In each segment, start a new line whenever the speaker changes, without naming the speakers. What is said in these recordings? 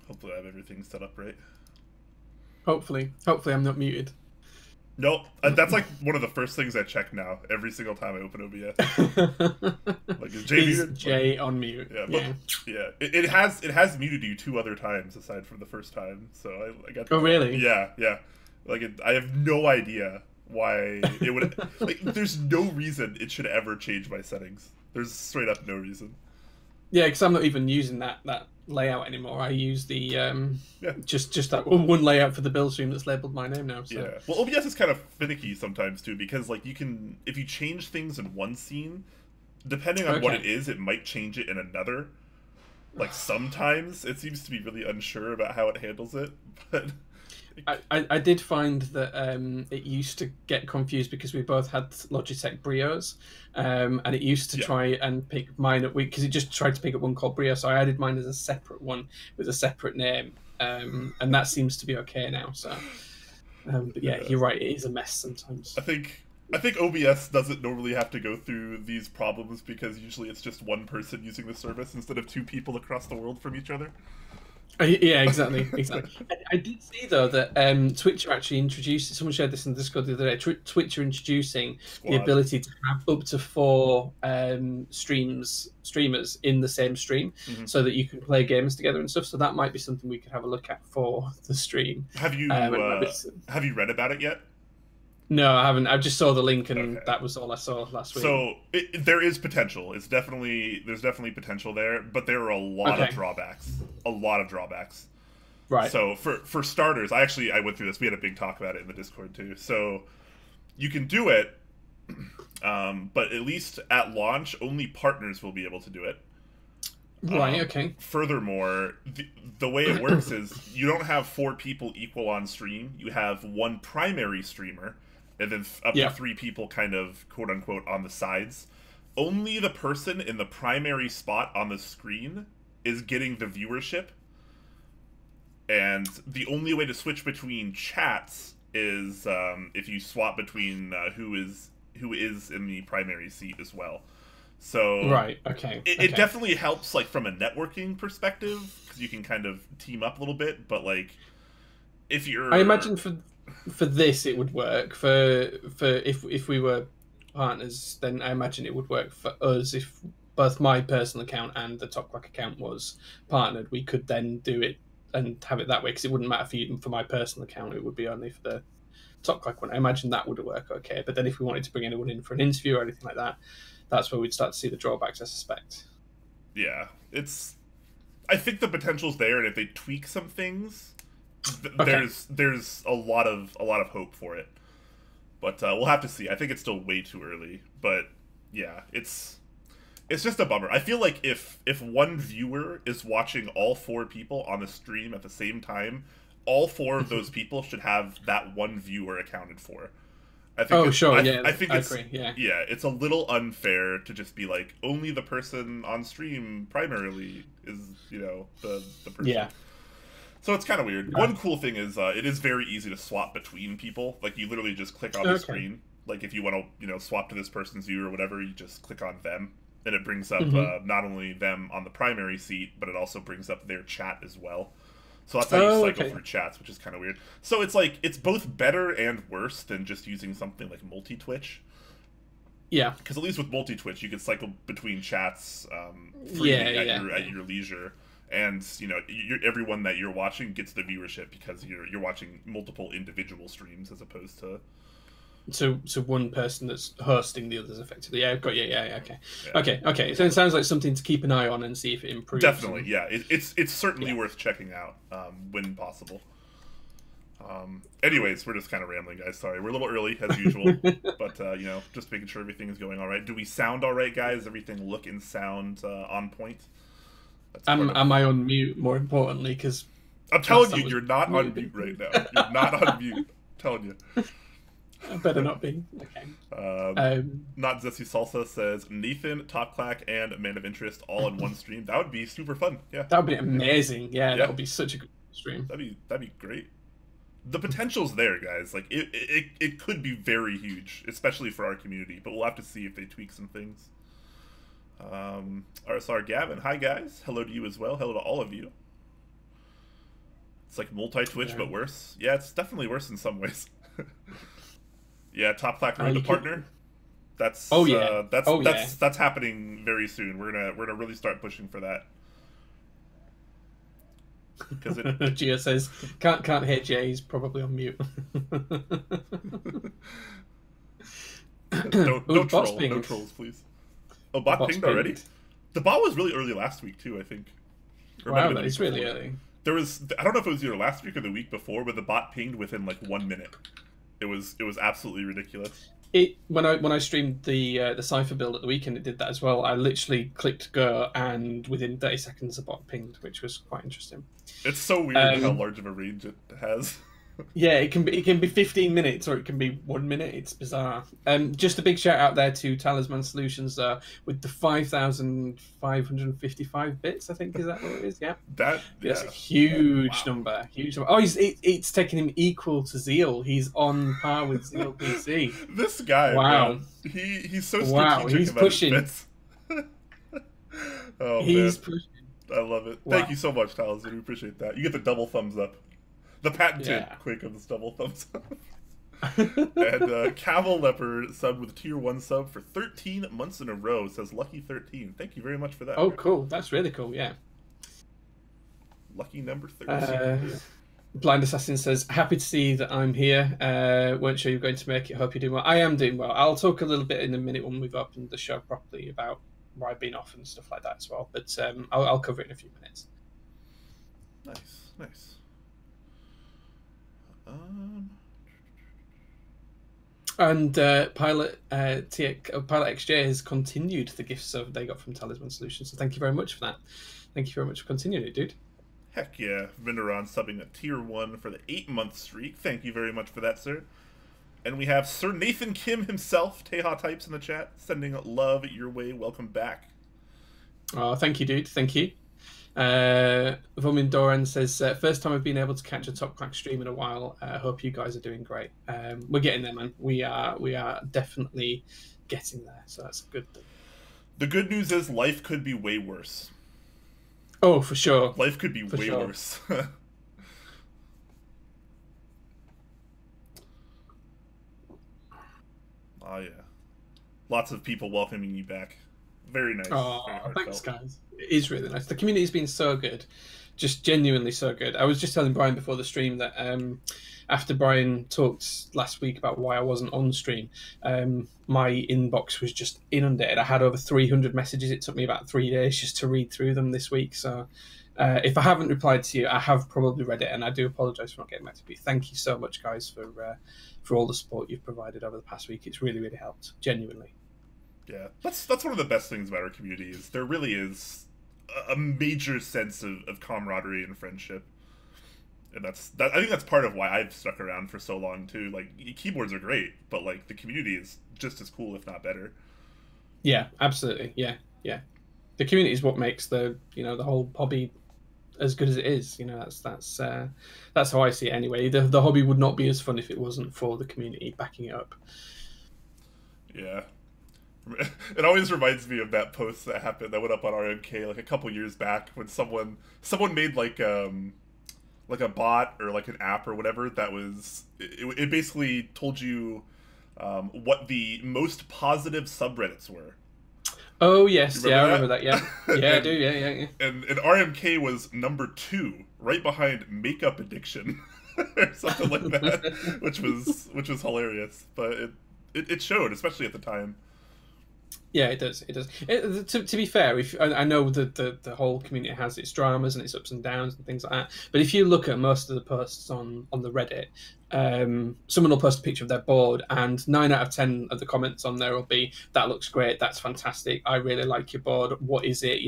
Hopefully I have everything set up right.
Hopefully I'm not muted.
Nope, that's like one of the first things I check now every single time I open OBS. Like, is Jay
Is
muted?
Jay
Like,
on mute?
yeah, but
Yeah.
yeah, it has muted you 2 other times aside from the first time. So I got.
Oh really?
Yeah, yeah. Like I have no idea why it would. Like, there's no reason it should ever change my settings. There's straight up no reason.
Yeah, because I'm not even using that layout anymore. I use the
Yeah.
just that one layout for the build stream that's labeled my name now. So.
Yeah. Well, OBS is kind of finicky sometimes too, because like you can, if you change things in one scene, depending on what it is, it might change it in another. Like sometimes it seems to be really unsure about how it handles it, but
I did find that it used to get confused because we both had Logitech Brios, and it used to try and pick mine up because it just tried to pick up one called Brio, so I added mine as a separate one with a separate name, and that seems to be okay now. So, but yeah, you're right, it is a mess sometimes.
I think OBS doesn't normally have to go through these problems because usually it's just one person using the service instead of 2 people across the world from each other.
Yeah, exactly. I did see though that Twitch are actually introduced. Someone shared this in the Discord the other day. Twitch are introducing the ability to have up to 4 streamers in the same stream, so that you can play games together and stuff. So that might be something we could have a look at for the stream.
Have you read about it yet?
No, I haven't. I just saw the link, and that was all I saw last week.
So there is potential. There's definitely potential there, but there are a lot of drawbacks. A lot of drawbacks.
Right.
So for starters, I went through this. We had a big talk about it in the Discord too. So you can do it, but at least at launch, only partners will be able to do it.
Right. Okay.
Furthermore, the way it works is you don't have 4 people equal on stream. You have one primary streamer, and then up to 3 people kind of quote unquote on the sides. Only the person in the primary spot on the screen is getting the viewership, and the only way to switch between chats is if you swap between who is in the primary seat as well. So it definitely helps, like, from a networking perspective, because you can kind of team up a little bit. But like, if you're,
I imagine for this it would work. For if we were partners, then I imagine it would work for us. If both my personal account and the Top Clack account was partnered, we could then do it and have it that way, because it wouldn't matter for my personal account. It would be only for the Top Clack one. I imagine that would work okay. But then if we wanted to bring anyone in for an interview or anything like that, that's where we'd start to see the drawbacks, I suspect.
Yeah, I think the potential's there, and if they tweak some things, there's a lot of hope for it. But we'll have to see. I think it's still way too early. But yeah, it's just a bummer. I feel like if one viewer is watching all 4 people on the stream at the same time, all 4 of those people should have that one viewer accounted for. I think I think it's agree. Yeah, it's a little unfair to just be like, only the person on stream primarily is, the person.
Yeah.
So it's kind of weird. One cool thing is it is very easy to swap between people. Like, you literally just click on the screen. Like, if you want to, swap to this person's view or whatever, you just click on them, and it brings up not only them on the primary seat, but it also brings up their chat as well. So that's how you cycle through chats, which is kind of weird. So it's like, it's both better and worse than just using something like multi-Twitch.
Yeah.
Because at least with multi-Twitch, you can cycle between chats freely at your leisure. And, everyone that you're watching gets the viewership because you're watching multiple individual streams as opposed to...
So one person that's hosting the others effectively. Yeah, I've got okay. So it sounds like something to keep an eye on and see if it improves.
Definitely, yeah. It's certainly worth checking out when possible. Anyways, we're just kind of rambling, guys. Sorry, we're a little early as usual, but just making sure everything is going all right. Do we sound all right, guys? Everything look and sound on point?
Am I on mute? More importantly, because
I'm telling you, you're not on mute right now. You're not on mute. I'm telling you.
I better not be. Okay.
Not Zesty Salsa says Nathan, Top Clack, and Man of Interest all in one stream. That would be super fun. Yeah.
That would be amazing. Yeah, that would be such a good stream.
That'd be great. The potential's there, guys. Like, it could be very huge, especially for our community. But we'll have to see if they tweak some things. RSR Gavin, hi guys. Hello to you as well. Hello to all of you. It's like multi-Twitch, but worse. Yeah, it's definitely worse in some ways. Yeah, Top Clack ruined a partner. That's that's happening very soon. We're gonna really start pushing for that. Because
Gio says can't hear Jay. He's probably on mute.
don't troll. No trolls, please. Oh, bot pinged already. The bot was really early last week too, I think.
Wow, that is really early.
There was, I don't know if it was either last week or the week before, but the bot pinged within like 1 minute. It was absolutely ridiculous.
When I streamed the Cypher build at the weekend, it did that as well. I literally clicked go, and within 30 seconds the bot pinged, which was quite interesting.
It's so weird how large of a range it has.
Yeah, it can be 15 minutes or it can be 1 minute. It's bizarre. Just a big shout out there to Talisman Solutions with the 5,555 bits. I think is that what it is? Yeah, that's a huge number. Huge number. Oh, it's taking him equal to Zeal. He's on par with Zeal PC.
This guy, wow, man, he's so strategic
he's
about
pushing.
His bits. Oh,
he's
man.
pushing.
I love it. Thank you so much, Talisman. We appreciate that. You get the double thumbs up. The patented Quake of the double thumbs up. And Caval Leopard subbed with a tier 1 sub for 13 months in a row. Says Lucky 13. Thank you very much for that.
Oh, cool. That's really cool, yeah.
Lucky number 13.
Blind Assassin says, happy to see that I'm here. Weren't sure you're going to make it. Hope you're doing well. I am doing well. I'll talk a little bit in a minute when we've opened the show properly about why I've been off and stuff like that as well. But I'll cover it in a few minutes.
Nice, nice.
And Pilot XJ has continued the gifts that they got from Talisman Solutions. So thank you very much for that. Thank you very much for continuing it, dude.
Heck yeah. Vinderon subbing a tier 1 for the 8-month streak. Thank you very much for that, sir. And we have Sir Nathan Kim himself, Teha Types in the chat, sending love your way. Welcome back.
Oh, thank you, dude. Thank you. Vomin Doran says, first time I've been able to catch a Top Clack stream in a while. Hope you guys are doing great. We're getting there, man. We are definitely getting there, so that's a good thing.
The good news is life could be way worse.
Oh, for sure.
Life could be way worse. Oh, yeah. Lots of people welcoming you back. Very nice.
Oh, thanks, guys. It is really nice. The community's been so good. Just genuinely so good. I was just telling Brian before the stream that after Brian talked last week about why I wasn't on stream, my inbox was just inundated. I had over 300 messages. It took me about 3 days just to read through them this week. So if I haven't replied to you, I have probably read it, and I do apologise for not getting back to you. Thank you so much, guys, for all the support you've provided over the past week. It's really, really helped, genuinely.
Yeah, that's one of the best things about our community is there really is a major sense of camaraderie and friendship, and I think that's part of why I've stuck around for so long too. Like, keyboards are great, but like the community is just as cool, if not better.
Yeah, absolutely. Yeah. The community is what makes the whole hobby as good as it is. That's how I see it anyway. The hobby would not be as fun if it wasn't for the community backing it up.
Yeah. It always reminds me of that post that went up on RMK like a couple years back when someone made like a bot or like an app or whatever that was it basically told you what the most positive subreddits were.
Oh yes, I remember that. Yeah, yeah, I do. Yeah.
And RMK was number 2, right behind makeup addiction or something like that, which was hilarious. But it showed, especially at the time.
Yeah, it does. It does. To be fair, I know that the whole community has its dramas and its ups and downs and things like that. But if you look at most of the posts on the Reddit, someone will post a picture of their board, and 9 out of 10 of the comments on there will be, "That looks great. That's fantastic. I really like your board. What is it?"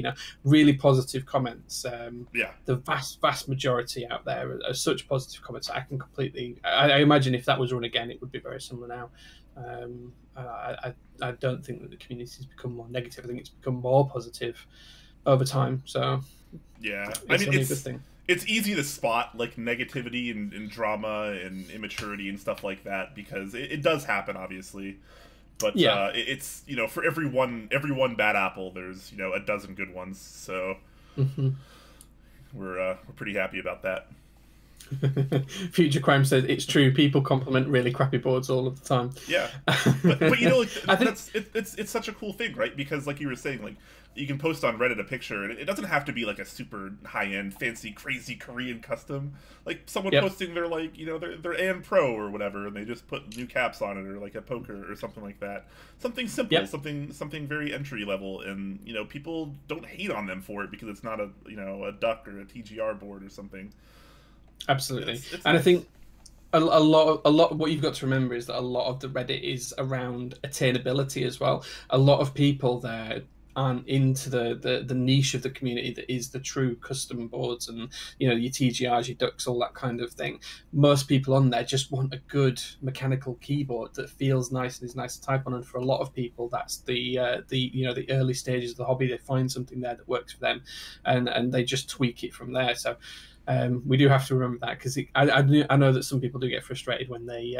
Really positive comments.
Yeah.
The vast majority out there are such positive comments. I can completely. I imagine if that was run again, it would be very similar now. I don't think that the community has become more negative. I think it's become more positive over time. So
yeah,
it's a good thing.
It's easy to spot like negativity and drama and immaturity and stuff like that because it does happen, obviously. But yeah, it's for every one bad apple, there's a dozen good ones. So we're pretty happy about that.
Future Crime says it's true. People compliment really crappy boards all of the time.
Yeah, but you know, like,
I think
it's such a cool thing, right? Because like you were saying, like you can post on Reddit a picture, and it doesn't have to be like a super high end, fancy, crazy Korean custom. Like someone posting their like their AN Pro or whatever, and they just put new caps on it, or like a poker or something like that. Something simple, something very entry level, and people don't hate on them for it because it's not a duck or a TGR board or something.
Absolutely,
it's
and
nice.
I think a lot of what you've got to remember is that a lot of the Reddit is around attainability as well. A lot of people there aren't into the niche of the community that is the true custom boards and your TGRs, your ducks, all that kind of thing. Most people on there just want a good mechanical keyboard that feels nice and is nice to type on, and for a lot of people that's the early stages of the hobby. They find something there that works for them, and they just tweak it from there. So we do have to remember that, because I know that some people do get frustrated when they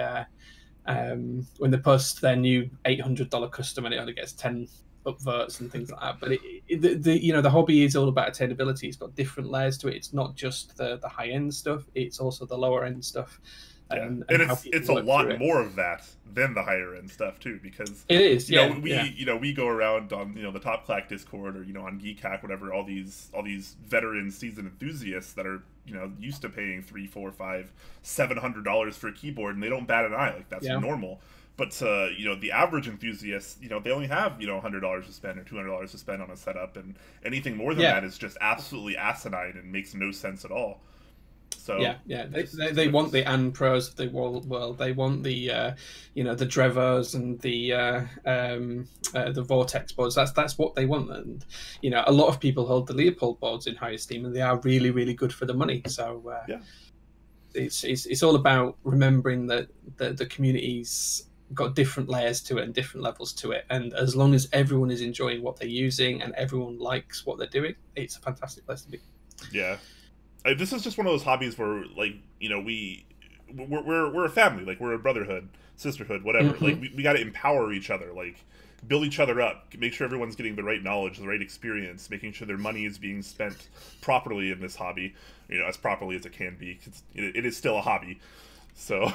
post their new $800 custom and it only gets 10 upvotes and things like that. But the hobby is all about attainability. It's got different layers to it. It's not just the high end stuff. It's also the lower end stuff.
Yeah,
and
it's a lot more of that than the higher end stuff too, because
it is.
We go around on the Top Clack Discord or on Geekhack, whatever, all these veteran seasoned enthusiasts that are used to paying $300, $400, $500, $700 for a keyboard, and they don't bat an eye. Like that's normal. But the average enthusiast, they only have $100 to spend or $200 to spend on a setup, and anything more than that is just absolutely asinine and makes no sense at all. So
they want the AN Pros of the world. They want the the Drevos and the Vortex boards. That's what they want. And a lot of people hold the Leopold boards in high esteem, and they are really, really good for the money. So it's all about remembering that the community's got different layers to it and different levels to it, and as long as everyone is enjoying what they're using and everyone likes what they're doing, it's a fantastic place to be.
Yeah. This is just one of those hobbies where, like, we're a family, like we're a brotherhood, sisterhood, whatever. Like we got to empower each other, like build each other up, make sure everyone's getting the right knowledge, the right experience, making sure their money is being spent properly in this hobby, as properly as it can be. 'Cause it is still a hobby. So,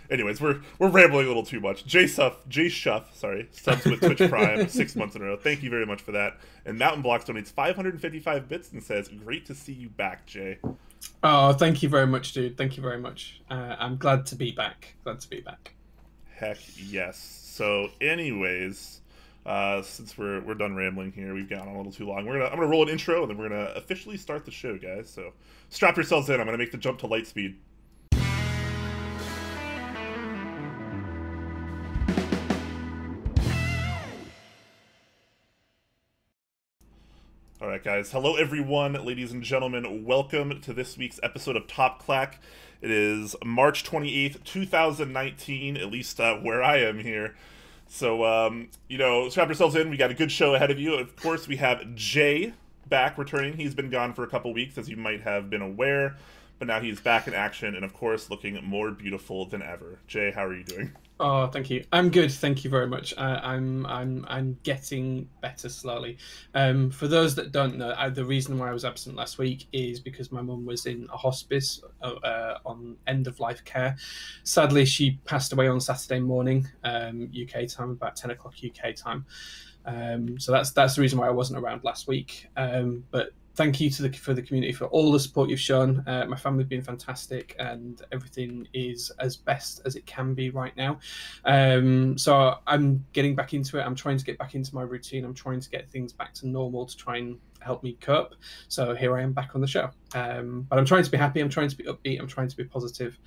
anyways, we're rambling a little too much. Jay Shuff, sorry, subs with Twitch Prime 6 months in a row. Thank you very much for that. And Mountain Blocks donates 555 bits and says, "Great to see you back, Jay."
Oh, thank you very much, dude. Thank you very much. I'm glad to be back. Glad to be back.
Heck yes. So, anyways, since we're done rambling here, we've gone on a little too long. I'm gonna roll an intro, and then we're gonna officially start the show, guys. So, strap yourselves in. I'm gonna make the jump to light speed. All right, guys. Hello, everyone, ladies and gentlemen. Welcome to this week's episode of Top Clack. It is March 28th, 2019, at least where I am here. So, strap yourselves in. We got a good show ahead of you. Of course, we have Jay back returning. He's been gone for a couple weeks, as you might have been aware. But now he's back in action and, of course, looking more beautiful than ever. Jay, how are you doing?
Oh, thank you. I'm good. Thank you very much. I'm getting better slowly. For those that don't know, the reason why I was absent last week is because my mum was in a hospice on end of life care. Sadly, she passed away on Saturday morning, UK time, about 10 o'clock UK time. So that's the reason why I wasn't around last week. But thank you for the community for all the support you've shown. My family's been fantastic, and everything is as best as it can be right now. So I'm getting back into it. I'm trying to get back into my routine. I'm trying to get things back to normal to try and help me cope. So here I am back on the show. But I'm trying to be happy. I'm trying to be upbeat. I'm trying to be positive.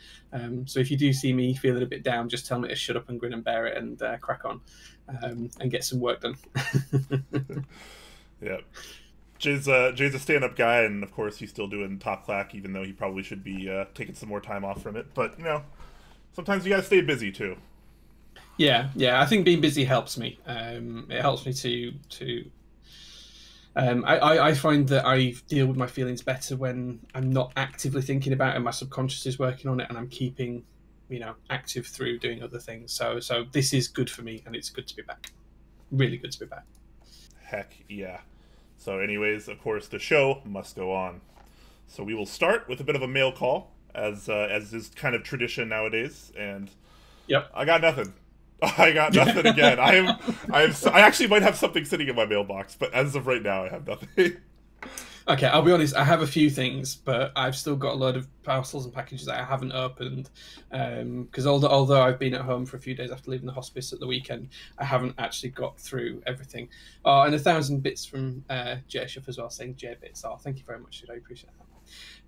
So if you do see me feeling a bit down, just tell me to shut up and grin and bear it and crack on and get some work done.
Yeah. Jay's a stand-up guy, and of course he's still doing Top Clack, even though he probably should be taking some more time off from it. But sometimes you gotta stay busy too.
Yeah. I think being busy helps me. It helps me to. I find that I deal with my feelings better when I'm not actively thinking about it, and my subconscious is working on it, and I'm keeping, active through doing other things. So this is good for me, and it's good to be back. Really good to be back.
Heck yeah. So anyways, of course, the show must go on. So we will start with a bit of a mail call, as is kind of tradition nowadays. And
Yep.
I got nothing. I got nothing again. I actually might have something sitting in my mailbox, but as of right now, I have nothing.
Okay, I'll be honest. I have a few things, but I've still got a load of parcels and packages that I haven't opened. Because although I've been at home for a few days after leaving the hospice at the weekend, I haven't actually got through everything. Oh, and 1,000 bits from J Shuff as well, saying J bits. Oh, thank you very much, dude. I appreciate that.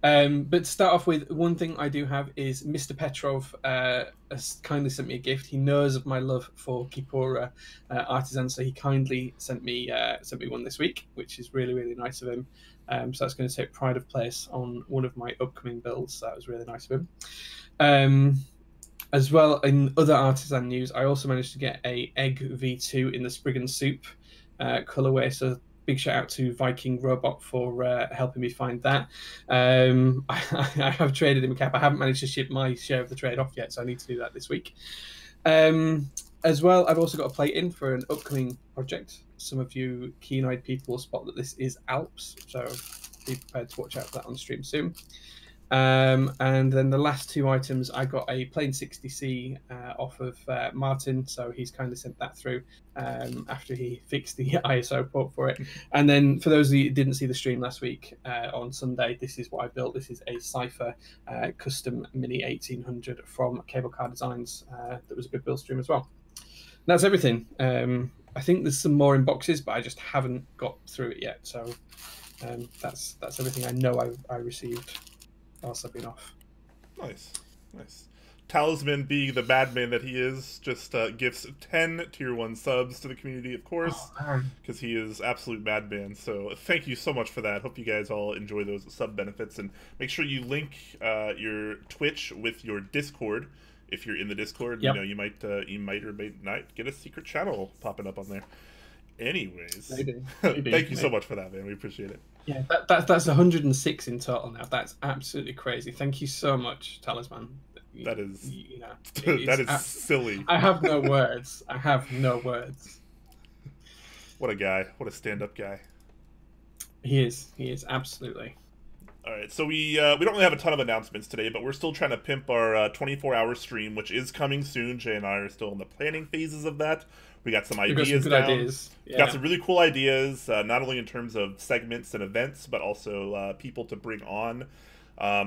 But to start off with, one thing I do have is Mr. Petrov has kindly sent me a gift. He knows of my love for Kipura artisan, so he kindly sent me one this week, which is really, really nice of him. So that's going to take pride of place on one of my upcoming builds. So that was really nice of him. As well, in other artisan news, I also managed to get a egg V2 in the Spriggan Soup colorway. So big shout out to Viking Robot for helping me find that. I have traded him a cap. I haven't managed to ship my share of the trade off yet, so I need to do that this week. As well, I've also got a plate in for an upcoming project. Some of you keen-eyed people will spot that this is Alps, so be prepared to watch out for that on stream soon. And then the last two items, I got a plain 60C off of Martin, so he's kind of sent that through after he fixed the ISO port for it. And then for those of you who didn't see the stream last week, on Sunday, this is what I built. This is a Cypher custom Mini 1800 from Cable Car Designs. That was a good build stream as well. And that's everything. I think there's some more in boxes, but I just haven't got through it yet. So that's everything I know I received whilst I've been off.
Nice. Talisman, being the bad man that he is, just gifts 10 tier 1 subs to the community, of course, because he is absolute madman. So thank you so much for that. Hope you guys all enjoy those sub benefits, and make sure you link your Twitch with your Discord. If you're in the Discord,
yep.
You know, you might or may not get a secret channel popping up on there. Anyways,
maybe.
Thank you so much for that, man. We appreciate it.
Yeah, that's 106 in total now. That's absolutely crazy. Thank you so much, Talisman.
That is,
that
is silly.
I have no words.
What a guy! What a stand-up guy.
He is absolutely.
All right, so we don't really have a ton of announcements today, but we're still trying to pimp our 24-hour stream, which is coming soon. Jay and I are still in the planning phases of that. We got some ideas down.
Ideas. Yeah.
Got some really cool ideas, not only in terms of segments and events, but also people to bring on.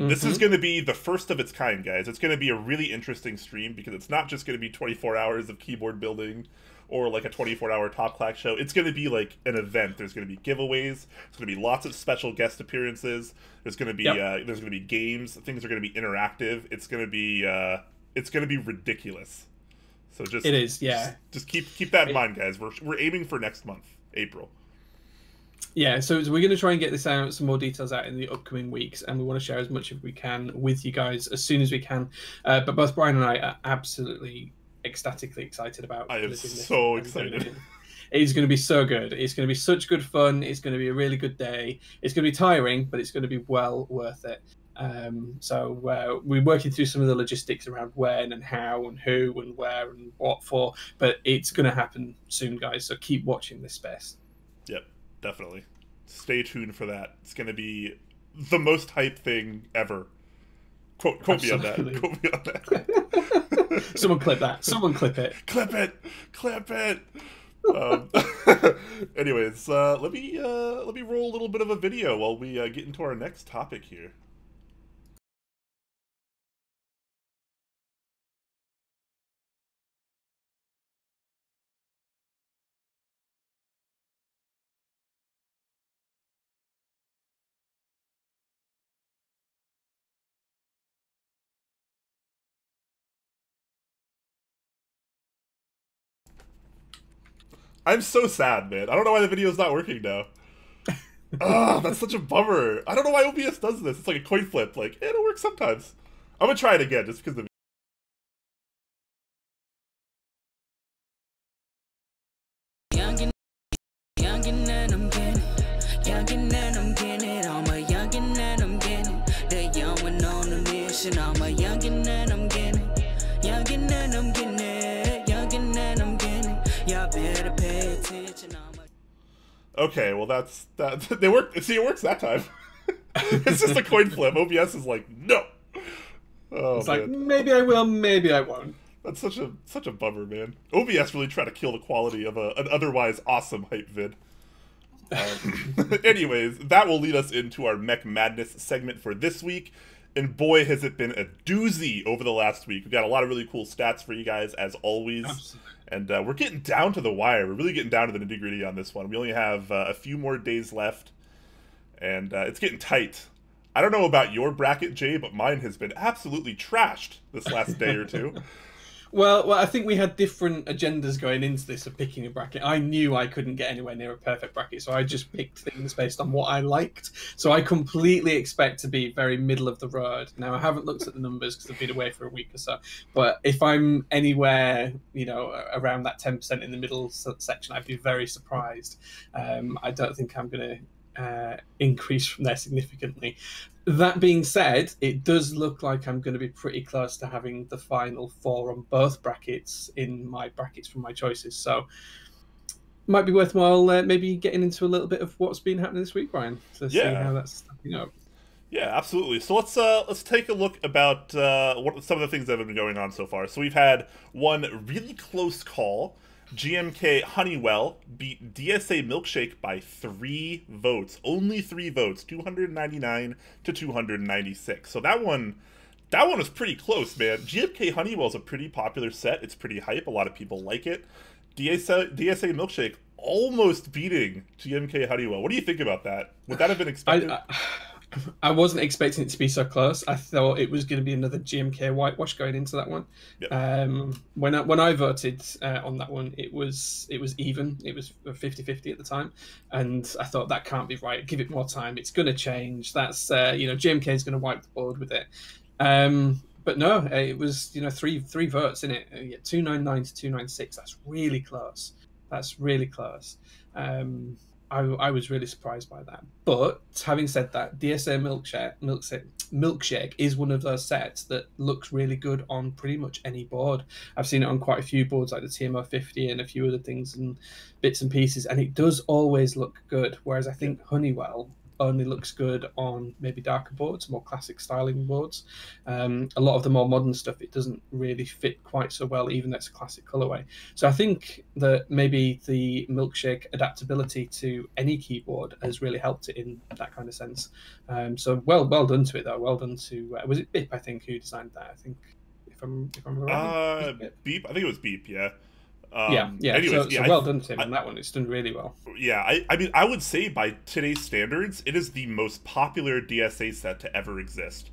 This is going to be the first of its kind, guys. It's going to be a really interesting stream because it's not just going to be 24 hours of keyboard building or like a 24-hour Top Clack show. It's going to be like an event. There's going to be giveaways. There's going to be lots of special guest appearances. There's going to be there's going to be games. Things are going to be interactive. It's going to be ridiculous. So just
it is, yeah.
Just keep that in mind, guys. We're aiming for next month, April.
Yeah, so we're going to try and get this out, some more details out in the upcoming weeks, and we want to share as much as we can with you guys as soon as we can. But both Brian and I are absolutely ecstatically excited about.
I am so excited.
It's going to be so good. It's going to be such good fun. It's going to be a really good day. It's going to be tiring, but it's going to be well worth it. So we're working through some of the logistics around when and how and who and where and what for, but it's going to happen soon, guys. So keep watching this space.
Yep, definitely. Stay tuned for that. It's going to be the most hype thing ever. Quote me on that. Quote me on that.
Someone clip that. Someone clip it.
Clip it. Anyways, let me roll a little bit of a video while we get into our next topic here. I'm so sad, man. I don't know why the video's not working now. Oh, that's such a bummer. I don't know why OBS does this. It's like a coin flip. Like, it'll work sometimes. I'm gonna try it again just because the Okay, well that's that. They work. See, it works that time. It's just a coin flip. OBS is like, no. Oh,
It's
man.
like, maybe I will, maybe I won't.
That's such a bummer, man. OBS really tried to kill the quality of an otherwise awesome hype vid. Anyways, that will lead us into our Mech Madness segment for this week. And boy, has it been a doozy over the last week. We've got a lot of really cool stats for you guys, as always.
Absolutely.
And we're getting down to the wire. We're really getting down to the nitty-gritty on this one. We only have a few more days left, and it's getting tight. I don't know about your bracket, Jay, but mine has been absolutely trashed this last day or two.
Well, I think we had different agendas going into this of picking a bracket. I knew I couldn't get anywhere near a perfect bracket, so I just picked things based on what I liked. So I completely expect to be very middle of the road. Now, I haven't looked at the numbers because I've been away for a week or so, but if I'm anywhere, around that 10% in the middle section, I'd be very surprised. I don't think I'm going to increase from there significantly. That being said, it does look like I'm going to be pretty close to having the final 4 on both brackets in my brackets from my choices. So might be worthwhile maybe getting into a little bit of what's been happening this week, Brian, to see how that's stepping up.
Yeah, absolutely. So let's take a look about what some of the things that have been going on so far. So we've had one really close call. GMK Honeywell beat DSA Milkshake by 3 votes. Only 3 votes, 299 to 296. So that one was pretty close, man. GMK Honeywell is a pretty popular set. It's pretty hype. A lot of people like it. DSA Milkshake almost beating GMK Honeywell. What do you think about that? Would that have been expected?
I wasn't expecting it to be so close. I thought it was going to be another GMK whitewash going into that one. Yep. When I voted on that one, it was even. It was 50-50 at the time, and I thought that can't be right. Give it more time. It's going to change. That's GMK is going to wipe the board with it. But no, it was three votes in it. 299 to 296. That's really close. I was really surprised by that. But having said that, DSA Milkshake is one of those sets that looks really good on pretty much any board. I've seen it on quite a few boards like the TMO 50 and a few other things and bits and pieces, and it does always look good. Whereas I think Honeywell only looks good on maybe darker boards, more classic styling boards. A lot of the more modern stuff, it doesn't really fit quite so well, even though it's a classic colorway. So I think that maybe the Milkshake adaptability to any keyboard has really helped it in that kind of sense. So well done to it, though. Well done to was it Bip, I think, who designed that? I think if I'm right.
Beep. I think it was Beep. Yeah.
Anyways, so well done to him on that one. It's done really well.
Yeah, I mean, I would say by today's standards, it is the most popular DSA set to ever exist.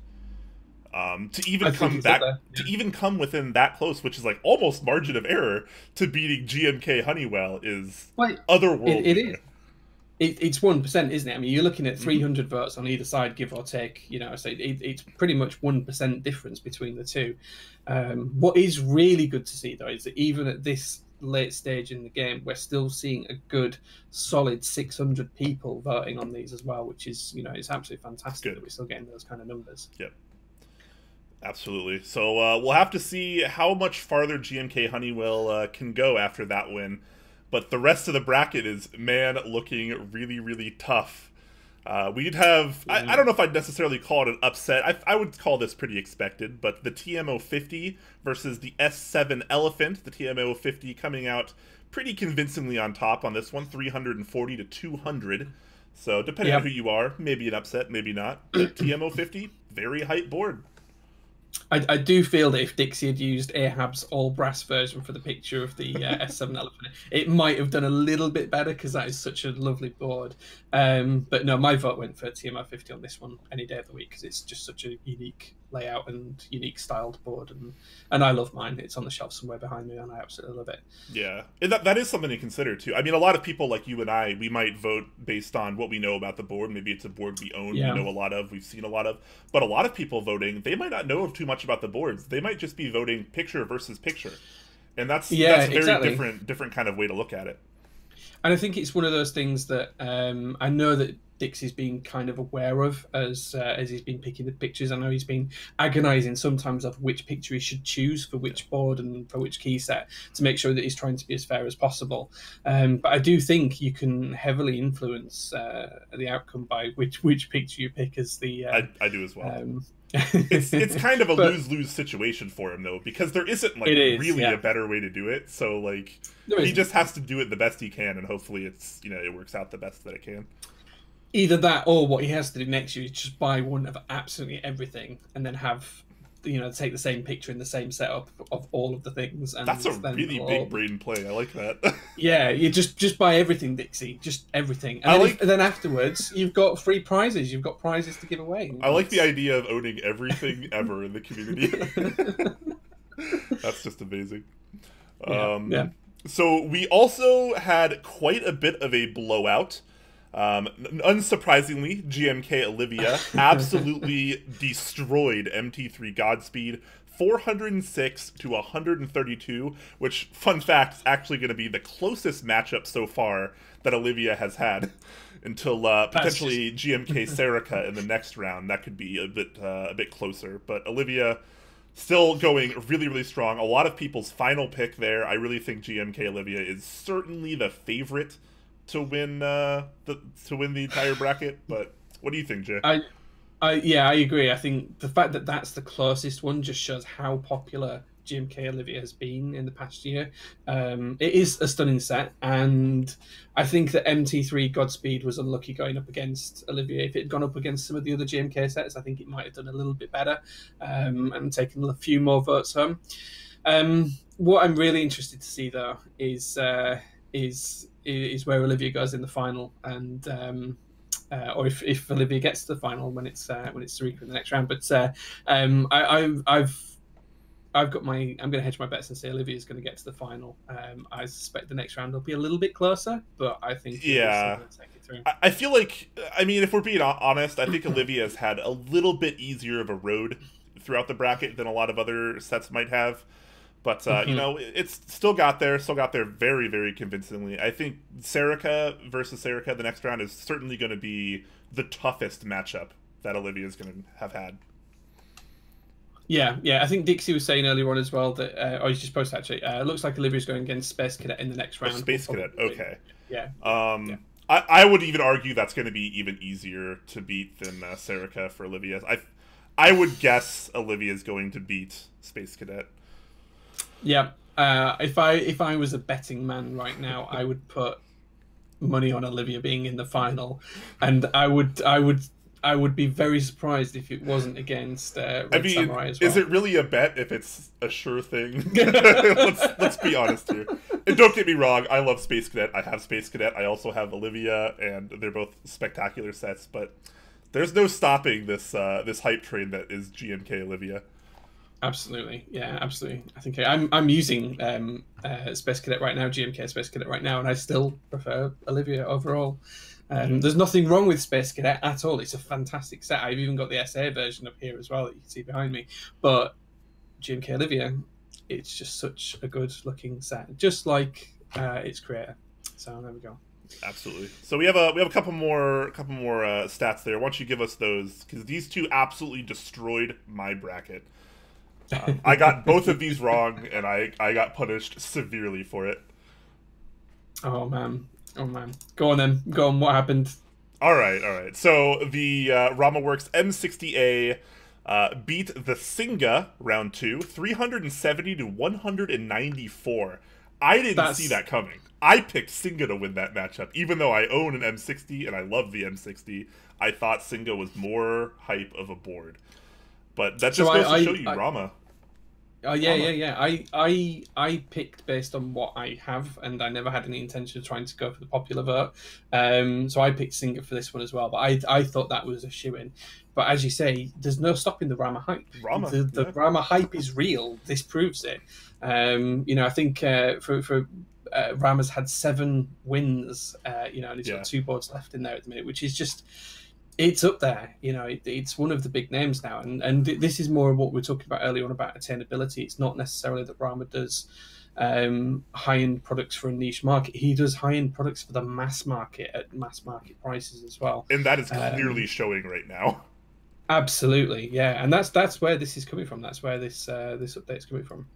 To even come within that close, which is like almost margin of error to beating GMK Honeywell, is otherworldly.
It is. It's 1%, isn't it? I mean, you're looking at 300 votes on either side, give or take. So it's pretty much 1% difference between the two. What is really good to see, though, is that even at this late stage in the game, we're still seeing a good, solid 600 people voting on these as well, which is, it's absolutely fantastic that we're still getting those kind of numbers.
Yep. Absolutely. So we'll have to see how much farther GMK Honeywell can go after that win. But the rest of the bracket is, man, looking really, really tough. We'd have, I don't know if I'd necessarily call it an upset. I would call this pretty expected, but the TMO 50 versus the S7 Elephant, the TMO 50 coming out pretty convincingly on top on this one, 340 to 200. So depending on who you are, maybe an upset, maybe not. But TMO 50, very hype board.
I do feel that if Dixie had used Ahab's all-brass version for the picture of the S7 Elephant, it might have done a little bit better because that is such a lovely board. But no, my vote went for TMO 50 on this one any day of the week because it's just such a unique layout and unique styled board, and I love mine. It's on the shelf somewhere behind me, and I absolutely love it.
Yeah, and that is something to consider too. I mean, a lot of people like you and I, we might vote based on what we know about the board. Maybe it's a board we own, we know a lot of, we've seen a lot of. But a lot of people voting, they might not know too much about the boards. They might just be voting picture versus picture, and that's a very different kind of way to look at it.
And I think it's one of those things that I know that Dixie's been kind of aware of as he's been picking the pictures. I know he's been agonising sometimes of which picture he should choose for which board and for which key set to make sure that he's trying to be as fair as possible. But I do think you can heavily influence the outcome by which picture you pick as the.
I do as well. It's kind of a lose-lose situation for him though, because there isn't like really a better way to do it. So like he just has to do it the best he can, and hopefully it's it works out the best that it can.
Either that, or what he has to do next year is just buy one of absolutely everything, and then have take the same picture in the same setup of all of the things. And
that's a really big brain play. I like that.
Yeah, you just buy everything, Dixie. Just everything. And then afterwards, you've got free prizes. You've got prizes to give away.
I like the idea of owning everything ever in the community. That's just amazing.
Yeah.
So we also had quite a bit of a blowout. Unsurprisingly, GMK Olivia absolutely destroyed MT3 Godspeed 406 to 132, which, fun fact, is actually going to be the closest matchup so far that Olivia has had until potentially GMK Serica in the next round. That could be a bit closer, but Olivia still going really, really strong. A lot of people's final pick there. I really think GMK Olivia is certainly the favorite to win the entire bracket. But what do you think, Jay?
I agree. I think the fact that that's the closest one just shows how popular GMK Olivia has been in the past year. It is a stunning set, and I think that MT3 Godspeed was unlucky going up against Olivia. If it had gone up against some of the other GMK sets, I think it might have done a little bit better and taken a few more votes home. What I'm really interested to see, though, is where Olivia goes in the final, and or if Olivia gets to the final when it's Sarika in the next round. But I'm going to hedge my bets and say Olivia's going to get to the final. I suspect the next round will be a little bit closer, but I think
take it through. I feel like, I mean, if we're being honest, I think Olivia has had a little bit easier of a road throughout the bracket than a lot of other sets might have. But, it's still got there very, very convincingly. I think Serica versus Serica the next round is certainly going to be the toughest matchup that Olivia is going to have had.
Yeah. I think Dixie was saying earlier on as well that, he's just posted actually, it looks like Olivia's going against Space Cadet in the next round.
Space Cadet, okay.
Yeah.
I would even argue that's going to be even easier to beat than Serica for Olivia. I would guess Olivia's going to beat Space Cadet.
Yeah, if I was a betting man right now, I would put money on Olivia being in the final, and I would be very surprised if it wasn't against Red Samurai as well.
Is it really a bet if it's a sure thing? let's be honest here. And don't get me wrong, I love Space Cadet. I have Space Cadet. I also have Olivia, and they're both spectacular sets. But there's no stopping this hype train that is GMK Olivia.
Absolutely, yeah, absolutely. I think I'm using Space Cadet right now, GMK Space Cadet right now, and I still prefer Olivia overall. There's nothing wrong with Space Cadet at all. It's a fantastic set. I've even got the SA version up here as well that you can see behind me. But GMK Olivia, it's just such a good looking set, just like its creator. So there we go.
Absolutely. So we have a couple more stats there. Why don't you give us those? Because these two absolutely destroyed my bracket. I got both of these wrong, and I got punished severely for it.
Oh man. Go on then. Go on. What happened?
All right. So the RamaWorks M60A beat the Singa round 2, 370 to 194. I didn't see that coming. I picked Singa to win that matchup, even though I own an M60 and I love the M60. I thought Singa was more hype of a board, but that just goes to show you, Rama.
Yeah. I picked based on what I have, and I never had any intention of trying to go for the popular vote. So I picked Singer for this one as well. But I thought that was a shoo-in. But as you say, there's no stopping the Rama hype. The Rama hype is real. This proves it. I think for Rama's had 7 wins. And he's got 2 boards left in there at the minute, which is just. It's up there, it's one of the big names now, and this is more of what we were talking about earlier on about attainability. It's not necessarily that Rama does high-end products for a niche market. He does high-end products for the mass market at mass market prices as well.
And that is clearly
Um,
showing right now.
Absolutely, yeah, and that's where this is coming from. That's where this update's coming from.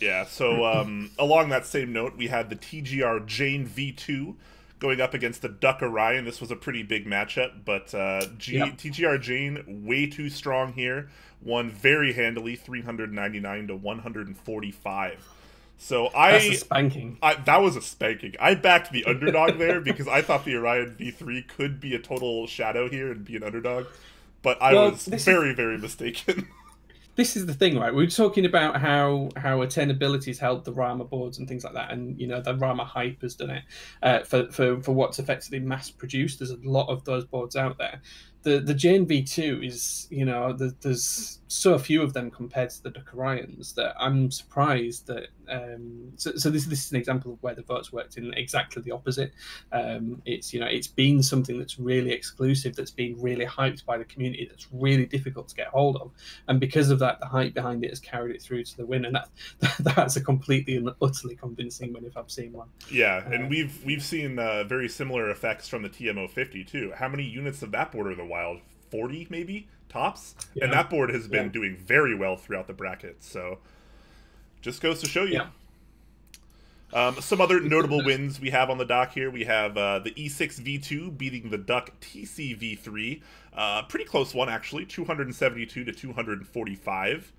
Yeah, so along that same note, we had the TGR Jane V2 going up against the Duck Orion. This was a pretty big matchup, but
Yep.
TGR Jane way too strong here. Won very handily, 399 to 145. So
That's a spanking.
that was a spanking. I backed the underdog there because I thought the Orion V3 could be a total shadow here and be an underdog, but I
Well,
was very mistaken.
this is the thing, right? We were talking about how attainability has helped the Rama boards and things like that, and the Rama hype has done it for what's effectively mass produced. There's a lot of those boards out there. The Jane V2 is, there's so few of them compared to the Duck Orions that I'm surprised that. So this is an example of where the votes worked in exactly the opposite. It's been something that's really exclusive, that's been really hyped by the community, that's really difficult to get hold of, and because of that, the hype behind it has carried it through to the win, and that's a completely and utterly convincing win if I've seen one.
Yeah, and we've seen very similar effects from the TMO50 too. How many units of that board are the wild? 40 maybe tops,
Yeah.
and that board has been doing very well throughout the bracket. So just goes to show you. Some other notable wins we have on the dock here. We have the E6 V2 beating the Duck TC V3. Pretty close one, actually, 272 to 245.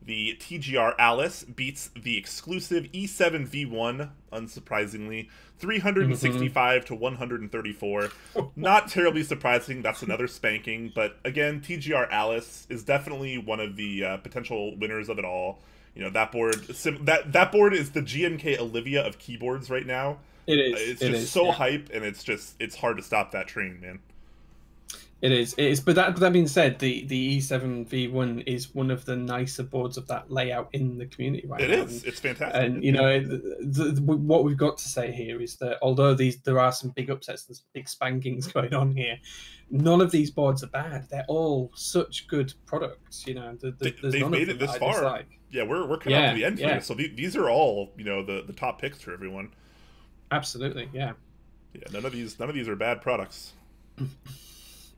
The TGR Alice beats the exclusive E7 V1, unsurprisingly, 365 to 134. Not terribly surprising. That's another spanking. But again, TGR Alice is definitely one of the potential winners of it all. That board that board is the GMK Olivia of keyboards right now.
It is.
It's just so hype, and it's hard to stop that train, man.
It is. But that being said, the E7 V1 is one of the nicer boards of that layout in the community right now.
It is. It's fantastic.
And what we've got to say here is that although there are some big upsets, there's big spankings going on here. None of these boards are bad. They're all such good products.
They've made it this far.
Dislike.
Yeah, we're coming up to the end here. So these are all the top picks for everyone.
Absolutely, yeah.
Yeah, none of these are bad products.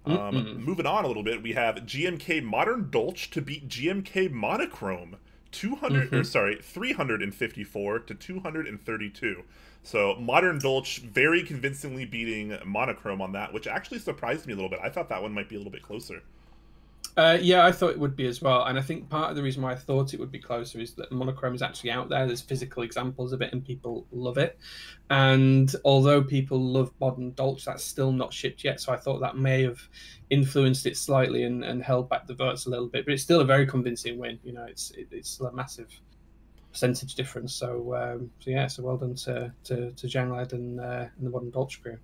Moving on a little bit, we have GMK Modern Dolch to beat GMK Monochrome 354 to 232. So Modern Dolch very convincingly beating Monochrome on that, which actually surprised me a little bit. I thought that one might be a little bit closer.
Yeah, I thought it would be as well. And I think part of the reason why I thought it would be closer is that Monochrome is actually out there. There's physical examples of it and people love it. And although people love Modern Dolch, that's still not shipped yet. So I thought that may have influenced it slightly and held back the votes a little bit. But it's still a very convincing win. It's still a massive percentage difference. So well done to Janglad and the Modern Dolch crew.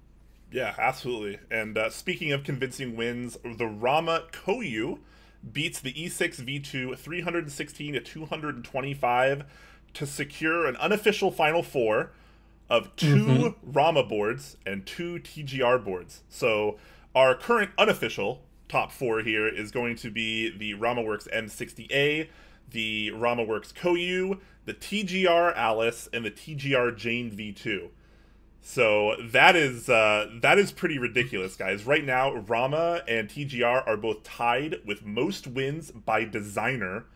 Yeah, absolutely. And speaking of convincing wins, the Rama Koyu beats the E6 V2 316 to 225 to secure an unofficial Final Four of 2 Rama boards and 2 TGR boards. So our current unofficial top 4 here is going to be the RamaWorks M60A, the RamaWorks Koyu, the TGR Alice, and the TGR Jane V2. So that is pretty ridiculous, guys. Right now, Rama and TGR are both tied with most wins by designer,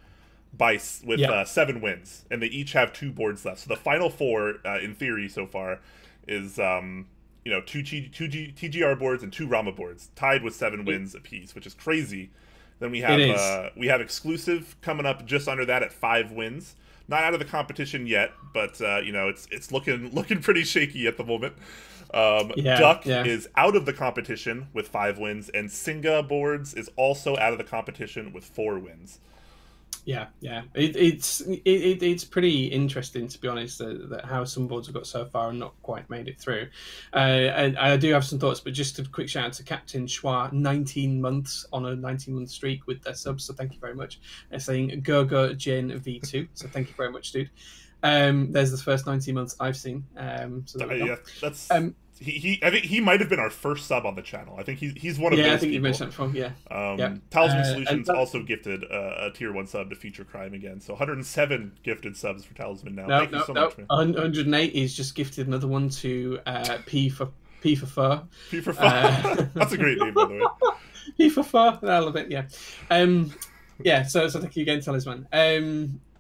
with 7 wins, and they each have 2 boards left. So the final 4, in theory, so far, is 2 TGR boards and 2 Rama boards, tied with 7 wins apiece, which is crazy. Then we have exclusive coming up just under that at 5 wins. Not out of the competition yet, but it's looking pretty shaky at the moment. Duck is out of the competition with 5 wins, and Singa Boards is also out of the competition with 4 wins.
Yeah. It's pretty interesting, to be honest, that how some boards have got so far and not quite made it through. And I do have some thoughts, but just a quick shout out to Captain Schwa, 19 months on a 19-month streak with their subs, so thank you very much. Saying Gogo Jin V2, so thank you very much, dude. There's the first 19 months I've seen. So there we go.
That's I think he might have been our first sub on the channel. I think he's one of those
I think
people.
you mentioned that before. Yeah.
Talisman Solutions also gifted a tier 1 sub to Feature Crime again. So 107 gifted subs for Talisman now. Thank you so much, man.
108 is just gifted another one to P for Fur.
P for Fur. That's a great name, by the way.
P for Fur. I love it. Yeah. So thank you again, Talisman.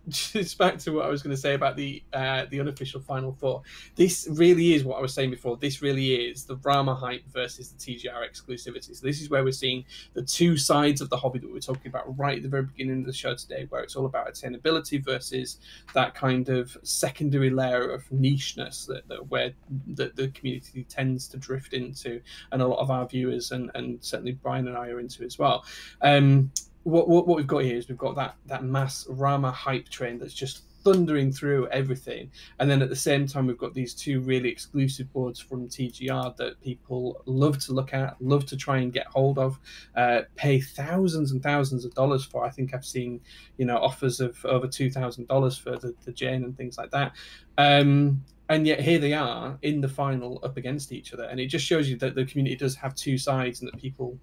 Just back to what I was going to say about the unofficial Final Four. This really is what I was saying before. This really is the Rama hype versus the TGR exclusivity. So this is where we're seeing the two sides of the hobby that we were talking about right at the very beginning of the show today, where it's all about attainability versus that kind of secondary layer of nicheness where the community tends to drift into, and a lot of our viewers and certainly Brian and I are into as well. What we've got here is we've got that mass Rama hype train that's just thundering through everything, and then at the same time we've got these two really exclusive boards from TGR that people love to look at, love to try and get hold of, pay thousands and thousands of dollars for. I think I've seen offers of over $2,000 for the Jane and things like that. And yet here they are in the final up against each other, and it just shows you that the community does have two sides and that people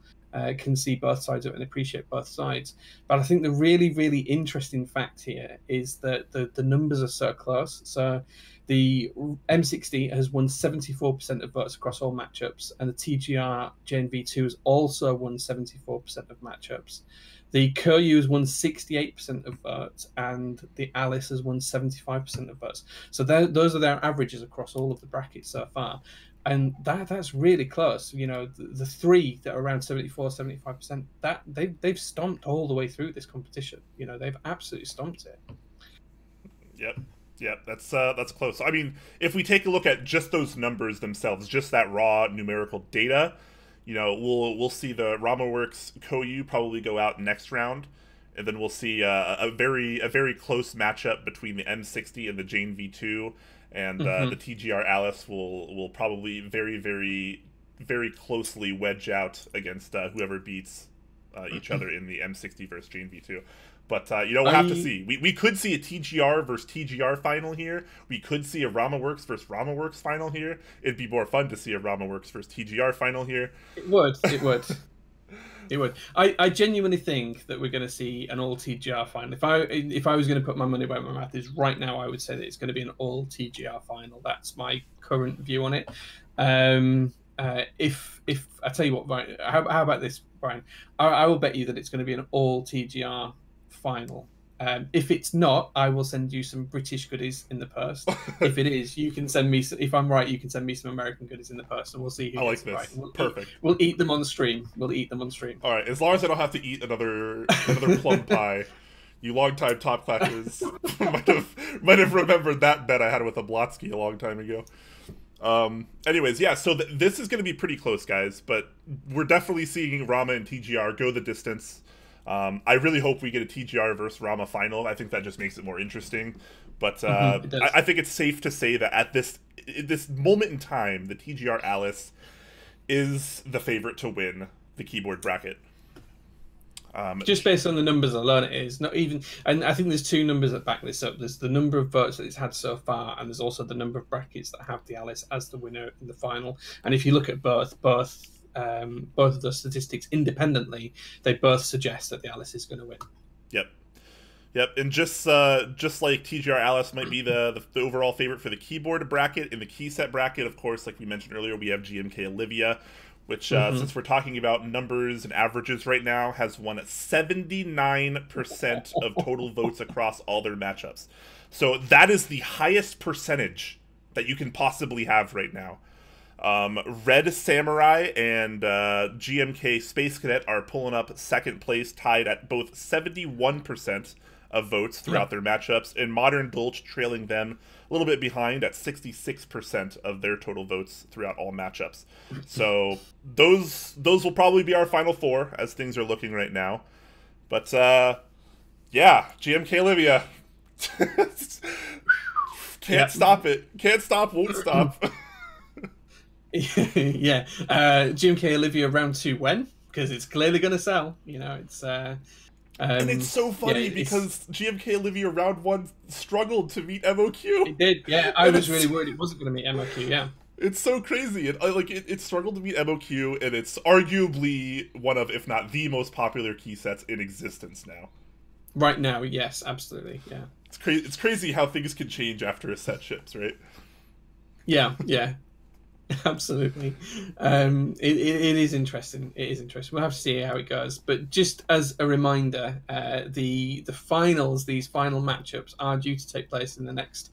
can see both sides of it and appreciate both sides. But I think the really, really interesting fact here is that the numbers are so close. So the M60 has won 74% of votes across all matchups, and the TGR Jane V2 has also won 74% of matchups. The Koryu has won 68% of votes, and the Alice has won 75% of votes. So those are their averages across all of the brackets so far. And that's really close. The three that are around 74-75%, that they've stomped all the way through this competition. They've absolutely stomped it.
Yep, that's close. I mean, if we take a look at just those numbers themselves, just that raw numerical data, we'll see the RamaWorks Koyu probably go out next round, and then we'll see a very close matchup between the M60 and the Jane V2. And the TGR Alice will probably very, very, very closely wedge out against whoever beats each other in the M60 versus Jane V2. But, we'll have to see. We could see a TGR versus TGR final here. We could see a RamaWorks versus RamaWorks final here. It'd be more fun to see a RamaWorks versus TGR final here.
It would. It would. I genuinely think that we're going to see an all TGR final. If I was going to put my money where my mouth is right now, I would say that it's going to be an all TGR final. That's my current view on it. If I tell you what, Brian, how about this, Brian? I will bet you that it's going to be an all TGR final. If it's not, I will send you some British goodies in the post. If it is, you can send me. If I'm right, you can send me some American goodies in the post, and we'll see who gets it right.
Perfect.
We'll eat them on stream. All
right, as long as I don't have to eat another plum pie. You longtime top clackers might have remembered that bet I had with Oblotsky a long time ago. Anyways, yeah. So this is going to be pretty close, guys. But we're definitely seeing Rama and TGR go the distance. I really hope we get a TGR versus Rama final. I think that just makes it more interesting. But I think it's safe to say that at this moment in time, the TGR Alice is the favorite to win the keyboard bracket.
Just based on the numbers alone, it is not even. And I think there's two numbers that back this up. There's the number of votes that it's had so far, and there's also the number of brackets that have the Alice as the winner in the final. And if you look at both of those statistics independently, they both suggest that the Alice is going to win.
Yep. And just like TGR Alice might be the overall favorite for the keyboard bracket, in the Keyset bracket, of course, like we mentioned earlier, we have GMK Olivia, which, since we're talking about numbers and averages right now, has won 79% of total votes across all their matchups. So that is the highest percentage that you can possibly have right now. Red Samurai and GMK Space Cadet are pulling up second place, tied at both 71% of votes throughout their matchups, and Modern Dolch trailing them a little bit behind at 66% of their total votes throughout all matchups. So those will probably be our final four as things are looking right now. But yeah, GMK Olivia can't stop it. Can't stop, won't stop.
Yeah, GMK Olivia round 2 when? Because it's clearly going to sell. It's
and it's so funny because GMK Olivia round 1 struggled to meet MOQ.
It did, yeah. I was really worried it wasn't going to meet MOQ.
It's so crazy. It struggled to beat MOQ, and it's arguably one of, if not the most popular key sets in existence now.
Right now, yes, absolutely, yeah.
It's crazy how things can change after a set ships, right?
Yeah, yeah. Absolutely. It is interesting. It is interesting. We'll have to see how it goes. But just as a reminder, the finals, these final matchups, are due to take place in the next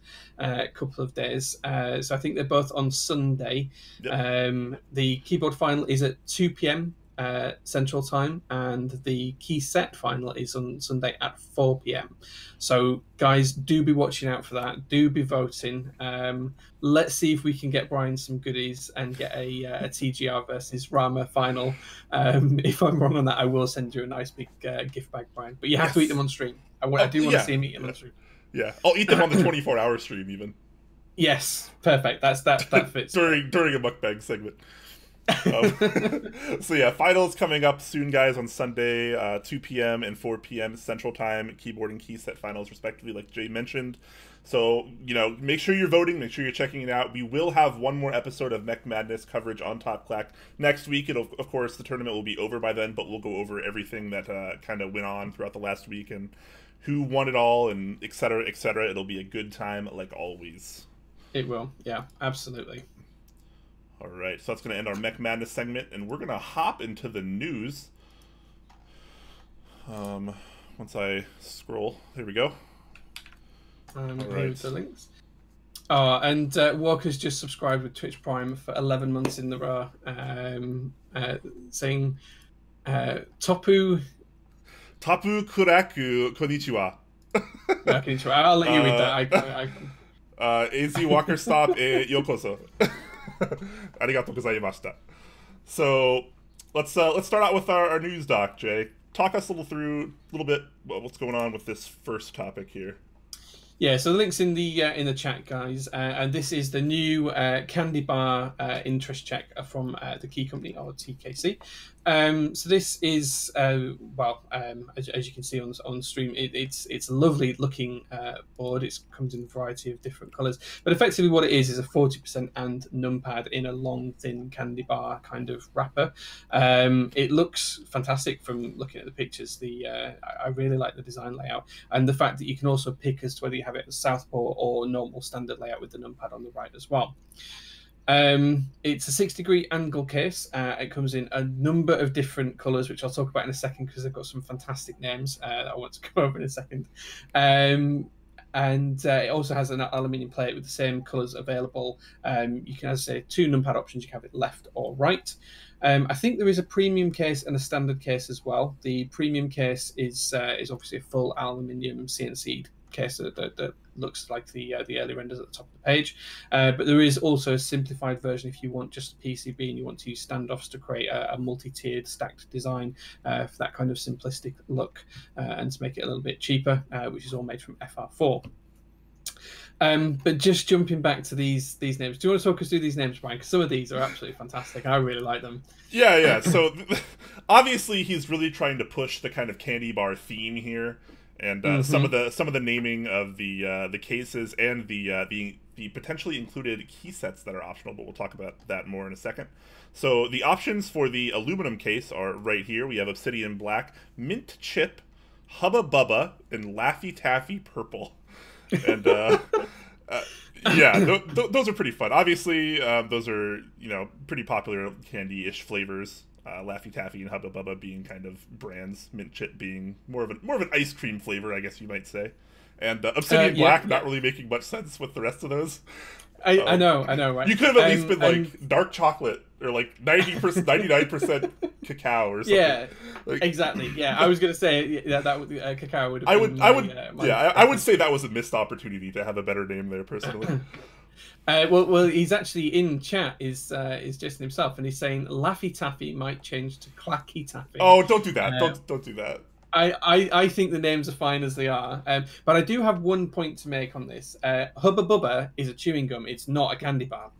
couple of days. So I think they're both on Sunday. Yep. The keyboard final is at 2 p.m. Central Time, and the Keyset final is on Sunday at 4 p.m. So, guys, do be watching out for that. Do be voting. Let's see if we can get Brian some goodies and get a TGR versus Rama final. If I'm wrong on that, I will send you a nice big gift bag, Brian. But you have to eat them on stream. I do want to see him eat them on stream.
Yeah, I'll eat them on the 24-hour stream even.
Yes, perfect. That fits.
during a mukbang segment. So yeah, finals coming up soon, guys, on Sunday, 2 p.m. and 4 p.m. Central Time, keyboard and keyset finals respectively, like Jay mentioned. So, make sure you're voting, make sure you're checking it out. We will have one more episode of Mech Madness coverage on Top Clack next week. Of course, the tournament will be over by then, but we'll go over everything that kind of went on throughout the last week and who won it all and et cetera, et cetera. It'll be a good time like always.
It will, yeah, absolutely.
All right, so that's going to end our Mech Madness segment, and we're going to hop into the news. Once I scroll, here we go.
Here's the links. Oh, and Walker's just subscribed with Twitch Prime for 11 months in a row, saying, Topu
Kuraku Konnichiwa.
Konnichiwa. I'll let you read that.
AZ Walker Stop Yokoso. Arigatou gozaimashita. So let's start out with our news doc, Jay. Talk us a little bit what's going on with this first topic here.
Yeah, so the link's in the chat, guys, and this is the new CandyBar interest check from the key company, or TKC. So this is as you can see on stream, it's a lovely looking board. It comes in a variety of different colours, but effectively what it is a 40% and numpad in a long thin CandyBar kind of wrapper. It looks fantastic from looking at the pictures. I really like the design layout and the fact that you can also pick as to whether you have it as southpaw or normal standard layout with the numpad on the right as well. It's a 6-degree angle case. It comes in a number of different colours, which I'll talk about in a second because they've got some fantastic names that I want to go over in a second. And it also has an aluminium plate with the same colours available. You can, as I say, 2 numpad options. You can have it left or right. I think there is a premium case and a standard case as well. The premium case is obviously a full aluminium CNC case that looks like the early renders at the top of the page, but there is also a simplified version if you want just a PCB and you want to use standoffs to create a multi-tiered stacked design for that kind of simplistic look and to make it a little bit cheaper, which is all made from FR4. But just jumping back to these names, do you want to talk us through these names, Brian? Because some of these are absolutely fantastic. I really like them.
Yeah. So obviously he's really trying to push the kind of CandyBar theme here. And some of the naming of the cases and the potentially included key sets that are optional, but we'll talk about that more in a second. So the options for the aluminum case are right here. We have Obsidian Black, Mint Chip, Hubba Bubba, and Laffy Taffy Purple. And yeah, those are pretty fun. Obviously, those are pretty popular candy-ish flavors. Laffy Taffy and Hubba Bubba being kind of brands, Mint Chip being more of an ice cream flavor, I guess you might say, and Obsidian Black not really making much sense with the rest of those.
I know, right?
You could have at least been like dark chocolate or like 90%, 99% cacao or something.
Yeah, exactly. Yeah, I was gonna say that would cacao would. I
would say that was a missed opportunity to have a better name there, personally.
Well, he's actually in chat is Jason himself, and he's saying Laffy Taffy might change to Clacky Taffy.
Oh, don't do that! Don't do that.
I think the names are fine as they are, but I do have one point to make on this. Hubba Bubba is a chewing gum; it's not a candy bar.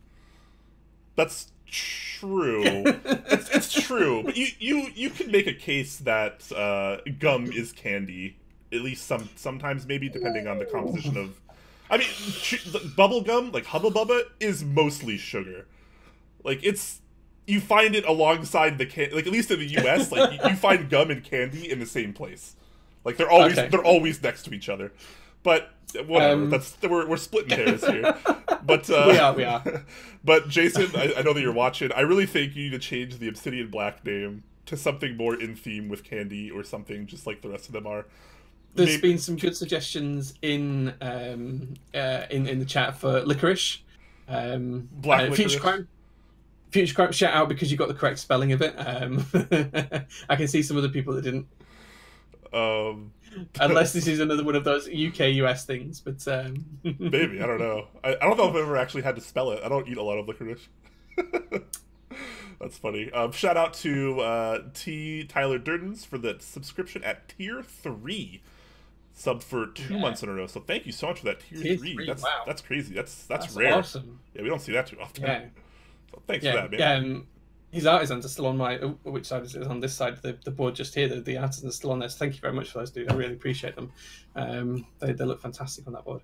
That's true. it's true, but you can make a case that gum is candy, at least sometimes, maybe depending on the composition of. I mean, bubble gum, like Hubba Bubba, is mostly sugar. Like you find it alongside the like at least in the U.S. like you find gum and candy in the same place. Like they're always next to each other. But whatever. We're splitting hairs here. But
we are.
But Jason, I know that you're watching. I really think you need to change the Obsidian Black name to something more in theme with candy or something, just like the rest of them are.
There's been some good suggestions in the chat for licorice.
Black licorice.
Future Crime, shout out because you got the correct spelling of it. I can see some other people that didn't. Unless this is another one of those UK-US things, but
maybe, I don't know. I don't know if I've ever actually had to spell it. I don't eat a lot of licorice. That's funny. Shout out to T. Tyler Durdens for the subscription at Tier 3. Subbed for 2 months in a row. So thank you so much for that Tier 3. That's crazy. That's rare.
Awesome.
Yeah, we don't see that too often.
Yeah.
So thanks for that, man.
Yeah, his artisans are still on my... which side is it? On this side of the board just here. The artisans are still on there. So thank you very much for those, dude. I really appreciate them. They look fantastic on that board.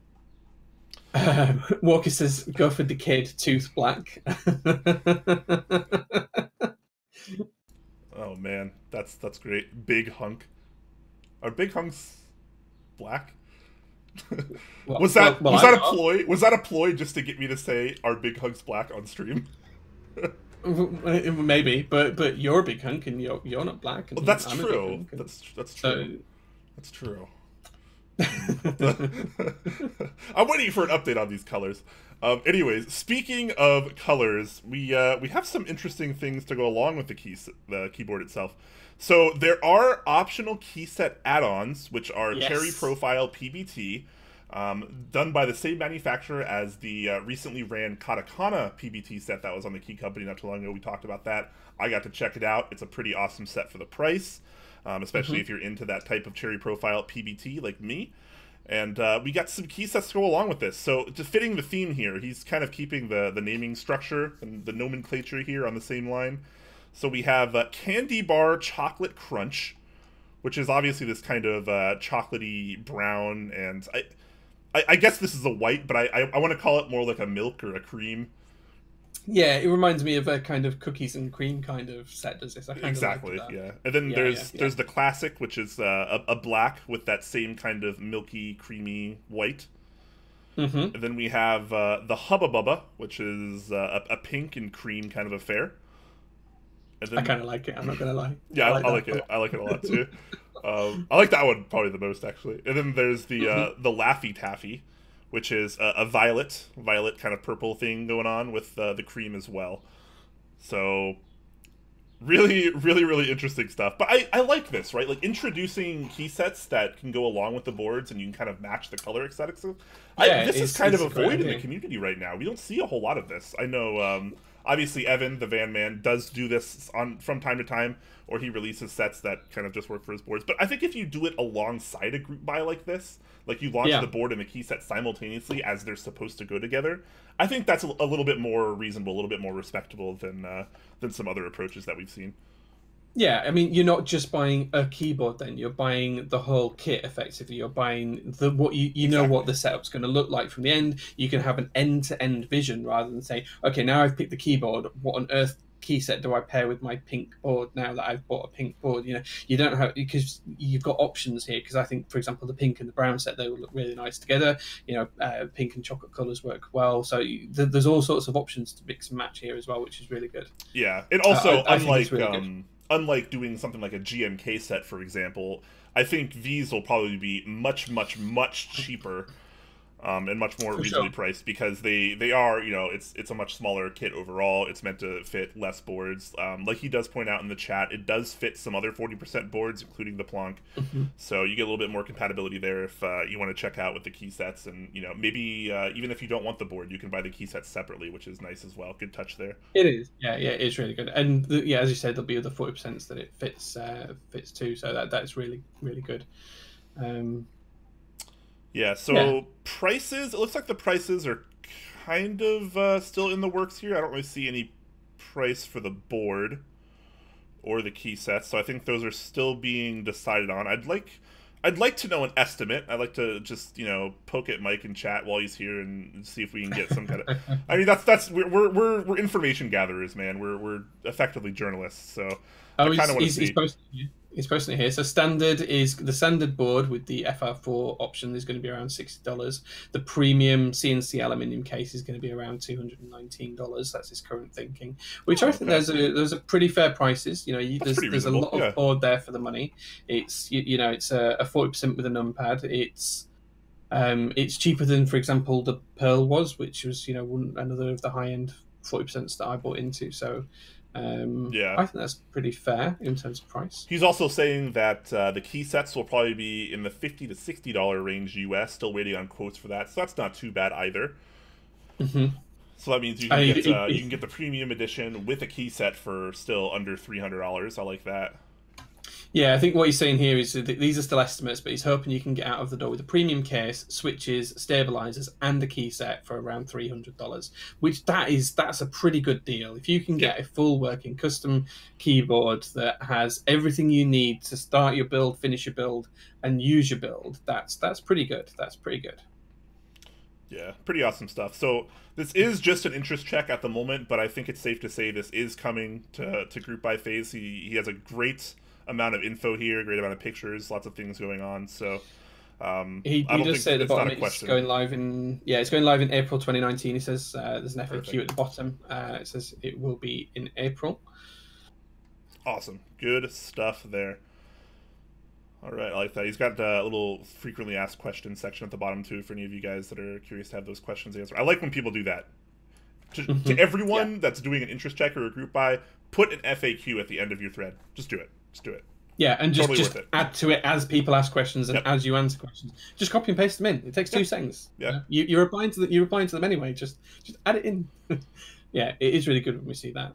Walker says, go for the kid, tooth black.
Oh, man. That's great. Big hunk. Are big hunks black? Was that a ploy? Was that a ploy just to get me to say, are big hunks black on stream?
Maybe, but you're a big hunk and you're not black. And
well, that's true. That's true. That's true. I'm waiting for an update on these colors. Anyways, speaking of colors, we have some interesting things to go along with the keyboard itself. So there are optional Keyset add-ons, which are Cherry Profile PBT, done by the same manufacturer as the recently ran Katakana PBT set that was on the Key Company not too long ago. We talked about that. I got to check it out. It's a pretty awesome set for the price, especially if you're into that type of Cherry Profile PBT like me. And we got some key sets to go along with this. So just fitting the theme here, he's kind of keeping the naming structure and the nomenclature here on the same line. So we have CandyBar Chocolate Crunch, which is obviously this kind of chocolatey brown, and I guess this is a white, but I want to call it more like a milk or a cream.
Yeah, it reminds me of a kind of cookies and cream kind of set, does this?
Exactly, yeah. And then there's the classic, which is a black with that same kind of milky, creamy white. And then we have the Hubba Bubba, which is a pink and cream kind of affair. And then,
I kind of like it, I'm not going to lie.
Yeah, I like it. I like it a lot, too. I like that one probably the most, actually. And then there's the Laffy Taffy, which is a violet kind of purple thing going on with the cream as well. So really, really, really interesting stuff. But I like this, right? Like introducing key sets that can go along with the boards and you can kind of match the color aesthetics. This is kind of a void in the community right now. We don't see a whole lot of this. I know, obviously Evan, the Van Man, does do this from time to time, or he releases sets that kind of just work for his boards. But I think if you do it alongside a group buy like this, like you launch the board and the key set simultaneously as they're supposed to go together, I think that's a little bit more reasonable, a little bit more respectable than some other approaches that we've seen.
Yeah, I mean, you're not just buying a keyboard then, you're buying the whole kit effectively. You're buying what you know what the setup's going to look like from the end. You can have an end-to-end vision rather than say, okay, now I've picked the keyboard, what on earth key set do I pair with my pink board now that I've bought a pink board? You know, you don't have, because you've got options here, because I think, for example, the pink and the brown set, they will look really nice together. You know, pink and chocolate colours work well. So there's all sorts of options to mix and match here as well, which is really good.
Yeah, and also, unlike doing something like a GMK set, for example, I think these will probably be much, much, much cheaper and much more reasonably priced, because they are, you know, it's a much smaller kit overall. It's meant to fit less boards. Like he does point out in the chat, it does fit some other 40% boards, including the Plonk. So you get a little bit more compatibility there if you want to check out with the key sets. And, you know, maybe even if you don't want the board, you can buy the key sets separately, which is nice as well. Good touch there.
It is. Yeah, it's really good. And as you said, there'll be other 40% that it fits too. So that's really, really good.
Yeah, so prices, it looks like the prices are kind of still in the works here. I don't really see any price for the board or the key sets, so I think those are still being decided on. I'd like to know an estimate. I'd like to just, you know, poke at Mike and chat while he's here and see if we can get some kind of. I mean, that's we're information gatherers, man. We're effectively journalists, so I
Oh,
kind of want to
he's
see.
posting. He's posting it here. So standard is the standard board with the FR4 option is going to be around $60. The premium CNC aluminium case is going to be around $219. That's his current thinking, which I think there's a pretty fair prices. You know,
That's pretty
there's a
reasonable.
lot of board there for the money. It's you know it's a 40% with a numpad. It's cheaper than, for example, the Pearl was, which was, you know, another of the high end 40% that I bought into. So.
Yeah,
I think that's pretty fair in terms of price.
he's also saying that the key sets will probably be in the $50 to $60 range US. Still waiting on quotes for that, so that's not too bad either.
Mm-hmm.
So that means you can get the premium edition with a key set for still under $300. I like that.
Yeah, I think what he's saying here is that these are still estimates, but he's hoping you can get out of the door with a premium case, switches, stabilizers, and a key set for around $300. Which that's a pretty good deal. If you can get a full working custom keyboard that has everything you need to start your build, finish your build, and use your build, that's pretty good. That's pretty good.
Yeah, pretty awesome stuff. So this is just an interest check at the moment, but I think it's safe to say this is coming to Group by Phase. He has a great amount of info here, great amount of pictures, lots of things going on. So
he does say at the bottom it's going live in April 2019. He says there's an FAQ at the bottom. It says it will be in April.
Awesome, good stuff there. All right, I like that. He's got a little frequently asked questions section at the bottom too for any of you guys that are curious to have those questions answered. I like when people do that. To everyone that's doing an interest check or a group buy, put an FAQ at the end of your thread. Just do it. Just do it.
Yeah, and just add to it as people ask questions and as you answer questions. Just copy and paste them in. It takes 2 seconds.
Yeah,
you're replying to them anyway. Just add it in. Yeah, it is really good when we see that.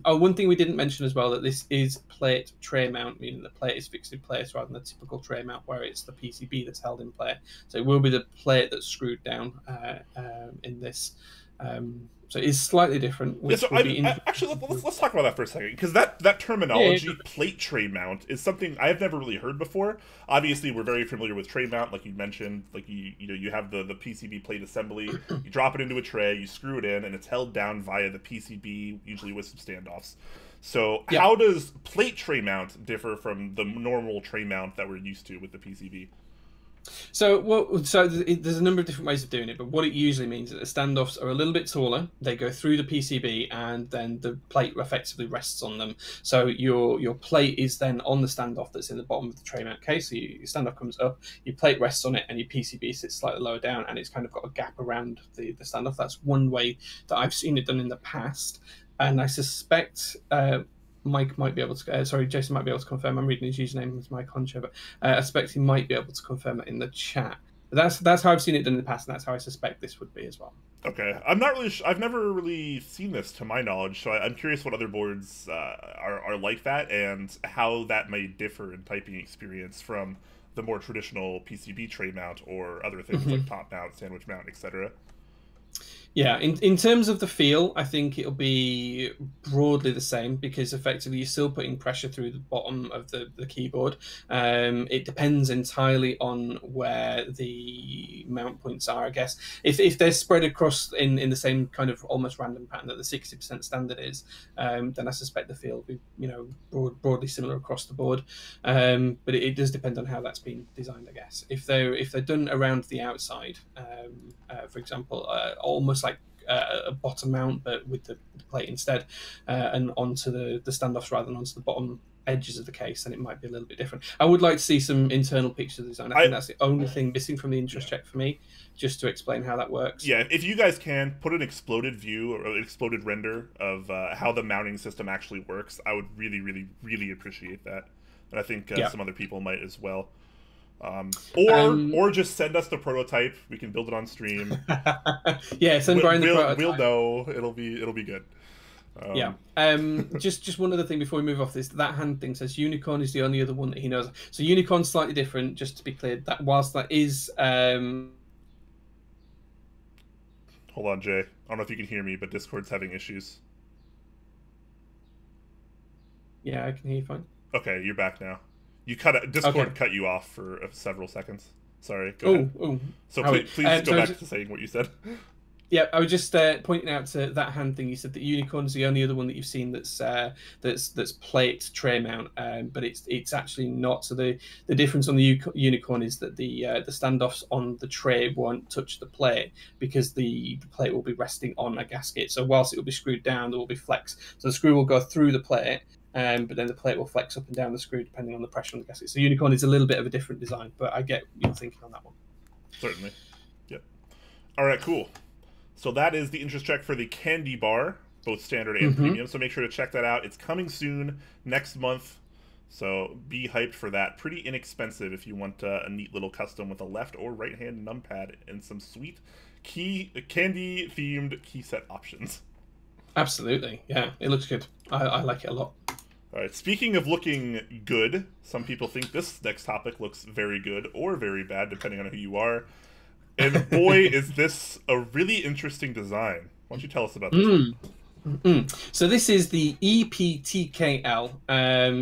One thing we didn't mention as well, that this is plate tray mount, meaning the plate is fixed in place rather than the typical tray mount where it's the PCB that's held in place. So it will be the plate that's screwed down in this. So it's slightly different.
Which actually, let's talk about that for a second, because that terminology, plate tray mount, is something I have never really heard before. Obviously, we're very familiar with tray mount, like you mentioned. Like you have the PCB plate assembly, you drop it into a tray, you screw it in, and it's held down via the PCB, usually with some standoffs. So how does plate tray mount differ from the normal tray mount that we're used to with the PCB?
So there's a number of different ways of doing it, but what it usually means is that the standoffs are a little bit taller. They go through the PCB, and then the plate effectively rests on them. So your plate is then on the standoff that's in the bottom of the tray mount case. So your standoff comes up, your plate rests on it, and your PCB sits slightly lower down, and it's kind of got a gap around the standoff. That's one way that I've seen it done in the past, and I suspect. Mike might be able to. Jason might be able to confirm. I'm reading his username as Mike Concho, but I suspect he might be able to confirm it in the chat. But that's how I've seen it done in the past, and that's how I suspect this would be as well.
Okay, I'm not really. I've never really seen this to my knowledge, so I'm curious what other boards are like that, and how that may differ in typing experience from the more traditional PCB tray mount or other things like top mount, sandwich mount, etc.
Yeah, in terms of the feel, I think it'll be broadly the same, because effectively you're still putting pressure through the bottom of the keyboard. It depends entirely on where the mount points are, I guess. If they're spread across in the same kind of almost random pattern that the 60% standard is, then I suspect the feel will be broadly similar across the board. But it does depend on how that's been designed, I guess. If they're done around the outside, for example, almost like a bottom mount, but with the plate instead, and onto the standoffs rather than onto the bottom edges of the case, then it might be a little bit different. I would like to see some internal picture design. I think that's the only thing missing from the interest check for me, just to explain how that works.
Yeah, if you guys can put an exploded view or an exploded render of how the mounting system actually works, I would really, really, really appreciate that. And I think some other people might as well. Or just send us the prototype. We can build it on stream.
Yeah, send Brian the prototype.
We'll know. It'll be good.
Just one other thing before we move off this. That hand thing says Unicorn is the only other one that he knows. So Unicorn's slightly different, just to be clear. That whilst that is
Hold on, Jay. I don't know if you can hear me, but Discord's having issues.
Yeah, I can hear you fine.
Okay, you're back now. Discord cut you off for several seconds. Sorry. Go ahead.
Oh.
So please go back to saying what you said.
Yeah, I was just pointing out to that hand thing. You said that unicorn's the only other one that you've seen that's plate tray mount, but it's actually not. So the difference on the unicorn is that the standoffs on the tray won't touch the plate because the plate will be resting on a gasket. So whilst it will be screwed down, there will be flex. So the screw will go through the plate, but then the plate will flex up and down the screw depending on the pressure on the gasket. So unicorn is a little bit of a different design, but I get your thinking on that one.
Certainly. Yep. All right. Cool. So that is the interest check for the CandyBar, both standard and premium. So make sure to check that out. It's coming soon, next month. So be hyped for that. Pretty inexpensive if you want a neat little custom with a left or right hand numpad and some sweet candy-themed keyset options.
Absolutely. Yeah, it looks good. I like it a lot.
All right. Speaking of looking good, some people think this next topic looks very good or very bad, depending on who you are. And boy, is this a really interesting design. Why don't you tell us about this one?
So this is the EPTKL.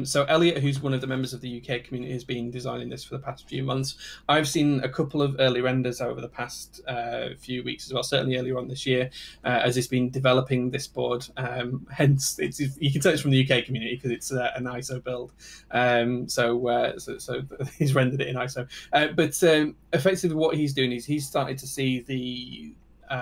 So Elliot, who's one of the members of the UK community, has been designing this for the past few months. I've seen a couple of early renders over the past few weeks as well, certainly earlier on this year, as he's been developing this board. Hence, you can tell it's from the UK community because it's an ISO build. So he's rendered it in ISO. But effectively what he's doing is he's started to see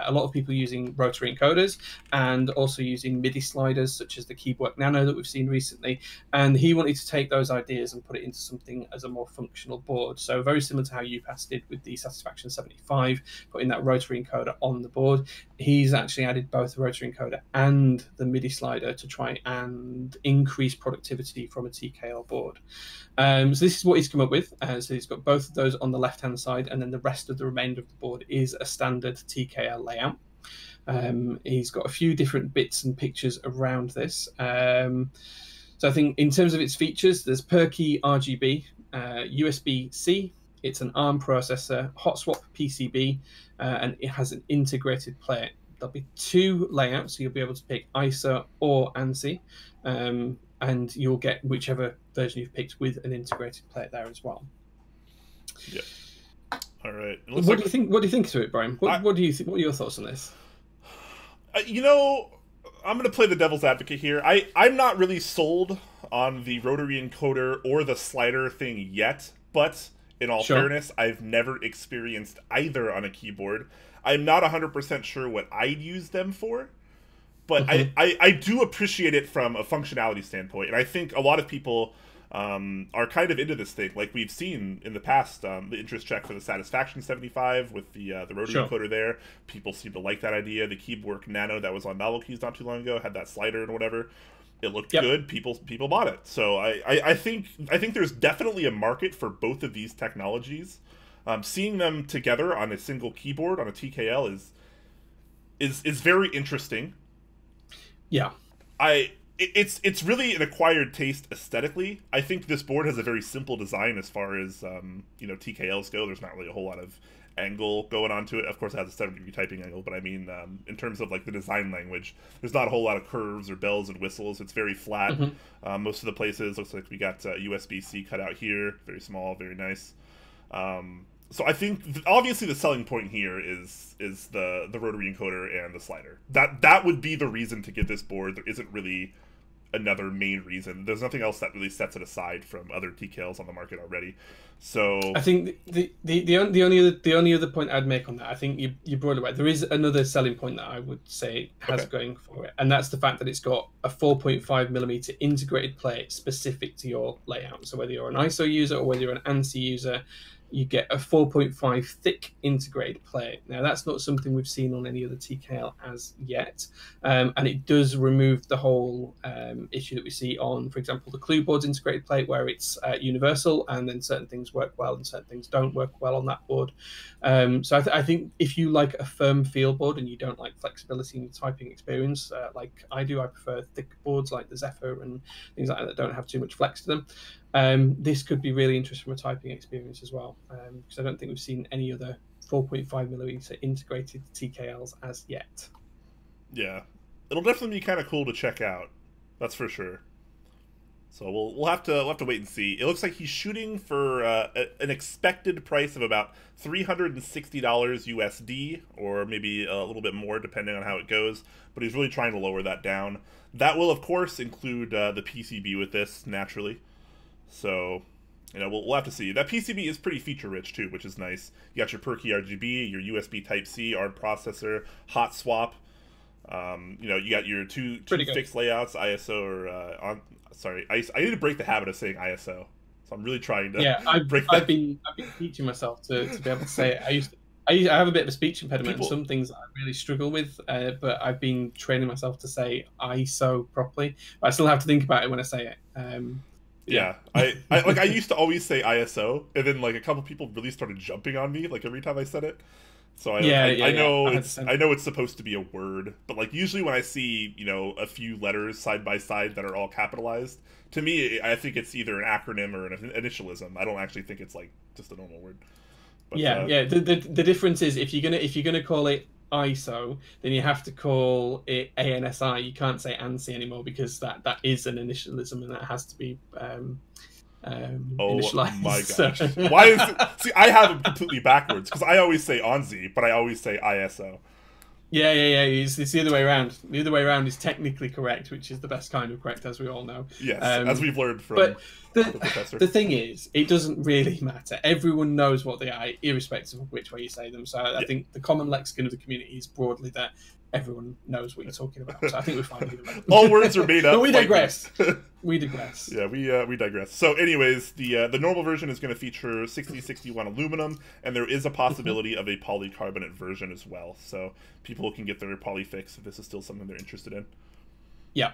a lot of people using rotary encoders and also using MIDI sliders such as the Keyboard Nano that we've seen recently. And he wanted to take those ideas and put it into something as a more functional board. So very similar to how UPass did with the Satisfaction 75, putting that rotary encoder on the board. He's actually added both the rotary encoder and the MIDI slider to try and increase productivity from a TKL board. So this is what he's come up with. So he's got both of those on the left-hand side, and then the rest of the remainder of the board is a standard TKL layout. He's got a few different bits and pictures around this. So I think in terms of its features, there's Perky RGB, USB-C, it's an ARM processor, hot swap PCB, and it has an integrated plate. There'll be two layouts, so you'll be able to pick ISO or ANSI, and you'll get whichever version you've picked with an integrated plate there as well.
Yeah. All right.
What do you think? What do you think to it, Brian? What do you think? What are your thoughts on this?
You know, I'm going to play the devil's advocate here. I'm not really sold on the rotary encoder or the slider thing yet, but in all fairness, I've never experienced either on a keyboard. I'm not 100% sure what I'd use them for, but I do appreciate it from a functionality standpoint, and I think a lot of people are kind of into this thing. Like we've seen in the past, the interest check for the Satisfaction 75 with the rotary encoder there. People seem to like that idea. The Keyboard Nano that was on NovelKeys not too long ago had that slider and whatever. It looked good. People bought it. So I think there's definitely a market for both of these technologies. Seeing them together on a single keyboard on a TKL is very interesting.
Yeah.
It's really an acquired taste aesthetically. I think this board has a very simple design as far as TKLs go. There's not really a whole lot of angle going on to it. Of course, it has a 70-degree typing angle, but I mean, in terms of like the design language, there's not a whole lot of curves or bells and whistles. It's very flat. Most of the places looks like we got USB-C cut out here. Very small, very nice. So I think obviously the selling point here is the rotary encoder and the slider. That would be the reason to get this board. There isn't really another main reason. There's nothing else that really sets it aside from other TKLs on the market already. So
I think the only other point I'd make on that, I think you brought it right. There is another selling point that I would say has going for it, and that's the fact that it's got a 4.5mm integrated plate specific to your layout. So whether you're an ISO user or whether you're an ANSI user, you get a 4.5 thick integrated plate. Now, that's not something we've seen on any other TKL as yet, and it does remove the whole issue that we see on, for example, the Clue board's integrated plate, where it's universal, and then certain things work well and certain things don't work well on that board. So I think if you like a firm feel board and you don't like flexibility in your typing experience, like I do, I prefer thick boards like the Zephyr and things like that don't have too much flex to them. This could be really interesting from a typing experience as well, because I don't think we've seen any other 4.5mm integrated TKLs as yet.
Yeah, it'll definitely be kind of cool to check out. That's for sure. So we'll have to wait and see. It looks like he's shooting for an expected price of about $360 USD, or maybe a little bit more depending on how it goes. But he's really trying to lower that down. That will of course include the PCB with this naturally. So we'll have to see. That PCB is pretty feature rich too, which is nice. You got your perky RGB, your USB Type C, ARM processor, hot swap. You got your two fixed layouts, ISO or Sorry, I need to break the habit of saying ISO. So I'm really trying to.
Yeah, I've been teaching myself to be able to say it. I have a bit of a speech impediment. And some things I really struggle with, but I've been training myself to say ISO properly. But I still have to think about it when I say it.
Yeah, I used to always say ISO, and then like a couple people really started jumping on me like every time I said it. So I know it's supposed to be a word, but like usually when I see a few letters side by side that are all capitalized, to me I think it's either an acronym or an initialism. I don't actually think it's like just a normal word. But,
The difference is if you're gonna call it ISO, then you have to call it ANSI. You can't say ANSI anymore because that is an initialism and that has to be initialized.
My gosh. Why is it? See, I have them completely backwards because I always say ONZI, but I always say ISO.
Yeah. It's the other way around. The other way around is technically correct, which is the best kind of correct, as we all know.
Yes, as we've learned from the professor.
The thing is, it doesn't really matter. Everyone knows what they are, irrespective of which way you say them. So I think the common lexicon of the community is broadly that everyone knows what you're talking about. So I think we're fine either way.
All words are made up.
But we digress. We digress.
Yeah, we digress. So anyways, the normal version is going to feature 6061 aluminum, and there is a possibility of a polycarbonate version as well. So people can get their poly fix if this is still something they're interested in.
Yeah.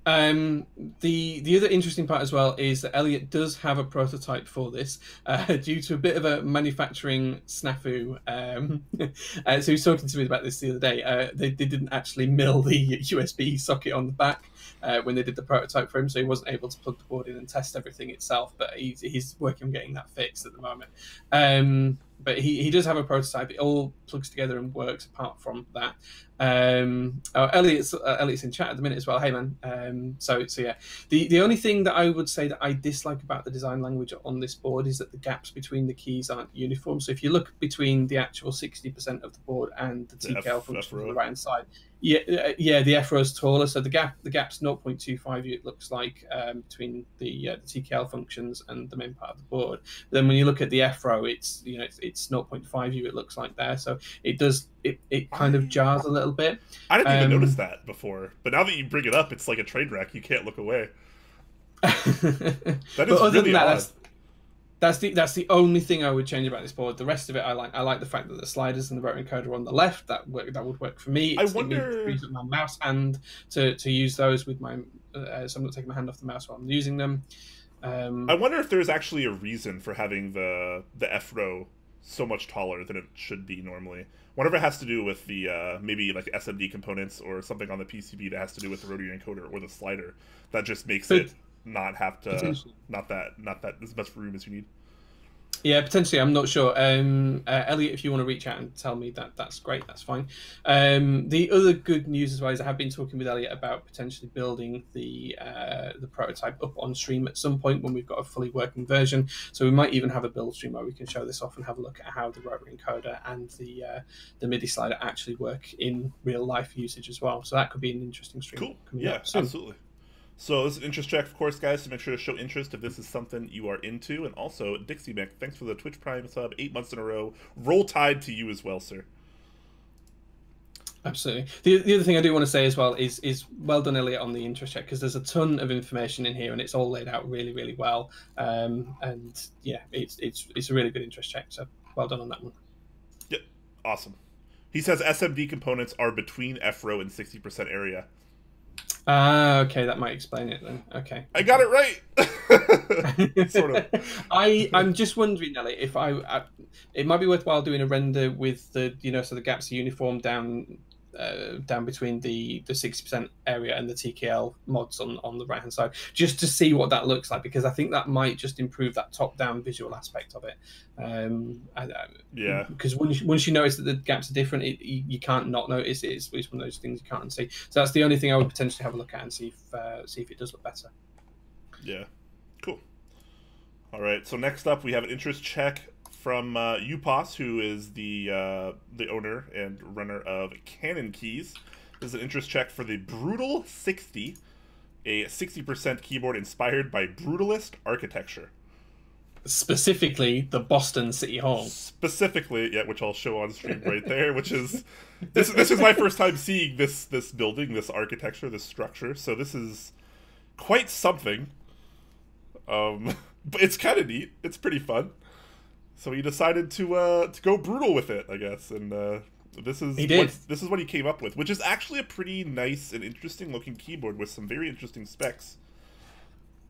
The other interesting part as well is that Elliot does have a prototype for this due to a bit of a manufacturing snafu. So he was talking to me about this the other day. They didn't actually mill the USB socket on the back when they did the prototype for him, so he wasn't able to plug the board in and test everything itself, but he's working on getting that fixed at the moment. But he does have a prototype. It all plugs together and works apart from that. Elliot's in chat at the minute as well. Hey man. So yeah. The only thing that I would say that I dislike about the design language on this board is that the gaps between the keys aren't uniform. So if you look between the actual 60% of the board and the TKL function on the right hand side, the F row is taller, so the gap's 0.25 it looks like between the TKL functions and the main part of the board. But then when you look at the F row, it's 0.5 it looks like there, so it kind of jars a little bit.
I didn't even notice that before, but now that you bring it up, it's like a train wreck. You can't look away. That is really odd.
That's the only thing I would change about this board. The rest of it I like. I like the fact that the sliders and the rotary encoder are on the left. That would work for me.
I wonder.
It frees up my mouse hand to use those with my. So I'm not taking my hand off the mouse while I'm using them.
I wonder if there's actually a reason for having the F row so much taller than it should be normally. Whatever it has to do with the maybe like SMD components or something on the PCB that has to do with the rotary encoder or the slider, that just makes it not have to not that as much room as you need.
Yeah, potentially. I'm not sure. Elliot, if you want to reach out and tell me that's great. That's fine. The other good news as well is I have been talking with Elliot about potentially building the prototype up on stream at some point when we've got a fully working version. So we might even have a build stream where we can show this off and have a look at how the rotary encoder and the MIDI slider actually work in real life usage as well. So that could be an interesting stream.
Cool. Yeah, absolutely. So this is an interest check, of course, guys, so make sure to show interest if this is something you are into. And also, Dixie Mick, thanks for the Twitch Prime sub, 8 months in a row. Roll Tide to you as well, sir.
Absolutely. The other thing I do want to say as well is well done, Elliot, on the interest check, because there's a ton of information in here and it's all laid out really, really well. And yeah, it's a really good interest check, so well done on that one.
Yep, awesome. He says SMD components are between F row and 60% area.
Okay, that might explain it then. Okay,
I got it right. Sort of.
I'm just wondering, Nelly, if it might be worthwhile doing a render with the so the gaps are uniform down between the 60% area and the TKL mods on the right hand side, just to see what that looks like, because I think that might just improve that top down visual aspect of it.
Yeah.
Because once you notice that the gaps are different, you can't not notice it. It's one of those things you can't see. So that's the only thing I would potentially have a look at and see if it does look better.
Yeah. Cool. All right. So next up, we have an interest check from UPOS, who is the owner and runner of CandyKeys. This is an interest check for the Brutal 60, a 60% keyboard inspired by brutalist architecture.
Specifically, the Boston City Hall.
Specifically, yeah, which I'll show on stream right there. Which is this is my first time seeing this building, this architecture, this structure. So this is quite something. But it's kind of neat. It's pretty fun. So he decided to go brutal with it, I guess, and this is what he came up with, which is actually a pretty nice and interesting looking keyboard with some very interesting specs.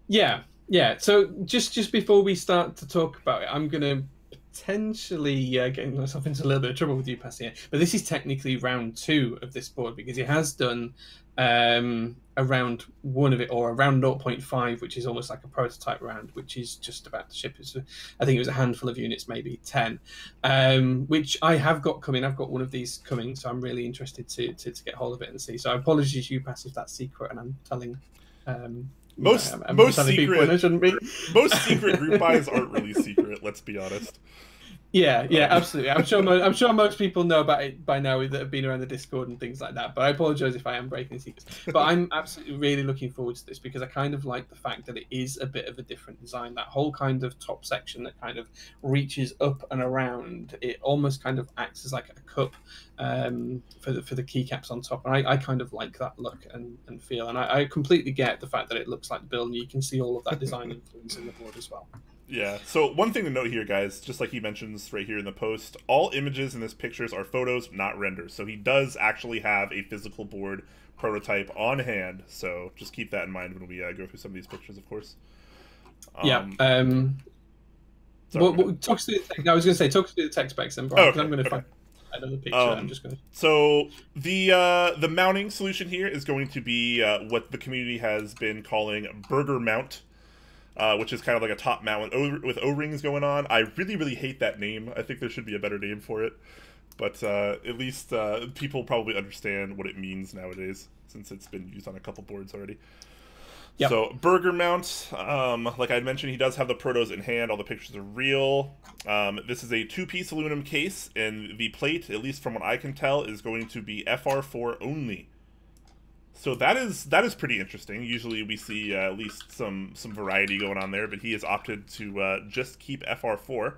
Yeah. Yeah, so just before we start to talk about it, I'm going to potentially get myself into a little bit of trouble with you, Passy here. But this is technically round 2 of this board, because it has done a round 1 of it, or a round 0.5, which is almost like a prototype round, which is just about to ship. I think it was a handful of units, maybe 10, which I have got coming. I've got one of these coming, so I'm really interested to get hold of it and see. So apologies, you, Pass, if that's secret, and I'm telling...
Most secret group buys aren't really secret. Let's be honest.
Yeah, absolutely. I'm sure most people know about it by now that have been around the Discord and things like that. But I apologize if I am breaking secrets. But I'm absolutely really looking forward to this, because I kind of like the fact that it is a bit of a different design. That whole kind of top section that kind of reaches up and around, it almost kind of acts as like a cup for the keycaps on top. And I kind of like that look and feel. And I completely get the fact that it looks like the build, and you can see all of that design influence in the board as well.
Yeah, so one thing to note here, guys, just like he mentions right here in the post, all images in this pictures are photos, not renders. So he does actually have a physical board prototype on hand, so just keep that in mind when we go through some of these pictures, of course.
Talk to I was going to say, talk to the tech specs then, Brian, because I'm going to find another picture. I'm just going to...
So the mounting solution here is going to be what the community has been calling Burger Mount. Which is kind of like a top mount with O-rings going on. I really, really hate that name. I think there should be a better name for it. But at least people probably understand what it means nowadays, since it's been used on a couple boards already. Yep. So, burger mount, like I mentioned, he does have the protos in hand. All the pictures are real. This is a 2-piece aluminum case, and the plate, at least from what I can tell, is going to be FR4 only. So that is pretty interesting. Usually we see at least some variety going on there, but he has opted to just keep FR4.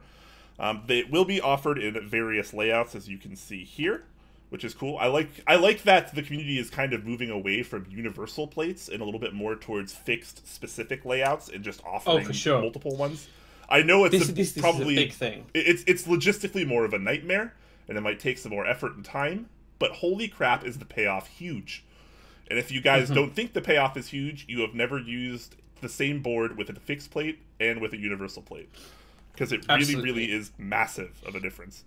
They will be offered in various layouts, as you can see here, which is cool. I like that the community is kind of moving away from universal plates and a little bit more towards fixed specific layouts and just offering multiple ones. I know it's probably
a big thing.
It's logistically more of a nightmare, and it might take some more effort and time. But holy crap, is the payoff huge! And if you guys don't think the payoff is huge, you have never used the same board with a fixed plate and with a universal plate. Because it really is massive of a difference.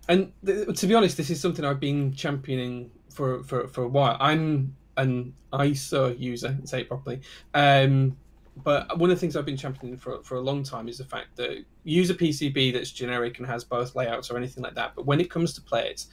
And to be honest, this is something I've been championing for a while. I'm an ISO user, say it properly. But one of the things I've been championing for a long time is the fact that use a PCB that's generic and has both layouts or anything like that. But when it comes to plates,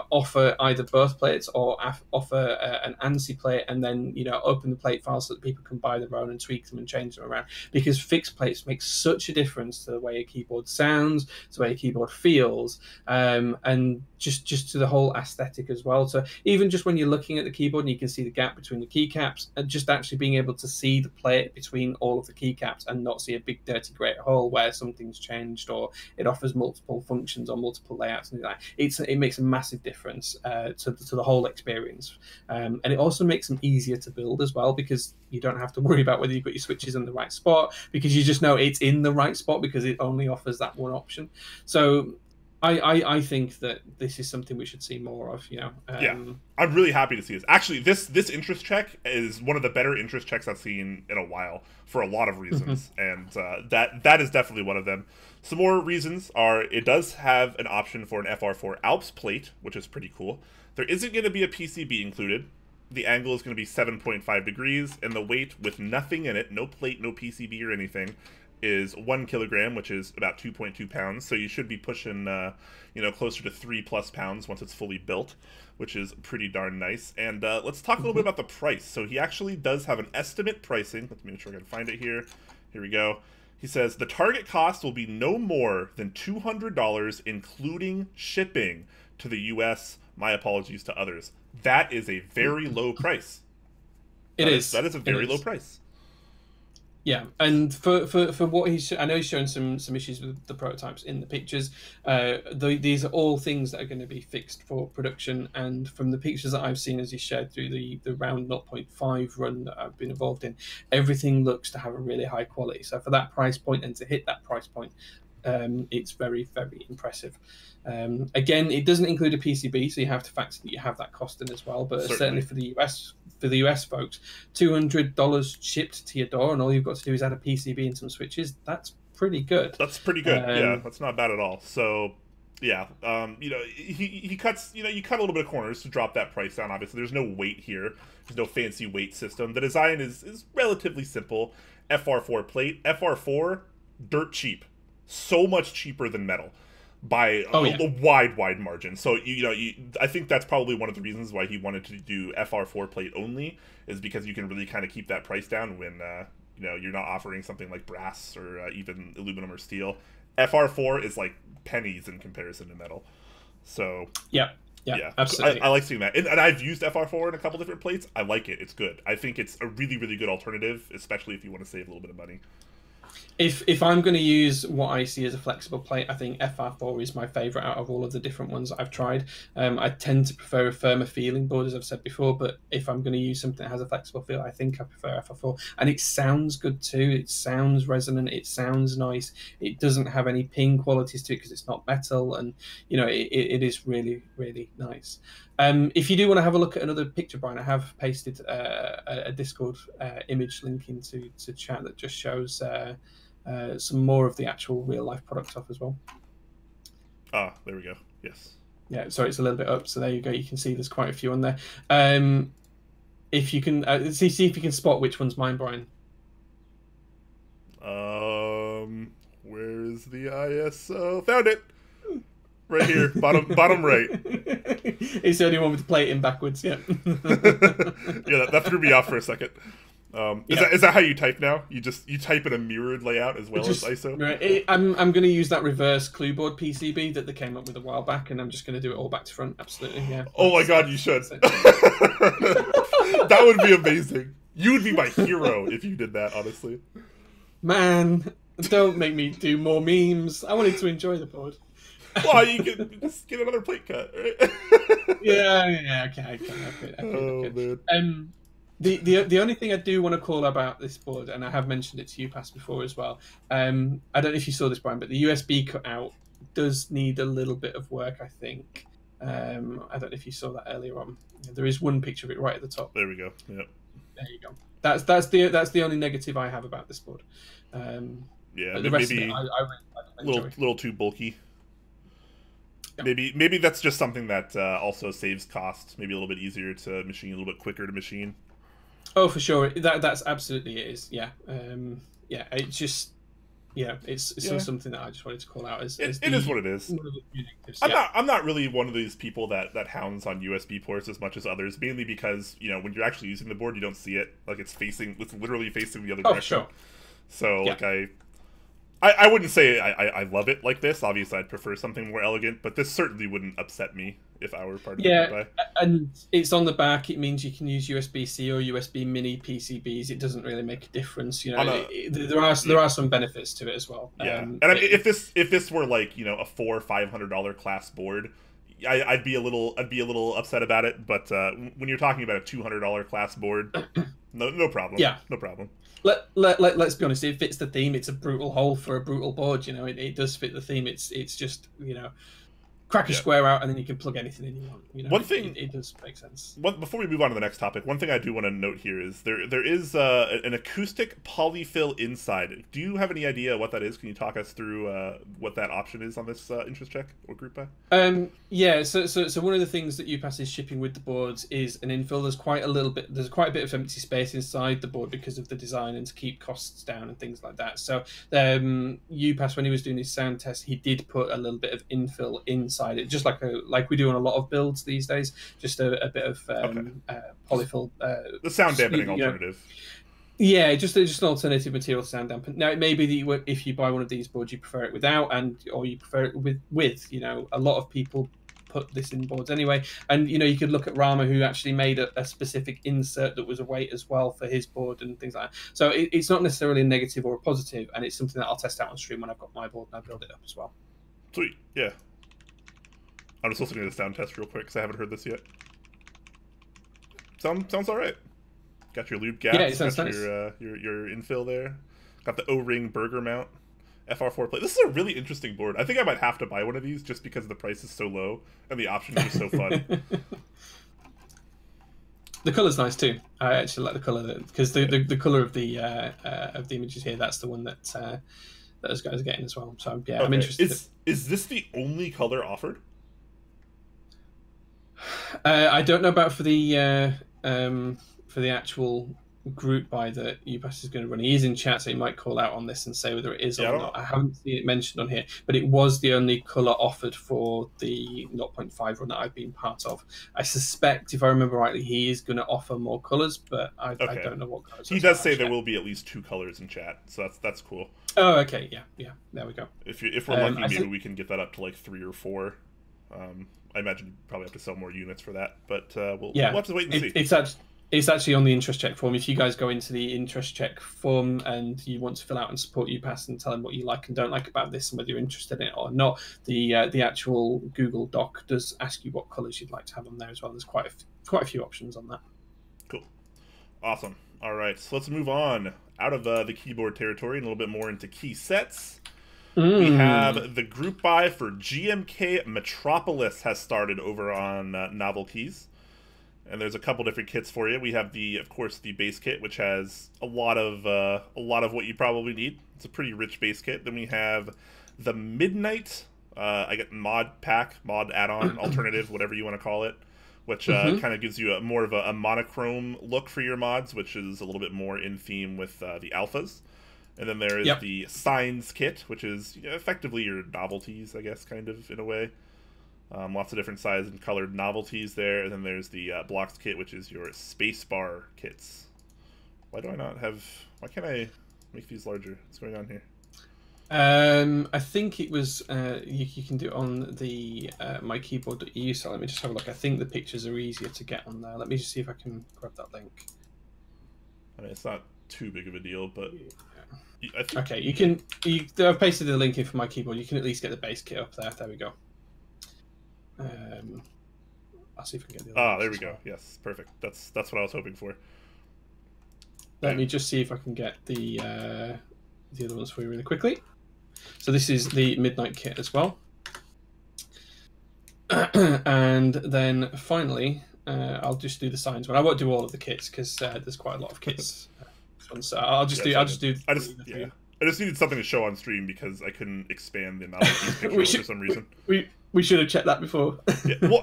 offer either both plates or offer an ANSI plate, and then, open the plate files so that people can buy their own and tweak them and change them around. Because fixed plates make such a difference to the way a keyboard sounds, to the way a keyboard feels, and just to the whole aesthetic as well. So even just when you're looking at the keyboard and you can see the gap between the keycaps, and just actually being able to see the plate between all of the keycaps and not see a big dirty great hole where something's changed, or it offers multiple functions or multiple layouts and like that. It makes a massive difference to the whole experience, and it also makes them easier to build as well, because you don't have to worry about whether you've got your switches in the right spot, because you just know it's in the right spot because it only offers that one option. So I think that this is something we should see more of. Yeah,
I'm really happy to see this. Actually, this interest check is one of the better interest checks I've seen in a while for a lot of reasons, and that is definitely one of them. Some more reasons are it does have an option for an FR4 Alps plate, which is pretty cool. There isn't going to be a PCB included. The angle is going to be 7.5 degrees, and the weight with nothing in it, no plate, no PCB or anything, is 1 kilogram, which is about 2.2 pounds. So you should be pushing, closer to 3+ pounds once it's fully built, which is pretty darn nice. And let's talk a little bit about the price. So he actually does have an estimate pricing. Let's make sure I can find it here. Here we go. He says the target cost will be no more than $200, including shipping to the U.S. My apologies to others. That is a very low price. That is a very low price.
Yeah, and for what I know he's showing some issues with the prototypes in the pictures. These are all things that are going to be fixed for production, and from the pictures that I've seen as he shared through the round 0.5 run that I've been involved in, everything looks to have a really high quality. So for that price point and to hit that price point, it's very, very impressive. Again, it doesn't include a PCB, so you have to factor that you have that cost in as well. But certainly for the US folks, $200 shipped to your door, and all you've got to do is add a PCB and some switches. That's pretty good.
That's pretty good. Yeah, that's not bad at all. So yeah, he cuts. You cut a little bit of corners to drop that price down. Obviously, there's no weight here. There's no fancy weight system. The design is relatively simple. FR4 plate. FR4 dirt cheap. So much cheaper than metal by a wide margin. So I think that's probably one of the reasons why he wanted to do FR4 plate only, is because you can really kind of keep that price down when you're not offering something like brass or even aluminum or steel. FR4 is like pennies in comparison to metal. So yeah, absolutely. I like seeing that, and I've used FR4 in a couple different plates. I like it. It's good. I think it's a really, really good alternative, especially if you want to save a little bit of money.
If I'm going to use what I see as a flexible plate, I think FR4 is my favourite out of all of the different ones that I've tried. I tend to prefer a firmer feeling board, as I've said before, but if I'm going to use something that has a flexible feel, I think I prefer FR4. And it sounds good too. It sounds resonant. It sounds nice. It doesn't have any ping qualities to it because it's not metal, and it is really, really nice. If you do want to have a look at another picture, Brian, I have pasted a Discord image link into chat that just shows some more of the actual real-life product stuff as well.
Ah, there we go. Yes.
Yeah, sorry, it's a little bit up, so there you go. You can see there's quite a few on there. If you can see if you can spot which one's mine, Brian.
Where is the ISO? Found it. Right here, bottom right.
It's the only one with the plate in backwards. Yeah.
Yeah, that threw me off for a second. Is that how you type now? You type in a mirrored layout as well as ISO?
Right. I'm going to use that reverse clue-board PCB that they came up with a while back, and I'm just going to do it all back to front. Absolutely, yeah.
Oh my god, you should. That would be amazing. You would be my hero if you did that, honestly.
Man, don't make me do more memes. I wanted to enjoy the board.
Well, you can just get another plate cut, right?
Yeah, okay. Man. The only thing I do want to call about this board, and I have mentioned it to you, Pass, before as well. I don't know if you saw this, Brian, but the USB cutout does need a little bit of work, I think. I don't know if you saw that earlier on. There is one picture of it right at the top.
There we go. Yep.
There you go. That's the only negative I have about this board.
Yeah,
the rest
maybe
of it, I really enjoy.
little too bulky. Maybe that's just something that also saves cost. Maybe a little bit easier to machine, a little bit quicker to machine.
Oh, for sure. That's absolutely it is. Yeah. It's just it's something that I just wanted to call out as it is what it is.
I'm not really one of these people that hounds on USB ports as much as others, mainly because when you're actually using the board, you don't see it. Like it's literally facing the other direction.
Sure.
So I wouldn't say I love it like this. Obviously, I'd prefer something more elegant, but this certainly wouldn't upset me if I were part of the
and it's on the back. It means you can use USB-C or USB Mini PCBs. It doesn't really make a difference. There are some benefits to it as well.
Yeah, and I mean, if this were like a $400 or $500 class board, I'd be a little upset about it. But when you're talking about a $200 class board, no problem.
Yeah,
no problem.
Let's be honest. It fits the theme. It's a brutal hole for a brutal board. It does fit the theme. It's just crack a square out, and then you can plug anything in you want. You know,
one thing
it does make sense.
Before we move on to the next topic, one thing I do want to note here is there is an acoustic polyfill inside. Do you have any idea what that is? Can you talk us through what that option is on this interest check or group buy?
Yeah. So one of the things that UPass is shipping with the boards is an infill. There's quite a bit of empty space inside the board because of the design and to keep costs down and things like that. So UPass, when he was doing his sound test, he did put a little bit of infill inside it, just like we do on a lot of builds these days. Just a bit of polyfill.
The sound dampening alternative.
Yeah, just an alternative material to sound dampen. Now, it may be that if you buy one of these boards, you prefer it without, or you prefer it with. You know, a lot of people put this in boards anyway. And, you know, you could look at Rama, who actually made a specific insert that was a weight as well for his board and things like that. So it's not necessarily a negative or a positive, and it's something that I'll test out on stream when I've got my board and I build it up as well.
Sweet, yeah. I'm just listening to the sound test real quick because I haven't heard this yet. Sounds all right. Got your loop gaps.
Yeah, it sounds
got
nice.
Your infill there. Got the O-ring burger mount. FR4 plate. This is a really interesting board. I think I might have to buy one of these just because the price is so low and the options are so fun.
The color's nice too. I actually like the color because the color of the images here. That's the one that those guys are getting as well. So yeah, okay. I'm interested.
Is this the only color offered?
I don't know about for the actual group buy that UPass is going to run. He is in chat, so he might call out on this and say whether it is or not. I haven't seen it mentioned on here, but it was the only colour offered for the 0.5 run that I've been part of. I suspect, if I remember rightly, he is going to offer more colours, but I don't know what colours.
He does say there will be at least 2 colours in chat, so that's cool.
Oh, okay, yeah, there we go.
If we're lucky, maybe we can get that up to like 3 or 4. I imagine you probably have to sell more units for that, but we'll have to wait and see.
It's actually on the interest check form. If you guys go into the interest check form and you want to fill out and support UPass and tell them what you like and don't like about this and whether you're interested in it or not, the actual Google Doc does ask you what colours you'd like to have on there as well. There's quite a few options on that.
Cool. Awesome. All right, so let's move on out of the keyboard territory and a little bit more into key sets. We have the group buy for GMK Metropolis has started over on NovelKeys. And there's a couple different kits for you. We have of course, the base kit, which has a lot of what you probably need. It's a pretty rich base kit. Then we have the Midnight, I get mod pack, mod add-on, alternative, whatever you want to call it, which kind of gives you more of a monochrome look for your mods, which is a little bit more in theme with the alphas. And then there is the Signs kit, which is effectively your novelties, I guess, kind of in a way. Lots of different size and colored novelties there. And then there's the blocks kit, which is your spacebar kits. Why can't I make these larger? What's going on here?
I think it was you can do it on the mykeyboard.eu. So let me just have a look. I think the pictures are easier to get on there. Let me just see if I can grab that link.
I mean, it's not too big of a deal, but
okay, I've pasted the link in for my keyboard. You can at least get the base kit up there. There we go. I'll see if I can get the other
there we go. Yes, perfect. That's what I was hoping for.
Let me just see if I can get the other ones for you really quickly. So this is the Midnight kit as well. And then finally, I'll just do the Signs one. I won't do all of the kits because there's quite a lot of kits. So I just
needed something to show on stream because I couldn't expand the amount of these pictures for some reason.
We should have checked that before.
Yeah, well,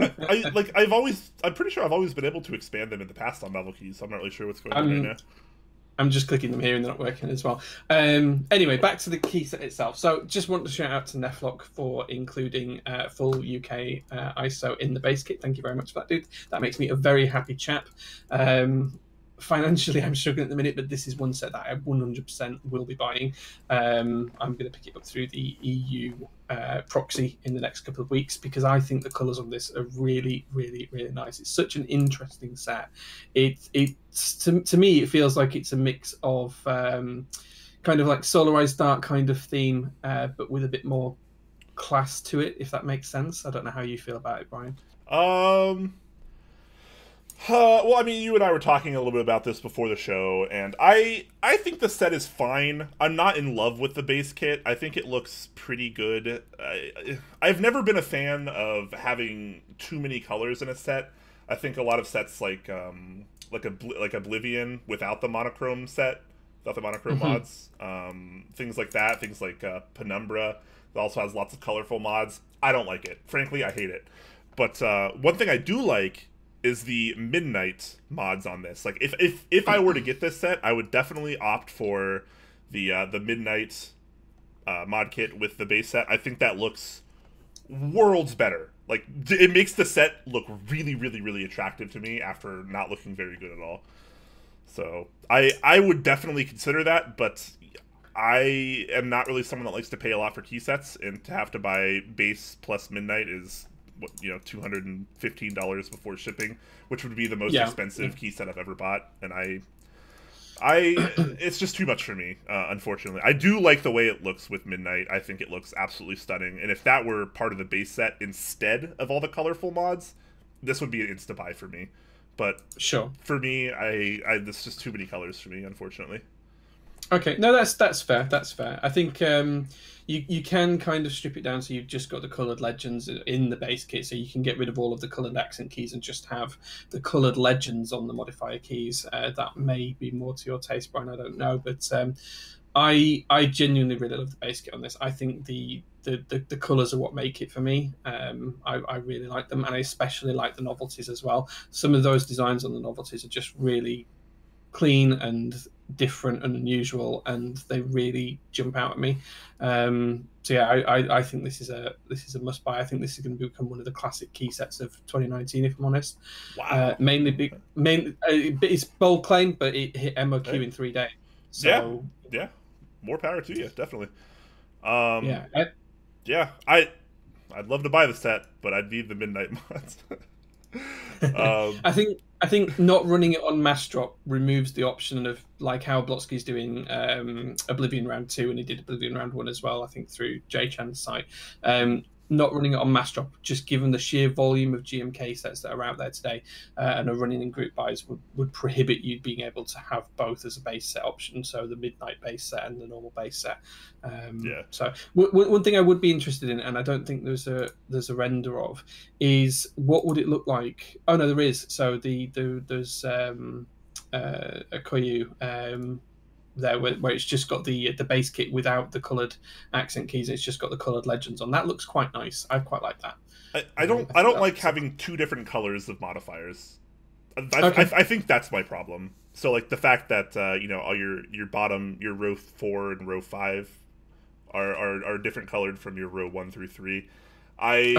I'm pretty sure I've always been able to expand them in the past on NovelKeys, so I'm not really sure what's going on right now.
I'm just clicking them here and they're not working as well. Anyway, back to the key set itself. So just want to shout out to Neflock for including full UK ISO in the base kit. Thank you very much for that, dude. That makes me a very happy chap. Financially, I'm struggling at the minute, but this is one set that I 100% will be buying. I'm going to pick it up through the EU proxy in the next couple of weeks because I think the colours on this are really, really, really nice. It's such an interesting set. To me, it feels like it's a mix of kind of like Solarized Dark kind of theme, but with a bit more class to it, if that makes sense. I don't know how you feel about it, Brian.
Well, I mean, you and I were talking a little bit about this before the show, and I think the set is fine. I'm not in love with the base kit. I think it looks pretty good. I've never been a fan of having too many colors in a set. I think a lot of sets like Oblivion without the monochrome set, without the monochrome mods, things like that, things like Penumbra, that also has lots of colorful mods. I don't like it. Frankly, I hate it. But one thing I do like is the midnight mods on this. Like if I were to get this set, I would definitely opt for the midnight mod kit with the base set. I think that looks worlds better. Like it makes the set look really, really, really attractive to me after not looking very good at all. So I would definitely consider that, but I am not really someone that likes to pay a lot for key sets, and to have to buy base plus midnight is what, $215 before shipping, which would be the most expensive key set I've ever bought, and I it's just too much for me, unfortunately. I do like the way it looks with midnight. I think it looks absolutely stunning, and if that were part of the base set instead of all the colorful mods, this would be an insta buy for me. But
sure,
for me, there's just too many colors for me, unfortunately.
Okay, no, that's fair. That's fair. I think you can kind of strip it down so you've just got the coloured legends in the base kit, so you can get rid of all of the coloured accent keys and just have the coloured legends on the modifier keys. That may be more to your taste, Brian. I don't know, but I genuinely really love the base kit on this. I think the colours are what make it for me. I really like them, and I especially like the novelties as well. Some of those designs on the novelties are just really clean and different and unusual, and they really jump out at me. So yeah, I think this is a must buy. I think this is going to become one of the classic key sets of 2019, if I'm honest.
Wow.
Mainly it's bold claim, but it hit MOQ in 3 days. So
yeah, more power to you, definitely. I'd love to buy the set, but I'd need the midnight mods.
I think not running it on mass drop removes the option of, like how Blotsky's doing Oblivion Round 2, and he did Oblivion Round 1 as well, I think through J-Chan's site. Not running it on mass drop, just given the sheer volume of GMK sets that are out there today and are running in group buys, would prohibit you being able to have both as a base set option, so the midnight base set and the normal base set. So one thing I would be interested in, and I don't think there's a render of, is what would it look like? Oh no, there is. So there's a Koyu there where it's just got the base kit without the coloured accent keys. It's just got the coloured legends on. That looks quite nice. I quite like that.
I don't like having two different colors of modifiers. I think that's my problem. So like the fact that all your bottom, your row 4 and row 5 are different colored from your row 1 through 3. I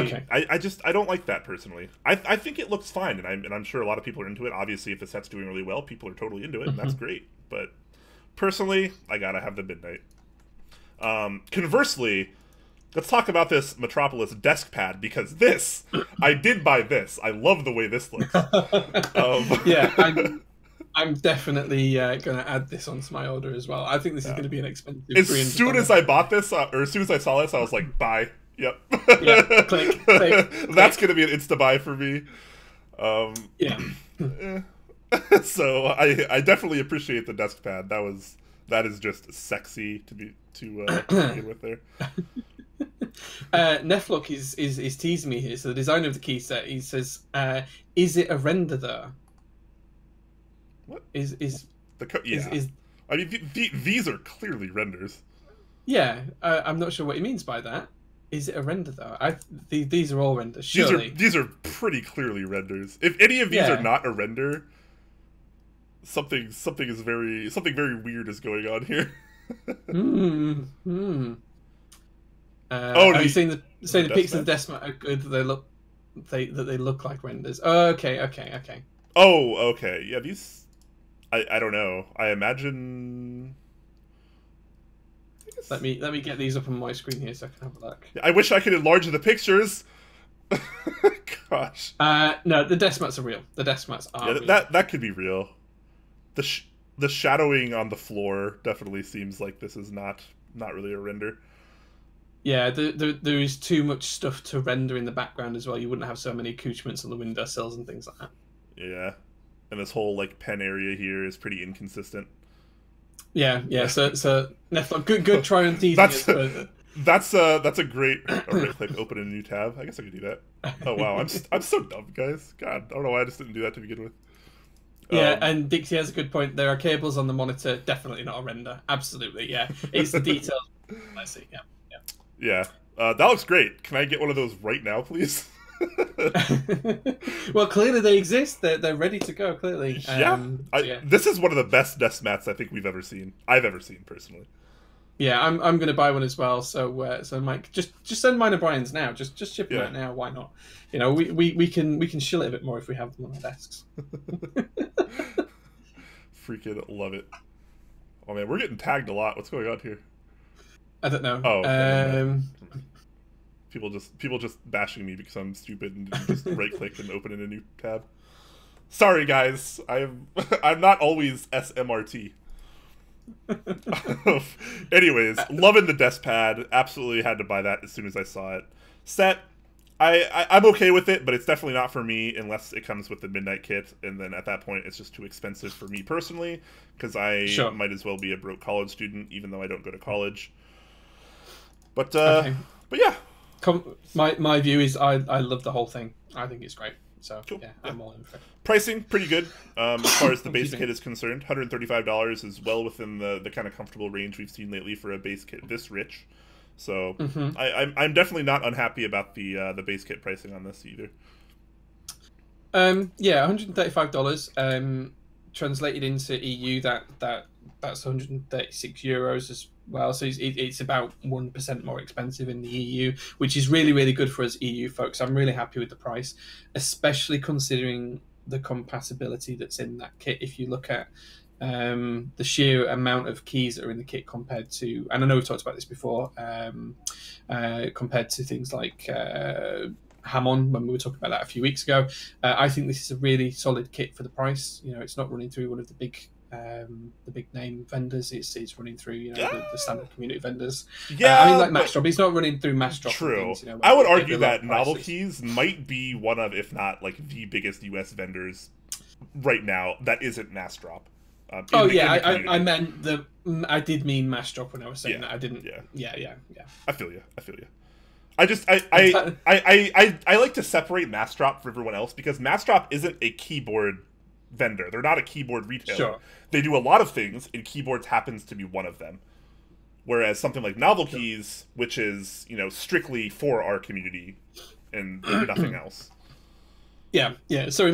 don't like that personally. I think it looks fine, and I'm sure a lot of people are into it. Obviously, if the set's doing really well, people are totally into it, and that's great. But personally, I gotta have the midnight. Conversely, let's talk about this Metropolis desk pad, because I did buy this. I love the way this looks.
Yeah, I'm definitely going to add this onto my order as well. I think this is going to be an expensive.
As soon as I bought this, or as soon as I saw this, I was like, buy. Yep.
Yeah, click.
That's going to be an insta buy for me. So I definitely appreciate the desk pad. That is just sexy to begin with there.
Neflock is teasing me here. So the designer of the key set, he says, "Is it a render though?"
What
is
I mean, these are clearly renders.
Yeah, I'm not sure what he means by that. Is it a render though? These are all renders. Surely
these are pretty clearly renders. If any of these are not a render, something very weird is going on here.
Are you saying the pics of the Desmat are good? They look like renders. Oh, okay.
Oh, okay. Yeah, these. I don't know. I imagine.
Let me get these up on my screen here so I can have a look.
I wish I could enlarge the pictures. Gosh.
No, the Desmats are real. The Desmats are real.
That could be real. The shadowing on the floor definitely seems like this is not really a render.
Yeah, there is too much stuff to render in the background as well. You wouldn't have so many accoutrements on the windowsills and things like that.
Yeah. and this whole like pen area here is pretty inconsistent.
Yeah. So Netflix, good try on teasing us further.
That's a great right click, open a new tab. I guess I could do that. Oh wow, I'm so dumb, guys. God, I don't know why I just didn't do that to begin with.
Yeah, and Dixie has a good point. There are cables on the monitor, definitely not a render. Absolutely, yeah. It's the details. I see.
Yeah. That looks great. Can I get one of those right now, please?
Well, clearly they exist. They're ready to go. Clearly,
yeah. This is one of the best desk mats I think we've ever seen. I've ever seen personally.
Yeah, I'm going to buy one as well. So Mike, just send mine to Brian's now. Just ship them out now. Why not? You know, we can shill it a bit more if we have them on our desks.
Freaking love it. Oh man, we're getting tagged a lot. What's going on here?
I don't know.
Oh, okay, people just bashing me because I'm stupid and didn't just right click and open in a new tab. Sorry guys, I'm not always SMRT. Anyways, loving the desk pad. Absolutely had to buy that as soon as I saw it. Set, I'm okay with it, but it's definitely not for me unless it comes with the Midnight Kit, and then at that point it's just too expensive for me personally, because I might as well be a broke college student, even though I don't go to college. But but yeah.
My view is I love the whole thing. I think it's great. So
cool.
Yeah, I'm all in for it.
Pricing pretty good as far as the base kit is concerned. $135 is well within the kind of comfortable range we've seen lately for a base kit this rich. So I'm definitely not unhappy about the base kit pricing on this either.
Yeah, $135. Translated into EU, that's 136 euros as well. So it's about 1% more expensive in the EU, which is really, really good for us EU folks. I'm really happy with the price, especially considering the compatibility that's in that kit. If you look at the sheer amount of keys that are in the kit compared to, and I know we've talked about this before, compared to things like Hammond, when we were talking about that a few weeks ago, I think this is a really solid kit for the price. You know, it's not running through one of the big name vendors. It's running through the standard community vendors.
Yeah,
I mean, like Massdrop. It's not running through Massdrop.
True.
Things,
I would argue that NovelKeys might be one of, if not like the biggest US vendors right now that isn't Massdrop.
I meant I did mean Massdrop when I was saying that. I didn't. Yeah.
I feel you. I like to separate Massdrop from everyone else because Massdrop isn't a keyboard vendor. They're not a keyboard retailer.
Sure.
They do a lot of things, and keyboards happens to be one of them. Whereas something like NovelKeys, which is strictly for our community and nothing else.
Yeah. Sorry,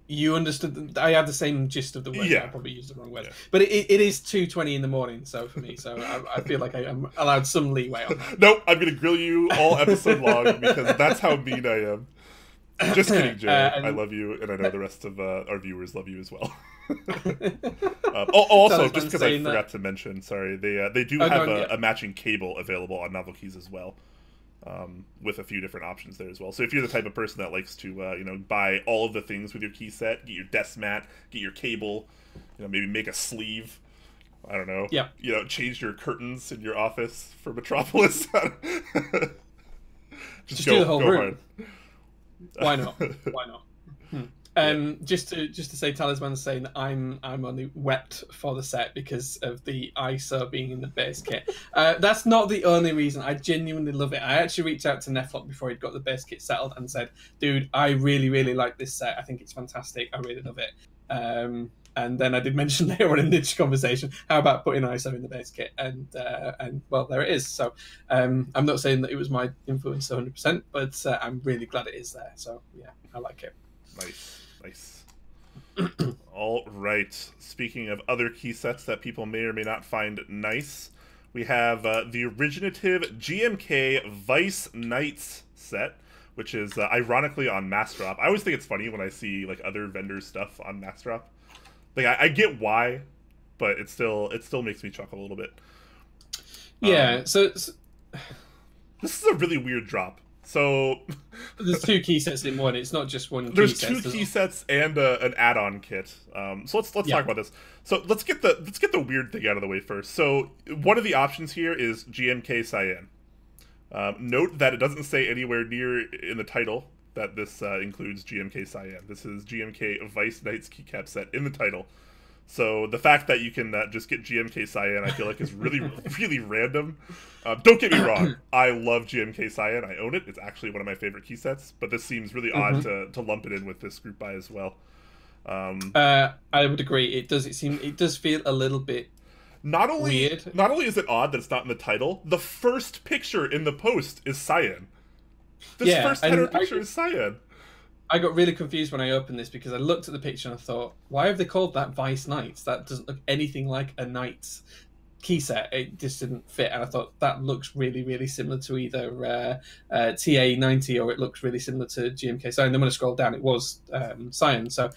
you understood. I had the same gist of the word. I probably used the wrong word. Yeah. But it is 2:20 in the morning, so for me, so I feel like I am allowed some leeway on that.
Nope, I'm going to grill you all episode long because that's how mean I am. Just kidding, Joe. I love you, and I know the rest of our viewers love you as well. Also, just because I forgot to mention, sorry, they do have a matching cable available on NovelKeys as well. With a few different options there as well. So if you're the type of person that likes to, buy all of the things with your key set, get your desk mat, get your cable, maybe make a sleeve, I don't know.
Yeah.
Change your curtains in your office for Metropolis.
just do the whole room. Why not? Just to say, Talisman's saying I'm only wept for the set because of the ISO being in the base kit. That's not the only reason. I genuinely love it. I actually reached out to Neflock before he'd got the base kit settled and said, "Dude, I really, really like this set. I think it's fantastic. I really love it." And then I did mention later on in this conversation, how about putting ISO in the base kit? And well, there it is. So I'm not saying that it was my influence 100%, but I'm really glad it is there. So yeah, I like it.
Nice. All right. Speaking of other key sets that people may or may not find nice, we have the originative GMK Vice Nights set, which is ironically on Massdrop. I always think it's funny when I see like other vendors' stuff on Massdrop. Like I get why, but it still makes me chuckle a little bit.
Yeah. So
this is a really weird drop. So
there's two key sets in one. It's not just one.
There's two key sets and an add-on kit. So let's talk about this. So let's get the weird thing out of the way first. So one of the options here is GMK Cyan. Note that it doesn't say anywhere near in the title that this includes GMK Cyan. This is GMK Vice Nights keycap set in the title. So the fact that you can just get GMK Cyan, I feel like is really, really random. Don't get me wrong, I love GMK Cyan. I own it. It's actually one of my favorite key sets. But this seems really odd to lump it in with this group buy as well.
I would agree. It does feel a little bit weird.
Not only is it odd that it's not in the title, the first picture in the post is Cyan. This first header picture is Cyan.
I got really confused when I opened this because I looked at the picture and I thought, why have they called that Vice Nights? That doesn't look anything like a Knights key set. It just didn't fit. And I thought that looks really, really similar to either TA90 or it looks really similar to GMK Cyan. Then when I scrolled down, it was Cyan. So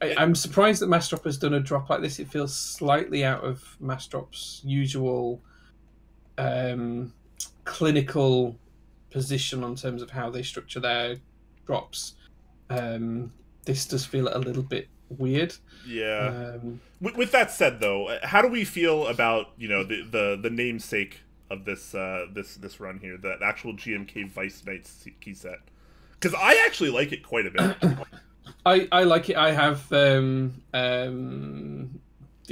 I'm surprised that Mastrop has done a drop like this. It feels slightly out of Mastrop's usual clinical position in terms of how they structure their drops. This does feel a little bit weird.
Yeah. With that said, though, how do we feel about the namesake of this this run here, the actual GMK Vice Nights key set? Because I actually like it quite a bit.
I like it. I have the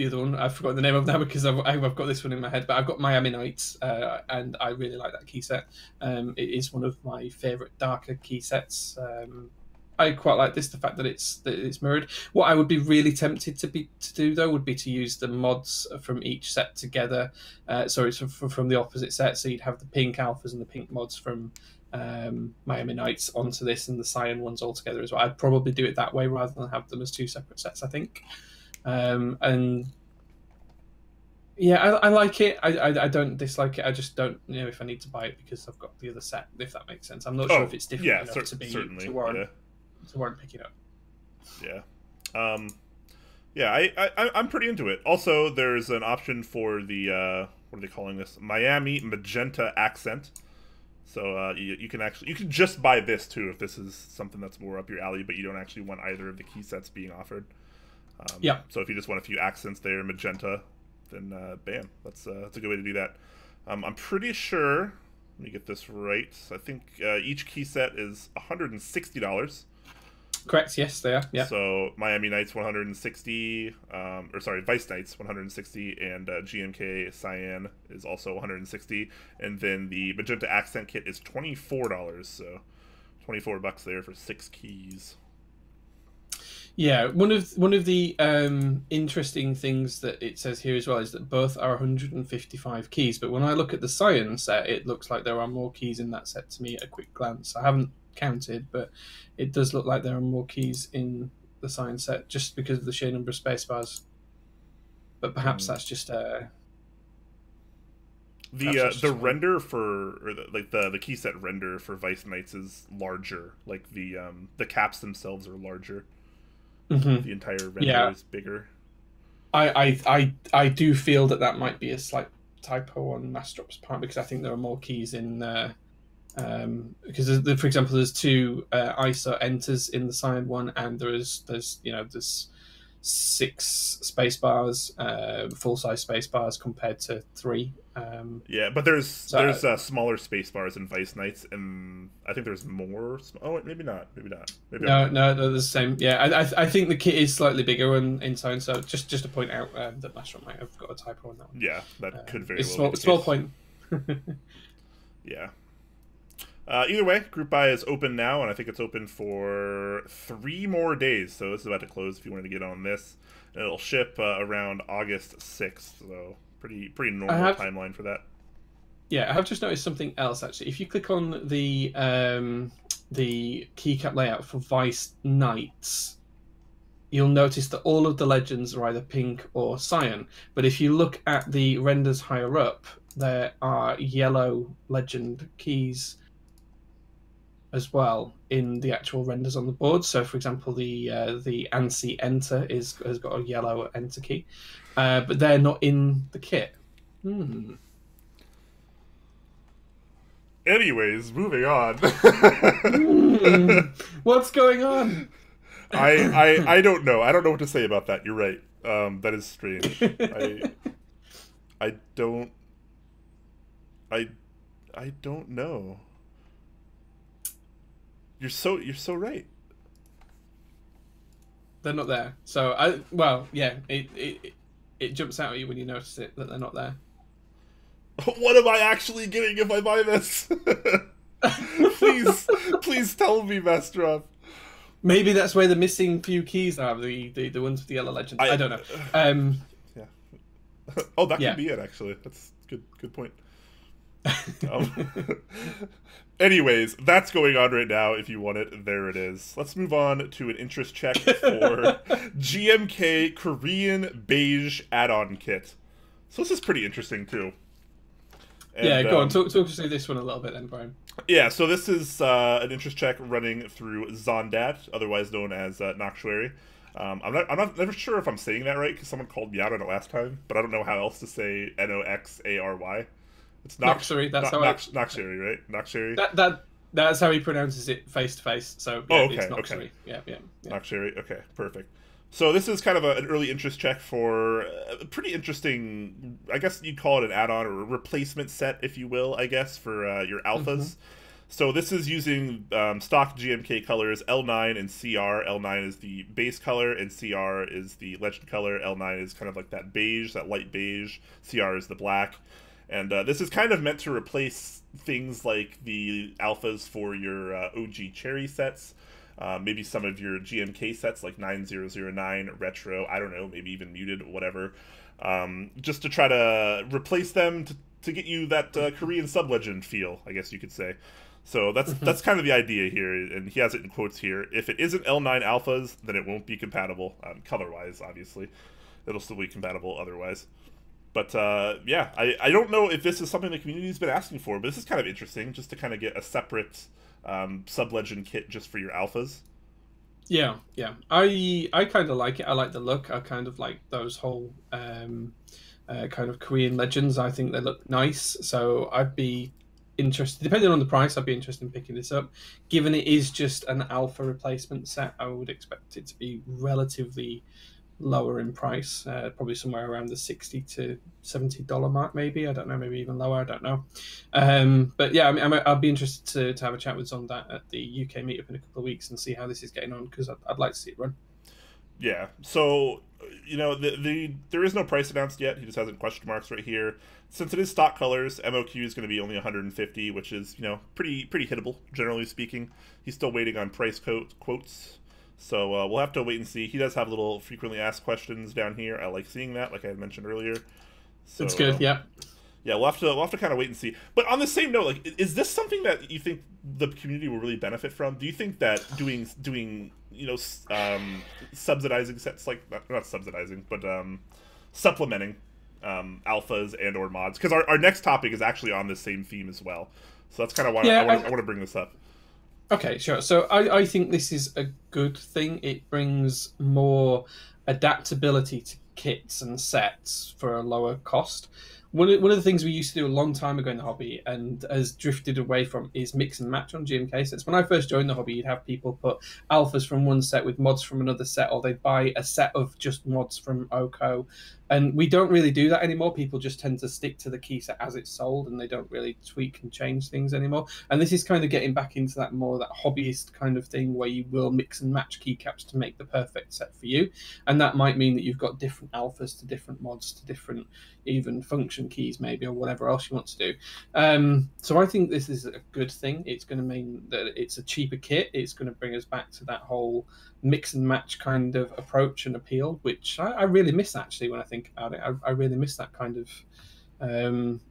other one. I've forgotten the name of now because I've got this one in my head. But I've got Miami Nights, and I really like that key set. It is one of my favourite darker key sets. I quite like this. The fact that it's mirrored. What I would be really tempted to do though would be to use the mods from each set together. Sorry, from the opposite set. So you'd have the pink alphas and the pink mods from Miami Nights onto this, and the Cyan ones all together as well. I'd probably do it that way rather than have them as two separate sets, I think. And yeah, I like it. I don't dislike it. I just don't know if I need to buy it because I've got the other set, if that makes sense. I'm not sure if it's different enough to warrant picking up.
Yeah. I'm pretty into it. Also, there's an option for the what are they calling this? Miami Magenta Accent. So you can just buy this too if this is something that's more up your alley, but you don't actually want either of the key sets being offered. So if you just want a few accents there, magenta, then bam, that's a good way to do that. I'm pretty sure. Let me get this right. I think each key set is $160.
Correct. Yes, they are. Yeah.
So Miami Nights 160, or sorry, Vice Nights 160, and GMK Cyan is also 160, and then the Magenta Accent Kit is $24. So $24 there for 6 keys.
Yeah, one of the interesting things that it says here as well is that both are 155 keys. But when I look at the Cyan set, it looks like there are more keys in that set to me at a quick glance. I haven't counted, but it does look like there are more keys in the Cyan set just because of the sheer number of space-bars. But perhaps that's just the
render for the key set render for Vice Nights is larger. Like the caps themselves are larger. The entire render is bigger.
I do feel that might be a slight typo on Mastrop's part because I think there are more keys in because for example there's 2 ISO enters in the Cyan one, and there's 6 space bars, full size space bars compared to 3.
Yeah, but there's smaller space bars in Vice Nights, and I think there's more. Oh, maybe not.
No, they're the same. Yeah, I think the kit is slightly bigger in Cyan. So just to point out that Mastrop might have got a typo on that one.
Yeah, that could very well.
It's small point.
Yeah. Either way, group buy is open now, and I think it's open for 3 more days. So this is about to close if you wanted to get on this. And it'll ship around August 6th. So pretty normal timeline for that.
Yeah, I have just noticed something else actually. If you click on the keycap layout for Vice Nights, you'll notice that all of the legends are either pink or Cyan. But if you look at the renders higher up, there are yellow legend keys as well in the actual renders on the board. So, for example, the ANSI Enter has got a yellow Enter key, but they're not in the kit.
Anyways, moving on.
What's going on?
I don't know. I don't know what to say about that. You're right. That is strange. I don't know. You're so right.
They're not there. So it jumps out at you when you notice it that they're not there.
What am I actually getting if I buy this? please tell me, Mastrov.
Maybe that's where the missing few keys are, the ones with the yellow legends. I don't know.
Yeah. Oh, that could be it, actually. That's good point. Anyways, that's going on right now. If you want it, there it is. Let's move on to an interest check for GMK Korean beige add-on kit. So this is pretty interesting, too. And,
yeah, go on. Talk us through this one a little bit then, Brian.
Yeah, so this is an interest check running through Zondat, otherwise known as Noctuary. I'm not never sure if I'm saying that right, because someone called me out on it last time, but I don't know how else to say Noxary. It's
Noctuary. That's how
Noctuary, right? Noctuary.
That's how he pronounces it face to face. So yeah,
okay,
it's Noctuary.
Okay.
Yeah.
Noctuary. Okay, perfect. So this is kind of an early interest check for a pretty interesting, I guess you'd call it an add-on or a replacement set, if you will, I guess, for your alphas. Mm-hmm. So this is using stock GMK colors L9 and CR. L9 is the base color, and CR is the legend color. L9 is kind of like that beige, that light beige. CR is the black. And this is kind of meant to replace things like the alphas for your OG cherry sets. Maybe some of your GMK sets like 9009, Retro, I don't know, maybe even Muted, whatever. Just to try to replace them to get you that Korean sub-legend feel, I guess you could say. So that's kind of the idea here, and he has it in quotes here. If it isn't L9 alphas, then it won't be compatible, color-wise, obviously. It'll still be compatible otherwise. But, yeah, I don't know if this is something the community's been asking for, but this is kind of interesting, just to kind of get a separate sub-legend kit just for your alphas.
Yeah. I kind of like it. I like the look. I kind of like those whole kind of Korean legends. I think they look nice. So I'd be interested, depending on the price, I'd be interested in picking this up. Given it is just an alpha replacement set, I would expect it to be relatively lower in price, probably somewhere around the $60 to $70 mark, maybe. I don't know, maybe even lower. I don't know. But yeah, I mean, I'll be interested to have a chat with Zondat at the UK meetup in a couple of weeks and see how this is getting on, because I'd like to see it run.
Yeah. So, you know, there is no price announced yet. He just has it in question marks right here. Since it is stock colors, MOQ is going to be only 150, which is, you know, pretty hittable, generally speaking. He's still waiting on price quotes. So we'll have to wait and see. He does have little frequently asked questions down here. I like seeing that, like I had mentioned earlier. So,
it's good, yeah.
Yeah, we'll have to kind of wait and see. But on the same note, like, is this something that you think the community will really benefit from? Do you think that doing you know subsidizing sets, like not subsidizing, but supplementing alphas and or mods? Because our next topic is actually on the same theme as well. So that's kind of why I want to bring this up.
Okay, sure. So I think this is a good thing. It brings more adaptability to kits and sets for a lower cost. One of the things we used to do a long time ago in the hobby and has drifted away from is mix and match on GMK sets. When I first joined the hobby, you'd have people put alphas from one set with mods from another set, or they'd buy a set of just mods from OKO. And we don't really do that anymore. People just tend to stick to the key set as it's sold, and they don't really tweak and change things anymore. And this is kind of getting back into that more that hobbyist kind of thing where you will mix and match keycaps to make the perfect set for you. And that might mean that you've got different alphas to different mods to different even function keys maybe, or whatever else you want to do. So I think this is a good thing. It's going to mean that it's a cheaper kit. It's going to bring us back to that whole mix and match kind of approach and appeal, which I really miss actually when I think about it. I really miss that kind of one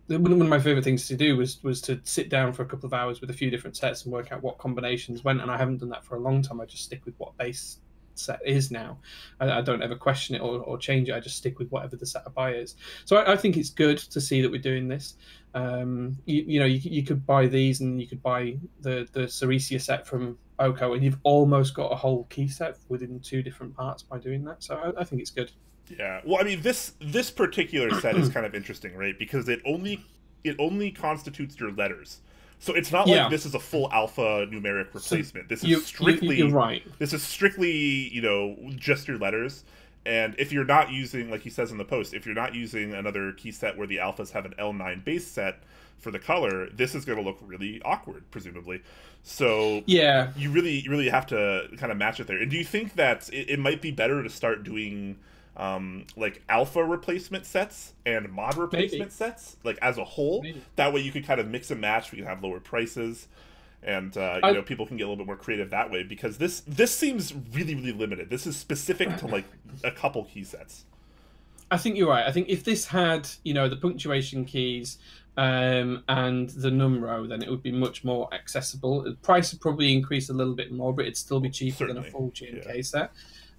of my favorite things to do was to sit down for a couple of hours with a few different sets and work out what combinations went, and I haven't done that for a long time. I just stick with what base set is now. I don't ever question it or change it. I just stick with whatever the set I buy is. So I think it's good to see that we're doing this. You could buy these, and you could buy the Ceresia set from OKO, and you've almost got a whole key set within two different parts by doing that. So I think it's good.
Yeah. Well, I mean, this particular set is kind of interesting, right? Because it only constitutes your letters. So it's not like this is a full alpha numeric replacement. This is strictly
you're right.
This is strictly, you know, just your letters. And if you're not using, like he says in the post, if you're not using another key set where the alphas have an L9 base set, for the color, this is going to look really awkward, presumably. So
Yeah,
you really have to kind of match it there. And do you think that it might be better to start doing like alpha replacement sets and mod replacement sets, like as a whole?
maybe.
That way you could kind of mix and match. We can have lower prices, and people can get a little bit more creative that way, because this seems really limited. This is specific to like a couple key sets.
I think you're right. I think if this had, the punctuation keys and the numero, then it would be much more accessible. The price would probably increase a little bit more, but it'd still be cheaper
Certainly.
than a full GMK set.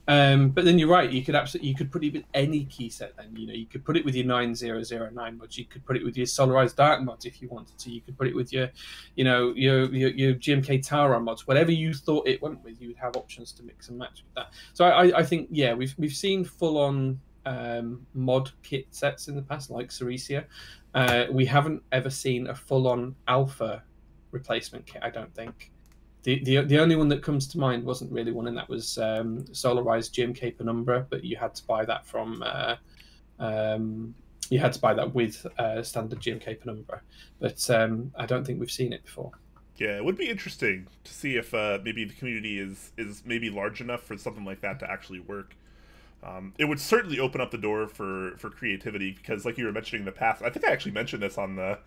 But then you're right. You could put it with any key set. Then you could put it with your 9009 mods. You could put it with your Solarized Dark mods if you wanted to. You could put it with your GMK Tower mods. Whatever you thought it went with, you would have options to mix and match with that. So I think we've seen full on mod kit sets in the past, like Ceresia. We haven't ever seen a full on alpha replacement kit, I don't think. The only one that comes to mind wasn't really one, and that was Solarized GMK Penumbra, but you had to buy that from you had to buy that with standard GMK Penumbra. But I don't think we've seen it before.
Yeah, it would be interesting to see if maybe the community is maybe large enough for something like that to actually work. It would certainly open up the door for creativity, because like you were mentioning in the past, I think I actually mentioned this on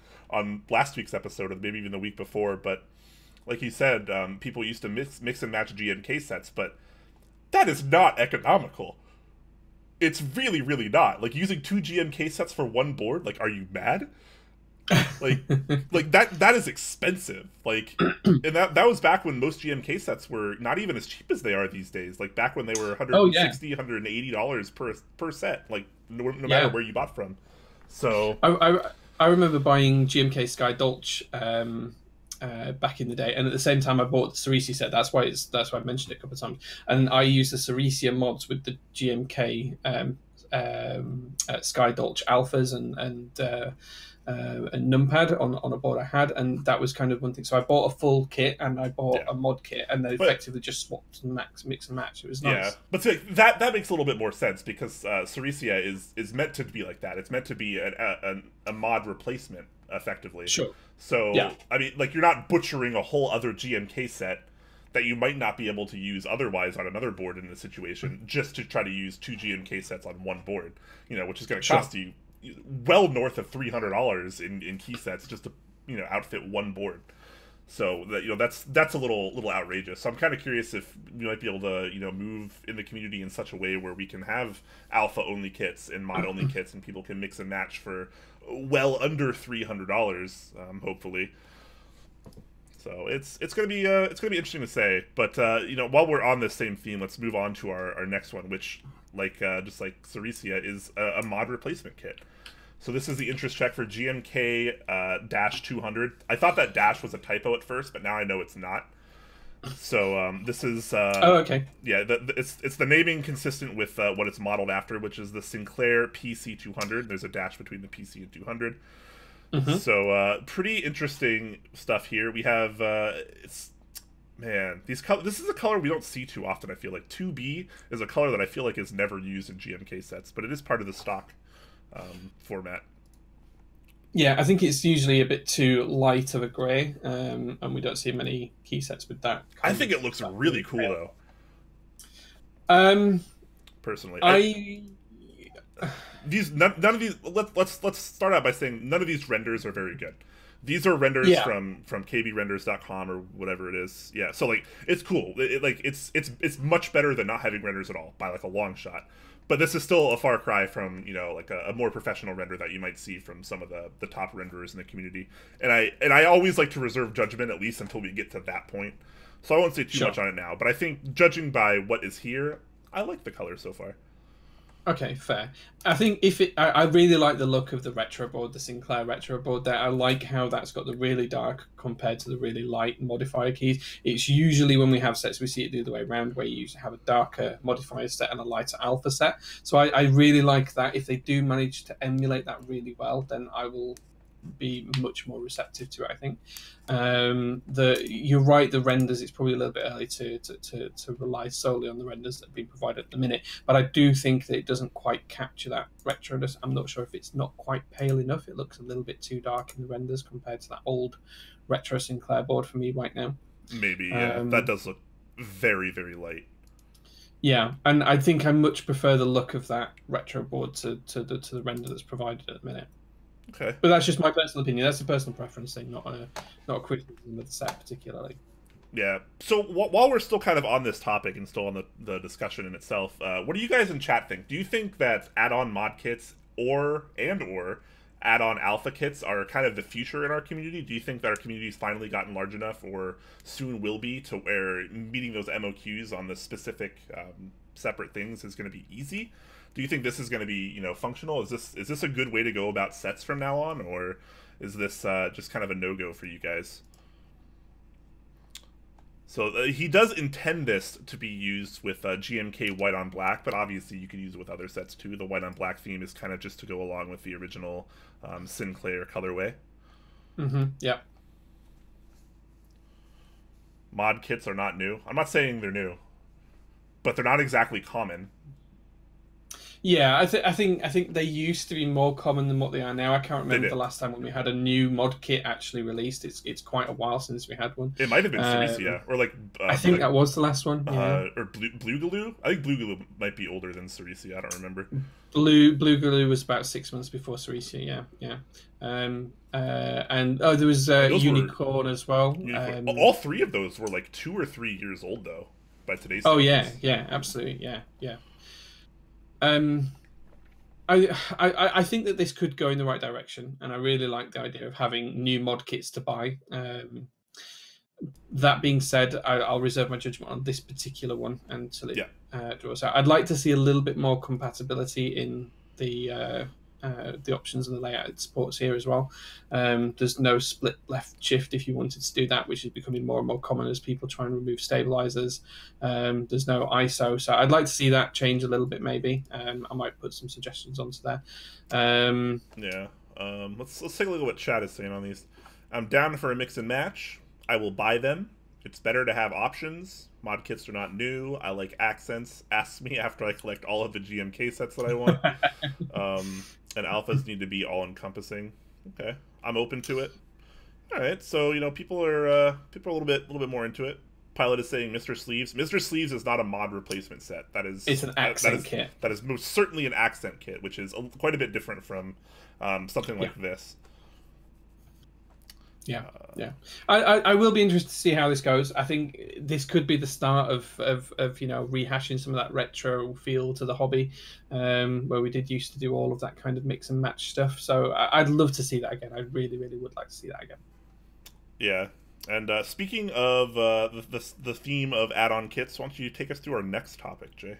last week's episode, or maybe even the week before, but like you said, people used to mix and match GMK sets, but that is not economical. It's really not. Like, using 2 GMK sets for one board, like, are you mad? Like that is expensive. Like, and that was back when most GMK sets were not even as cheap as they are these days. Like, back when they were $160, $180 per set. Like, no matter where you bought from. So
I remember buying GMK Sky Dolch back in the day, and at the same time I bought the Ceresia set. That's why I mentioned it a couple of times. And I used the Ceresia mods with the GMK Sky Dolch alphas and numpad on a board I had, and that was kind of one thing. So I bought a full kit and I bought a mod kit, and they effectively just swapped and mix and match. It was nice.
Yeah, but so that makes a little bit more sense, because Ceresia is meant to be like that. It's meant to be a mod replacement, effectively.
Sure.
So I mean, like, you're not butchering a whole other GMK set that you might not be able to use otherwise on another board in this situation, just to try to use 2 GMK sets on one board, which is going to cost you well north of $300 in key sets just to outfit one board. So that's a little outrageous. So I'm kind of curious if we might be able to move in the community in such a way where we can have alpha only kits and mod only kits, and people can mix and match for well under $300, hopefully. So it's gonna be interesting to say. But while we're on this same theme, let's move on to our next one, which, just like Ceresia, is a mod replacement kit. So this is the interest check for GMK dash 200. I thought that dash was a typo at first, but now I know it's not. So this is
okay.
Yeah, it's the naming consistent with what it's modeled after, which is the Sinclair PC 200. There's a dash between the PC and 200. Mm-hmm. So pretty interesting stuff here. We have this is a color we don't see too often. I feel like 2B is a color that I feel like is never used in GMK sets, but it is part of the stock format.
Yeah, I think it's usually a bit too light of a grey, and we don't see many key sets with that.
I think it looks really cool, though. Personally, none of these. Let's start out by saying none of these renders are very good. These are renders from kbrenders.com or whatever it is. Yeah, so like, it's cool. It's much better than not having renders at all by like a long shot. But this is still a far cry from like a more professional render that you might see from some of the top renderers in the community. And I always like to reserve judgment, at least until we get to that point. So I won't say too much on it now. But I think, judging by what is here, I like the color so far.
Okay, fair. I think I really like the look of the retro board, the Sinclair retro board there. I like how that's got the really dark compared to the really light modifier keys. It's usually, when we have sets, we see it the other way around, where you have a darker modifier set and a lighter alpha set. So I really like that. If they do manage to emulate that really well, then I will be much more receptive to it, I think. You're right, the renders, it's probably a little bit early to rely solely on the renders that have been provided at the minute, but I do think that it doesn't quite capture that retroness. I'm not sure if it's not quite pale enough. It looks a little bit too dark in the renders compared to that old retro Sinclair board for me right now.
Maybe, yeah. That does look very, very light.
Yeah, and I think I much prefer the look of that retro board to the render that's provided at the minute.
Okay.
But that's just my personal opinion. That's a personal preference thing, not a criticism of the set particularly.
Yeah. So while we're still kind of on this topic and still on the discussion in itself, what do you guys in chat think? Do you think that add-on mod kits or add-on alpha kits are kind of the future in our community? Do you think that our community's finally gotten large enough, or soon will be, to where meeting those MOQs on the specific separate things is going to be easy? Do you think this is going to be, functional? Is this a good way to go about sets from now on, or is this just kind of a no-go for you guys? So he does intend this to be used with GMK white on black, but obviously you can use it with other sets too. The white on black theme is kind of just to go along with the original Sinclair colorway.
Yeah.
Mod kits are not new. I'm not saying they're new, but they're not exactly common.
Yeah, I think they used to be more common than what they are now. I can't remember the last time when we had a new mod kit actually released. It's quite a while since we had one.
It might have been Ceresia, or
I think that was the last one. Yeah.
Or Bluegaloo. I think Bluegaloo might be older than Ceresia. I don't remember.
Bluegaloo was about 6 months before Ceresia. Yeah. And there was Unicorn as well.
All three of those were like 2 or 3 years old though by today's standards.
Yeah, absolutely, yeah. I think that this could go in the right direction, and I really like the idea of having new mod kits to buy. That being said, I'll reserve my judgment on this particular one until it draws out. I'd like to see a little bit more compatibility in the options and the layout it supports here as well. There's no split left shift if you wanted to do that, which is becoming more and more common as people try and remove stabilizers. There's no ISO, so I'd like to see that change a little bit maybe. I might put some suggestions onto there.
Let's take a look at what chat is saying on these. I'm down for a mix and match. I will buy them. It's better to have options. Mod kits are not new. I like accents. Ask me after I collect all of the GMK sets that I want. And alphas need to be all-encompassing. Okay, I'm open to it. All right, so people are a little bit more into it. Pilot is saying Mr. Sleeves. Mr. Sleeves is not a mod replacement set. It's an accent kit. That is most certainly an accent kit, which is quite a bit different from something like this.
Yeah. I will be interested to see how this goes. I think this could be the start of rehashing some of that retro feel to the hobby, where we did used to do all of that kind of mix and match stuff. So I'd love to see that again. I really, really would like to see that again.
Yeah. And speaking of the theme of add-on kits, why don't you take us through our next topic, Jay?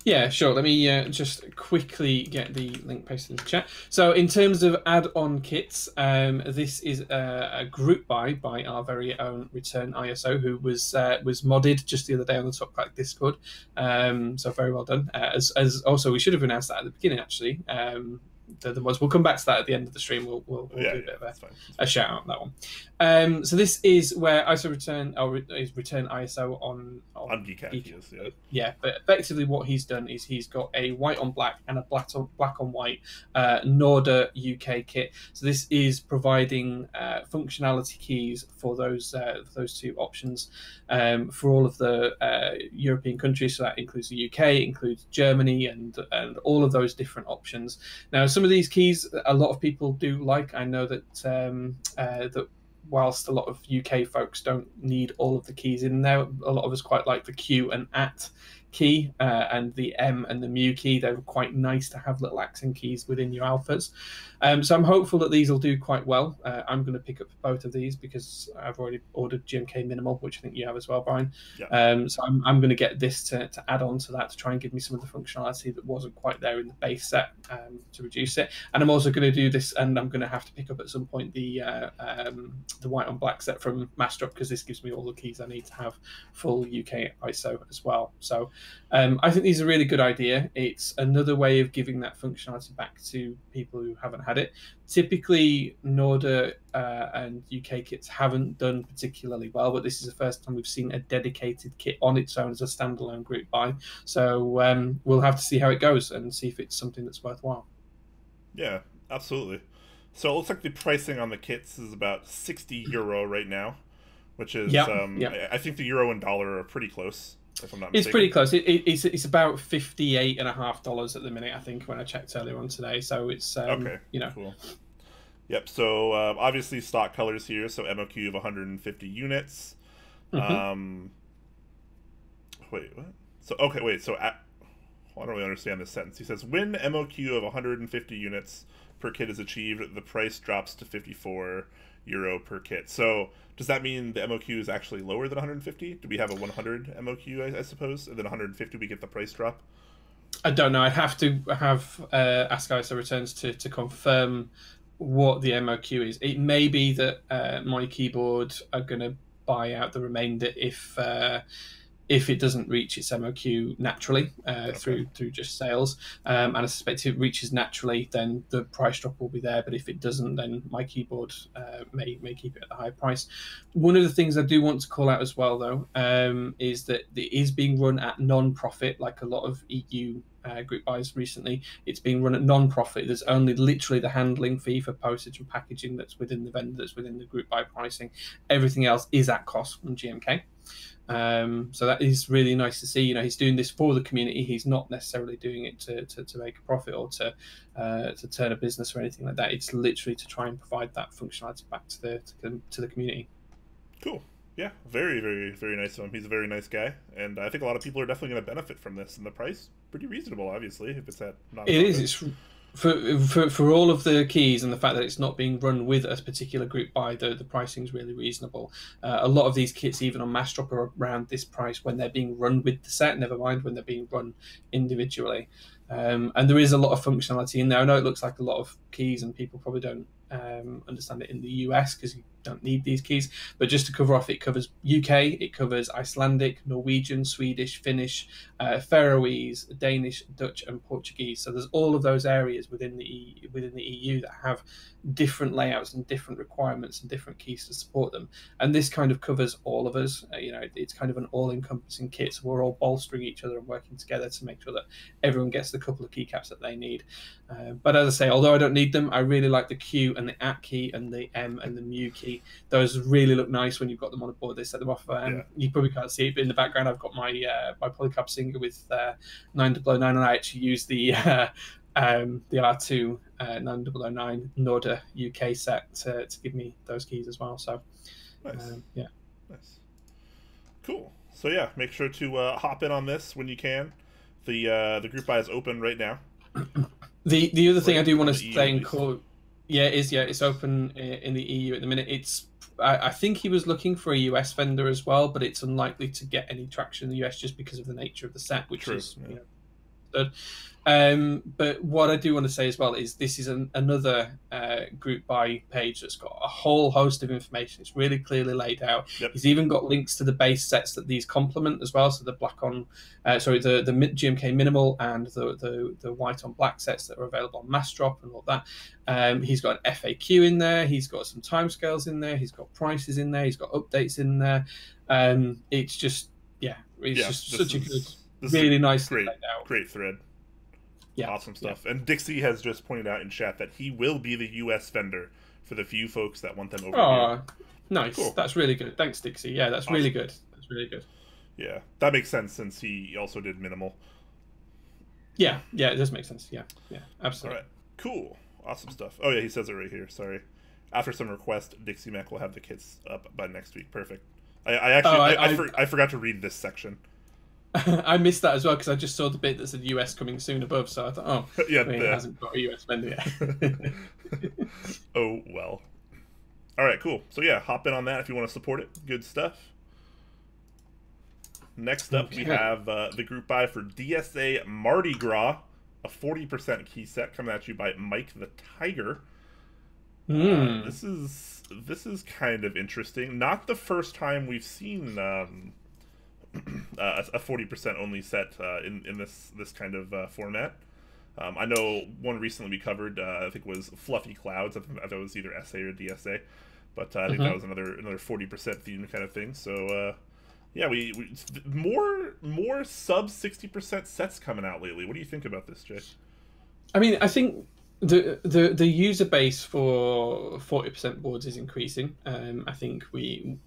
Yeah, sure. Let me just quickly get the link pasted in the chat. So in terms of add-on kits, this is a group buy by our very own Return ISO, who was modded just the other day on the Top Clack Discord. So very well done. As also, we should have announced that at the beginning, actually. We'll come back to that at the end of the stream. We'll do a bit of a shout out on that one. So this is where ISO Return ISO on
Geek.
Yeah, but effectively what he's done is he's got a white on black and a black on white NORDEUK UK kit. So this is providing functionality keys for those two options for all of the European countries. So that includes the UK, includes Germany, and all of those different options. Now, some of these keys a lot of people do like. I know that that whilst a lot of UK folks don't need all of the keys in there, a lot of us quite like the Q and at key and the M and the mu key. They're quite nice to have little accent keys within your alphas. So I'm hopeful that these will do quite well. I'm going to pick up both of these because I've already ordered GMK Minimal, which I think you have as well, Brian.
Yeah.
So I'm going to get this to add on to that to try and give me some of the functionality that wasn't quite there in the base set to reduce it. And I'm also going to do this, and I'm going to have to pick up at some point the white on black set from Master Up, because this gives me all the keys I need to have full UK ISO as well. So I think these are a really good idea. It's another way of giving that functionality back to people who haven't had it. Typically, NORDEUK and UK kits haven't done particularly well, but this is the first time we've seen a dedicated kit on its own as a standalone group buy. So we'll have to see how it goes and see if it's something that's worthwhile.
Yeah, absolutely. So it looks like the pricing on the kits is about €60 right now, which is I think the euro and dollar are pretty close, if I'm not mistaken.
It's pretty close. It's about $58.50 at the minute, I think, when I checked earlier on today. So it's
okay, cool. Yep. So obviously stock colors here. So MOQ of 150 units.
Mm-hmm.
Wait, what? So okay, wait. So I don't really understand this sentence. He says when MOQ of 150 units per kit is achieved, the price drops to €54 per kit. So does that mean the MOQ is actually lower than 150? Do we have a 100 MOQ, I suppose, and then 150 we get the price drop?
I don't know. I'd have to ask ISO Returns to confirm what the MOQ is. It may be that my keyboard are going to buy out the remainder if it doesn't reach its MOQ naturally through just sales, and I suspect if it reaches naturally, then the price drop will be there. But if it doesn't, then my keyboard may keep it at the high price. One of the things I do want to call out as well, though, is that it is being run at non-profit, like a lot of EU group buys recently. It's being run at non-profit. There's only literally the handling fee for postage and packaging that's within the vendor, that's within the group buy pricing. Everything else is at cost from GMK. So that is really nice to see. You know, he's doing this for the community. He's not necessarily doing it to make a profit or to turn a business or anything like that. It's literally to try and provide that functionality back to the community.
Cool. Yeah, very, very, very nice of him. He's a very nice guy, and I think a lot of people are definitely going to benefit from this. And the price, pretty reasonable, obviously, if it's at non-profit.
It is. It's for all of the keys and the fact that it's not being run with a particular group buy, the pricing is really reasonable. A lot of these kits, even on Mass Drop, are around this price when they're being run with the set, never mind when they're being run individually. And there is a lot of functionality in there. I know it looks like a lot of keys and people probably don't understand it in the US because you don't need these keys, but just to cover off, it covers UK, it covers Icelandic, Norwegian, Swedish, Finnish, Faroese, Danish, Dutch, and Portuguese. So there's all of those areas within the EU that have different layouts and different requirements and different keys to support them. And this kind of covers all of us. It's kind of an all-encompassing kit. So we're all bolstering each other and working together to make sure that everyone gets the couple of keycaps that they need. But as I say, although I don't need them, I really like the Q and the at key and the M and the mu key. Those really look nice when you've got them on a board. They set them off. You probably can't see it, but in the background I've got my polycarb singer with 9009, and I actually use the R2 9009 NORDEUK UK set to give me those keys as well. So
nice.
Nice.
Cool. So yeah, make sure to hop in on this when you can. The group buy is open right now.
The other thing I do want to say and call, it's open in the EU at the minute. I think he was looking for a US vendor as well, but it's unlikely to get any traction in the US just because of the nature of the set, which is good. But what I do want to say as well is this is another group buy page that's got a whole host of information. It's really clearly laid out.
Yep.
He's even got links to the base sets that these complement as well. So the black on, the GMK minimal and the white on black sets that are available on Mass Drop and all that. He's got an FAQ in there. He's got some timescales in there. He's got prices in there. He's got updates in there. It's just such a good, really nice, laid out.
Great thread.
Yeah,
awesome stuff. Yeah. And Dixie has just pointed out in chat that he will be the US vendor for the few folks that want them over here.
Nice. Cool. That's really good. Thanks, Dixie. Yeah, that's awesome. Really good. That's really good.
Yeah, that makes sense since he also did minimal.
Yeah, it does make sense. Yeah, absolutely.
All right, cool. Awesome stuff. Oh, yeah, he says it right here. Sorry. After some request, Dixie Mac will have the kits up by next week. Perfect. I forgot to read this section.
I missed that as well because I just saw the bit that said US coming soon above, so I thought, it hasn't got a US vendor yet.
Oh, well. All right, cool. So, yeah, hop in on that if you want to support it. Good stuff. Next up, we have the group buy for DSA Mardi Gras, a 40% key set coming at you by Mike the Tiger. This is kind of interesting. Not the first time we've seen a 40% only set in this kind of format. I know one recently we covered, I think was Fluffy Clouds. I think that was either SA or DSA, but I think that was another 40% theme kind of thing. So yeah, we more sub 60% sets coming out lately. What do you think about this, Jay?
I mean, I think the user base for 40% boards is increasing. I think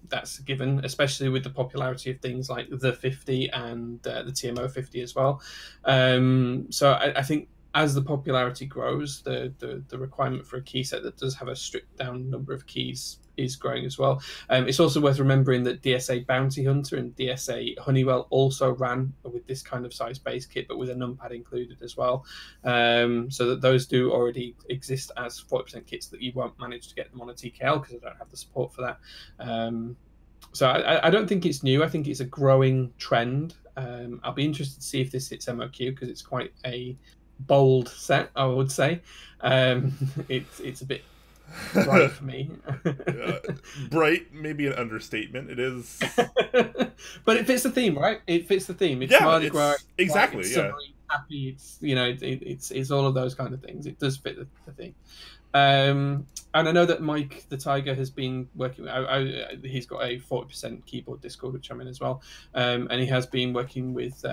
that's a given, especially with the popularity of things like the 50 and the TMO 50 as well. So I think as the popularity grows, the requirement for a key set that does have a strict down number of keys is growing as well. It's also worth remembering that DSA Bounty Hunter and DSA Honeywell also ran with this kind of size base kit, but with a numpad included as well. So that those do already exist as 40% kits that you won't manage to get them on a TKL because I don't have the support for that. So I don't think it's new. I think it's a growing trend. I'll be interested to see if this hits MOQ because it's quite a bold set, I would say. It's a bit bright for me.
Bright, maybe an understatement. It is,
but it fits the theme, right? It fits the theme. It's Mardi Gras,
exactly.
It's
yeah,
summery, happy. It's it's all of those kind of things. It does fit the theme. And I know that Mike the Tiger has been working. He's got a 40% keyboard Discord, which I'm in as well, and he has been working with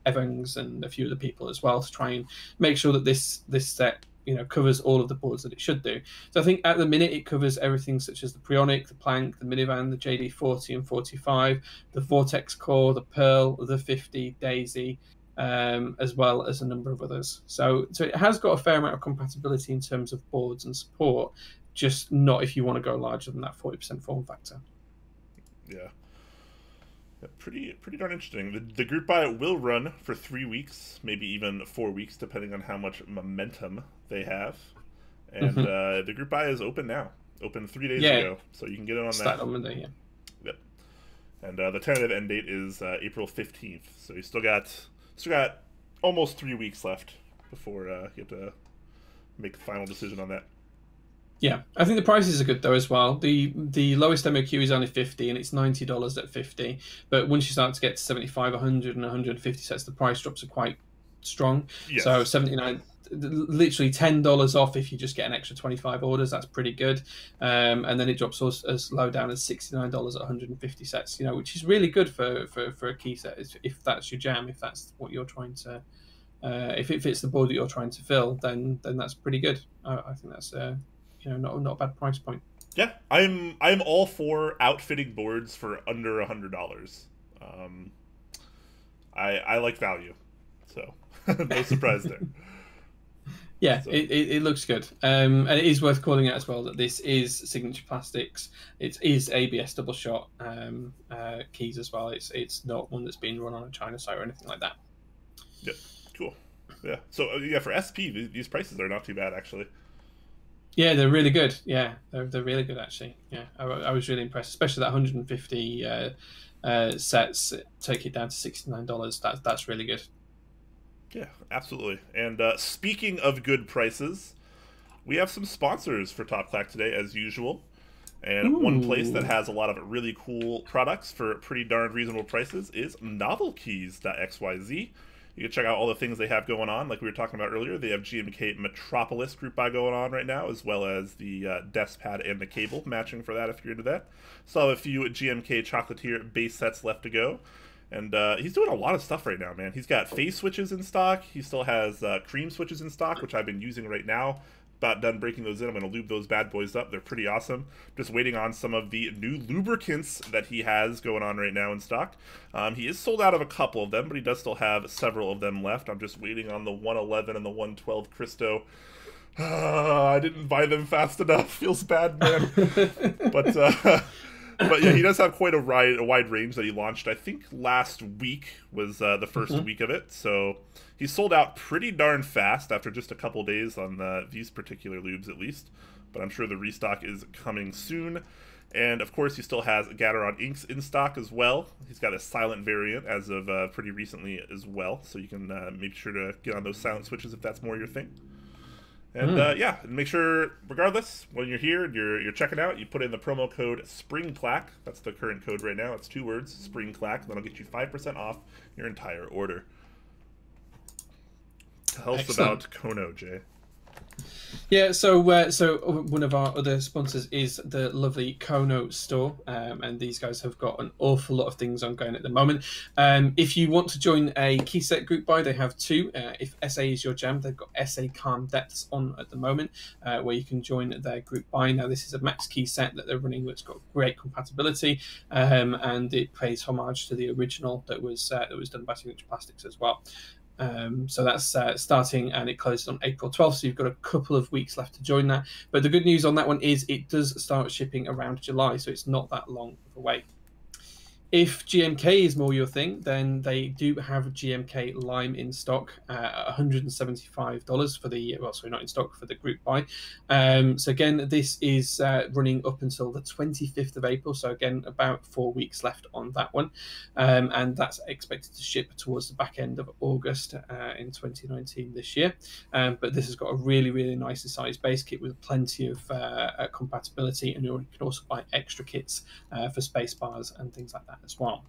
Evans and a few other people as well to try and make sure that this set covers all of the boards that it should do. So I think at the minute it covers everything such as the Prionic, the Plank, the Minivan, the JD40 and 45, the Vortex Core, the Pearl, the 50, Daisy, as well as a number of others. So it has got a fair amount of compatibility in terms of boards and support, just not if you want to go larger than that 40% form factor.
Yeah. Pretty darn interesting. The group buy will run for 3 weeks, maybe even 4 weeks, depending on how much momentum they have. And the group buy is open now. Open 3 days ago, so you can get in on that.
Start on Monday, yeah.
Yep. And the tentative end date is April 15th. So you still got almost 3 weeks left before you have to make the final decision on that.
Yeah, I think the prices are good though as well. The lowest MOQ is only 50, and it's $90 at 50. But once you start to get to 75, 100, and 150 sets, the price drops are quite strong. Yes. So 79, literally $10 off if you just get an extra 25 orders. That's pretty good. And then it drops as low down as $69 at 150 sets. Which is really good for a key set if that's your jam. If that's what you're trying to, if it fits the board that you're trying to fill, then that's pretty good. I think that's. Not a bad price point.
Yeah, I'm all for outfitting boards for under $100. I like value, so no surprise there.
Yeah, so. It looks good, and it is worth calling out as well that this is Signature Plastics. It is ABS double shot keys as well. It's not one that's been run on a China site or anything like that.
Yep, cool. Yeah, so for SP, these prices are not too bad actually.
Yeah, they're really good. Yeah, they're really good actually. Yeah, I was really impressed, especially that 150 sets take it down to $69. That's really good.
Yeah, absolutely. And speaking of good prices, we have some sponsors for Top Clack today as usual. And one place that has a lot of really cool products for pretty darn reasonable prices is NovelKeys.xyz. You can check out all the things they have going on. Like we were talking about earlier, they have GMK Metropolis group buy going on right now, as well as the desk pad and the cable matching for that if you're into that. Still have a few GMK Chocolatier base sets left to go. And he's doing a lot of stuff right now, man. He's got phase switches in stock. He still has cream switches in stock, which I've been using right now. About done breaking those in. I'm going to lube those bad boys up. They're pretty awesome. Just waiting on some of the new lubricants that he has going on right now in stock. He is sold out of a couple of them, but he does still have several of them left. I'm just waiting on the 111 and the 112 Cristo. I didn't buy them fast enough. Feels bad, man. But yeah, he does have quite a wide range that he launched. I think last week was the first week of it. So he sold out pretty darn fast after just a couple days on these particular lubes at least. But I'm sure the restock is coming soon. And of course, he still has Gateron inks in stock as well. He's got a silent variant as of pretty recently as well. So you can make sure to get on those silent switches if that's more your thing. And yeah, make sure, regardless, when you're here and you're checking out, you put in the promo code SPRINGCLACK. That's the current code right now. It's 2 words, SPRINGCLACK. That'll get you 5% off your entire order. Tell us about Kono, Jay.
Yeah, so one of our other sponsors is the lovely Kono store, and these guys have got an awful lot of things ongoing at the moment. If you want to join a Keyset group buy, they have 2. If SA is your jam, they've got SA Calm Depths on at the moment, where you can join their group buy. Now, this is a max Keyset that they're running that's got great compatibility, and it pays homage to the original that was done by Signature Plastics as well. So that's starting, and it closes on April 12th, so you've got a couple of weeks left to join that. But the good news on that one is it does start shipping around July, so it's not that long of a wait. If GMK is more your thing, then they do have GMK Lime in stock at $175 for the, well, sorry, not in stock, for the group buy. So again, this is running up until the 25th of April. So again, about 4 weeks left on that one. And that's expected to ship towards the back end of August in 2019 this year. But this has got a really, really nicely sized base kit with plenty of compatibility, and you can also buy extra kits for space bars and things like that as well.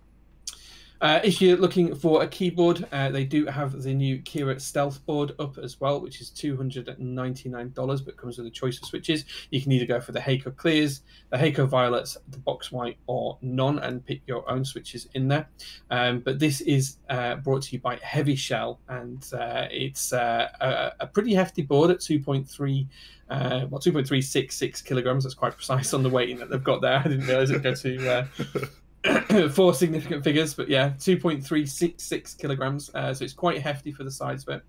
If you're looking for a keyboard, they do have the new Kira Stealth board up as well, which is $299, but comes with a choice of switches. You can either go for the Heiko Clears, the Heiko Violets, the Box White, or none, and pick your own switches in there. But this is brought to you by Heavy Shell, and it's a pretty hefty board at 2.366 kilograms. That's quite precise on the weighting that they've got there. I didn't realize it'd go to 4 significant figures, but yeah, 2.366 kilograms. So it's quite hefty for the size of it.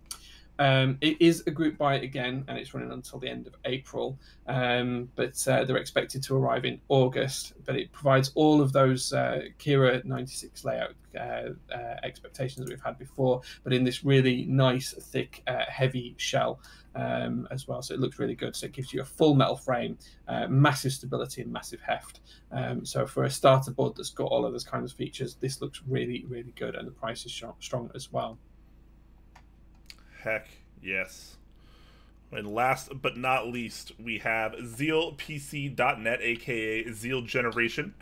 It is a group buy again, and it's running until the end of April. But they're expected to arrive in August. But it provides all of those Kira 96 layout expectations that we've had before, but in this really nice, thick, heavy shell as well. So it looks really good. So it gives you a full metal frame, massive stability, and massive heft. So for a starter board that's got all of those kinds of features, this looks really, really good, and the price is strong as well.
Heck yes. And last but not least, we have ZealPC.net, aka Zeal Generation.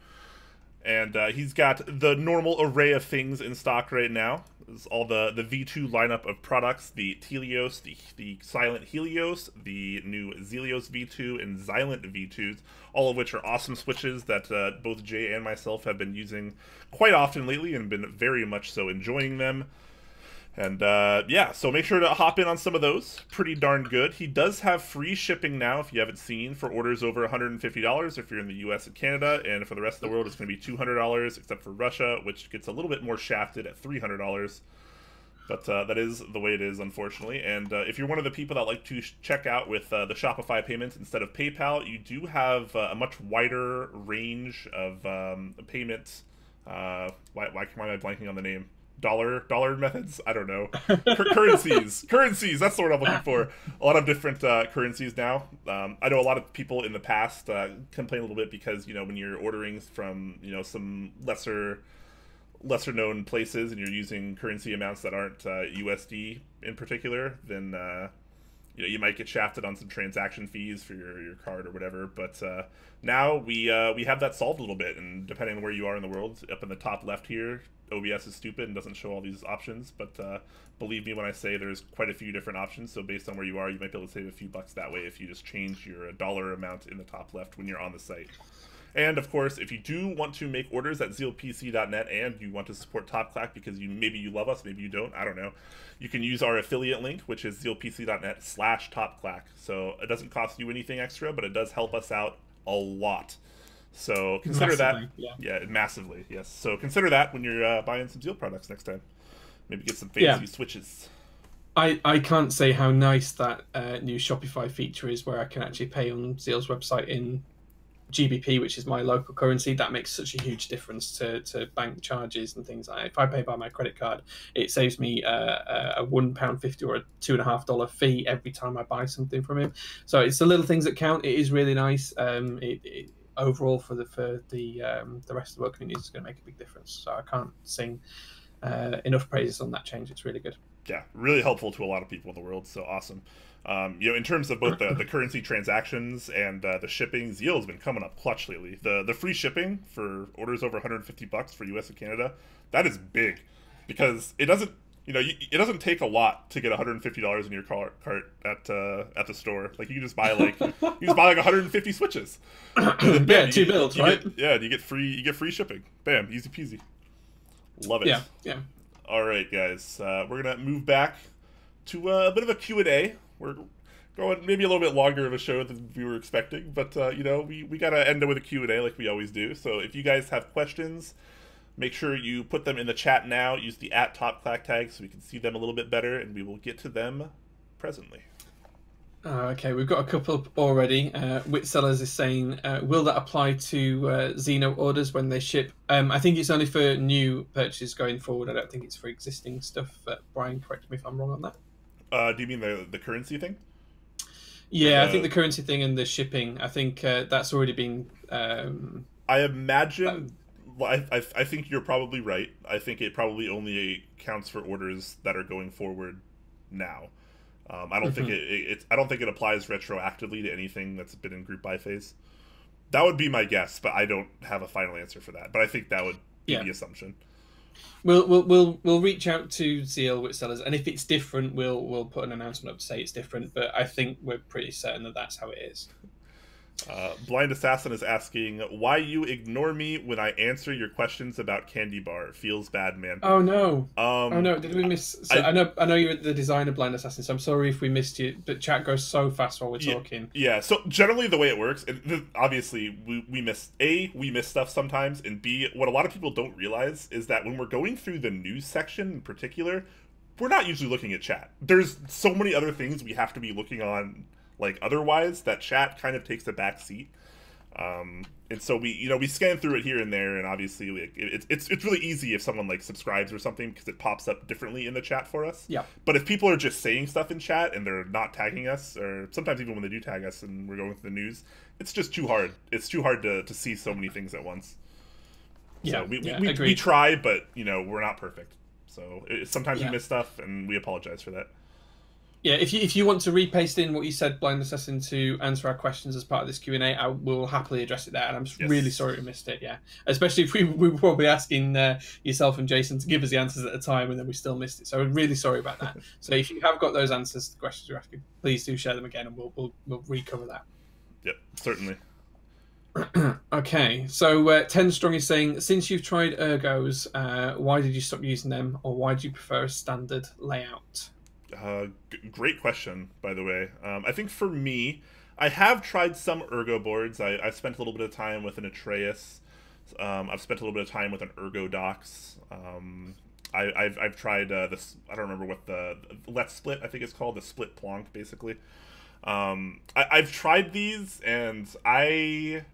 And he's got the normal array of things in stock right now. It's all the V2 lineup of products, the Telios, the Silent Helios, the new Zelios V2, and Xylent V2s, all of which are awesome switches that both Jay and myself have been using quite often lately and been very much so enjoying them. And yeah, so make sure to hop in on some of those. Pretty darn good. He does have free shipping now, if you haven't seen, for orders over $150 if you're in the US and Canada. And for the rest of the world, it's going to be $200, except for Russia, which gets a little bit more shafted at $300. But that is the way it is, unfortunately. And if you're one of the people that like to check out with the Shopify payments instead of PayPal, you do have a much wider range of payments. Why am I blanking on the name? Dollar methods? I don't know. Currencies, that's the word I'm looking for. A lot of different currencies now. I know a lot of people in the past complain a little bit because, you know, when you're ordering from, you know, some lesser known places and you're using currency amounts that aren't USD in particular, then you know, you might get shafted on some transaction fees for your card or whatever. But now we have that solved a little bit, and depending on where you are in the world, up in the top left here, OBS is stupid and doesn't show all these options, but believe me when I say there's quite a few different options. So based on where you are, you might be able to save a few bucks that way if you just change your dollar amount in the top left when you're on the site. And of course, if you do want to make orders at ZealPC.net and you want to support TopClack because maybe you love us, maybe you don't, I don't know, you can use our affiliate link, which is ZealPC.net/TopClack. So it doesn't cost you anything extra, but it does help us out a lot. So consider massively, that. Yeah, massively, yes. So consider that when you're buying some Zeal products next time. Maybe get some fancy switches.
I can't say how nice that new Shopify feature is, where I can actually pay on Zeal's website in GBP, which is my local currency. That makes such a huge difference to bank charges and things like that. If I pay by my credit card, it saves me a £1.50 or a $2.50 fee every time I buy something from him. So it's the little things that count. It is really nice. Overall, for the rest of the world community, is going to make a big difference. So I can't sing enough praises on that change. It's really good.
Yeah, really helpful to a lot of people in the world. So awesome. In terms of both the currency transactions and the shipping, Zeal has been coming up clutch lately. The free shipping for orders over $150 for US and Canada, that is big, because it doesn't it doesn't take a lot to get $150 in your cart at the store. Like, you can just buy like 150 switches. Then, bam,
2 builds, right?
You get free shipping. Bam, easy peasy. Love it.
Yeah.
All right, guys, we're gonna move back to a bit of a Q&A. We're going maybe a little bit longer of a show than we were expecting, but we gotta end it with a Q&A like we always do. So if you guys have questions, make sure you put them in the chat now. Use the @TopClack tag so we can see them a little bit better, and we will get to them presently.
Okay, we've got a couple already. Whitsellers is saying, will that apply to Xeno orders when they ship? I think it's only for new purchases going forward. I don't think it's for existing stuff. Brian, correct me if I'm wrong on that.
Do you mean the currency thing?
Yeah, I think the currency thing and the shipping, I think that's already been...
I imagine... I think you're probably right. I think it probably only counts for orders that are going forward now. I don't think I don't think it applies retroactively to anything that's been in group buy phase. That would be my guess, but I don't have a final answer for that. But I think that would be the assumption.
We'll reach out to Zeal Whitsellers, and if it's different, we'll put an announcement up to say it's different. But I think we're pretty certain that that's how it is.
Blind Assassin is asking, why you ignore me when I answer your questions about CandyBar? Feels bad, man.
Oh no. Oh no, did we miss... So I know you're the designer, Blind Assassin, so I'm sorry if we missed you, but chat goes so fast while we're talking.
Yeah, so generally the way it works, and obviously we miss stuff sometimes, and B, what a lot of people don't realize is that when we're going through the news section in particular, we're not usually looking at chat. There's so many other things we have to be looking on, like, otherwise, that chat kind of takes a back seat. And so we scan through it here and there, and obviously it's really easy if someone like subscribes or something, because it pops up differently in the chat for us.
Yeah.
But if people are just saying stuff in chat and they're not tagging us, or sometimes even when they do tag us and we're going through the news, it's just too hard. It's too hard to see so many things at once.
Yeah.
So we try, but we're not perfect. So sometimes we miss stuff, and we apologize for that.
Yeah, if you want to repaste in what you said, Blind Assassin, to answer our questions as part of this Q&A, I will happily address it there. And I'm really sorry we missed it, yeah. Especially if we were probably asking yourself and Jason to give us the answers at the time, and then we still missed it. So I'm really sorry about that. So if you have got those answers to the questions you're asking, please do share them again, and we'll recover that.
Yep, certainly.
Okay, so 10 Strong is saying, since you've tried ergos, why did you stop using them, or why do you prefer a standard layout?
Great question, by the way. I think for me, I have tried some ergo boards. I've spent a little bit of time with an Atreus. I've spent a little bit of time with an ErgoDox. I've tried this. I don't remember what the Let's Split, I think it's called, the Split Plonk, basically. I've tried these, and I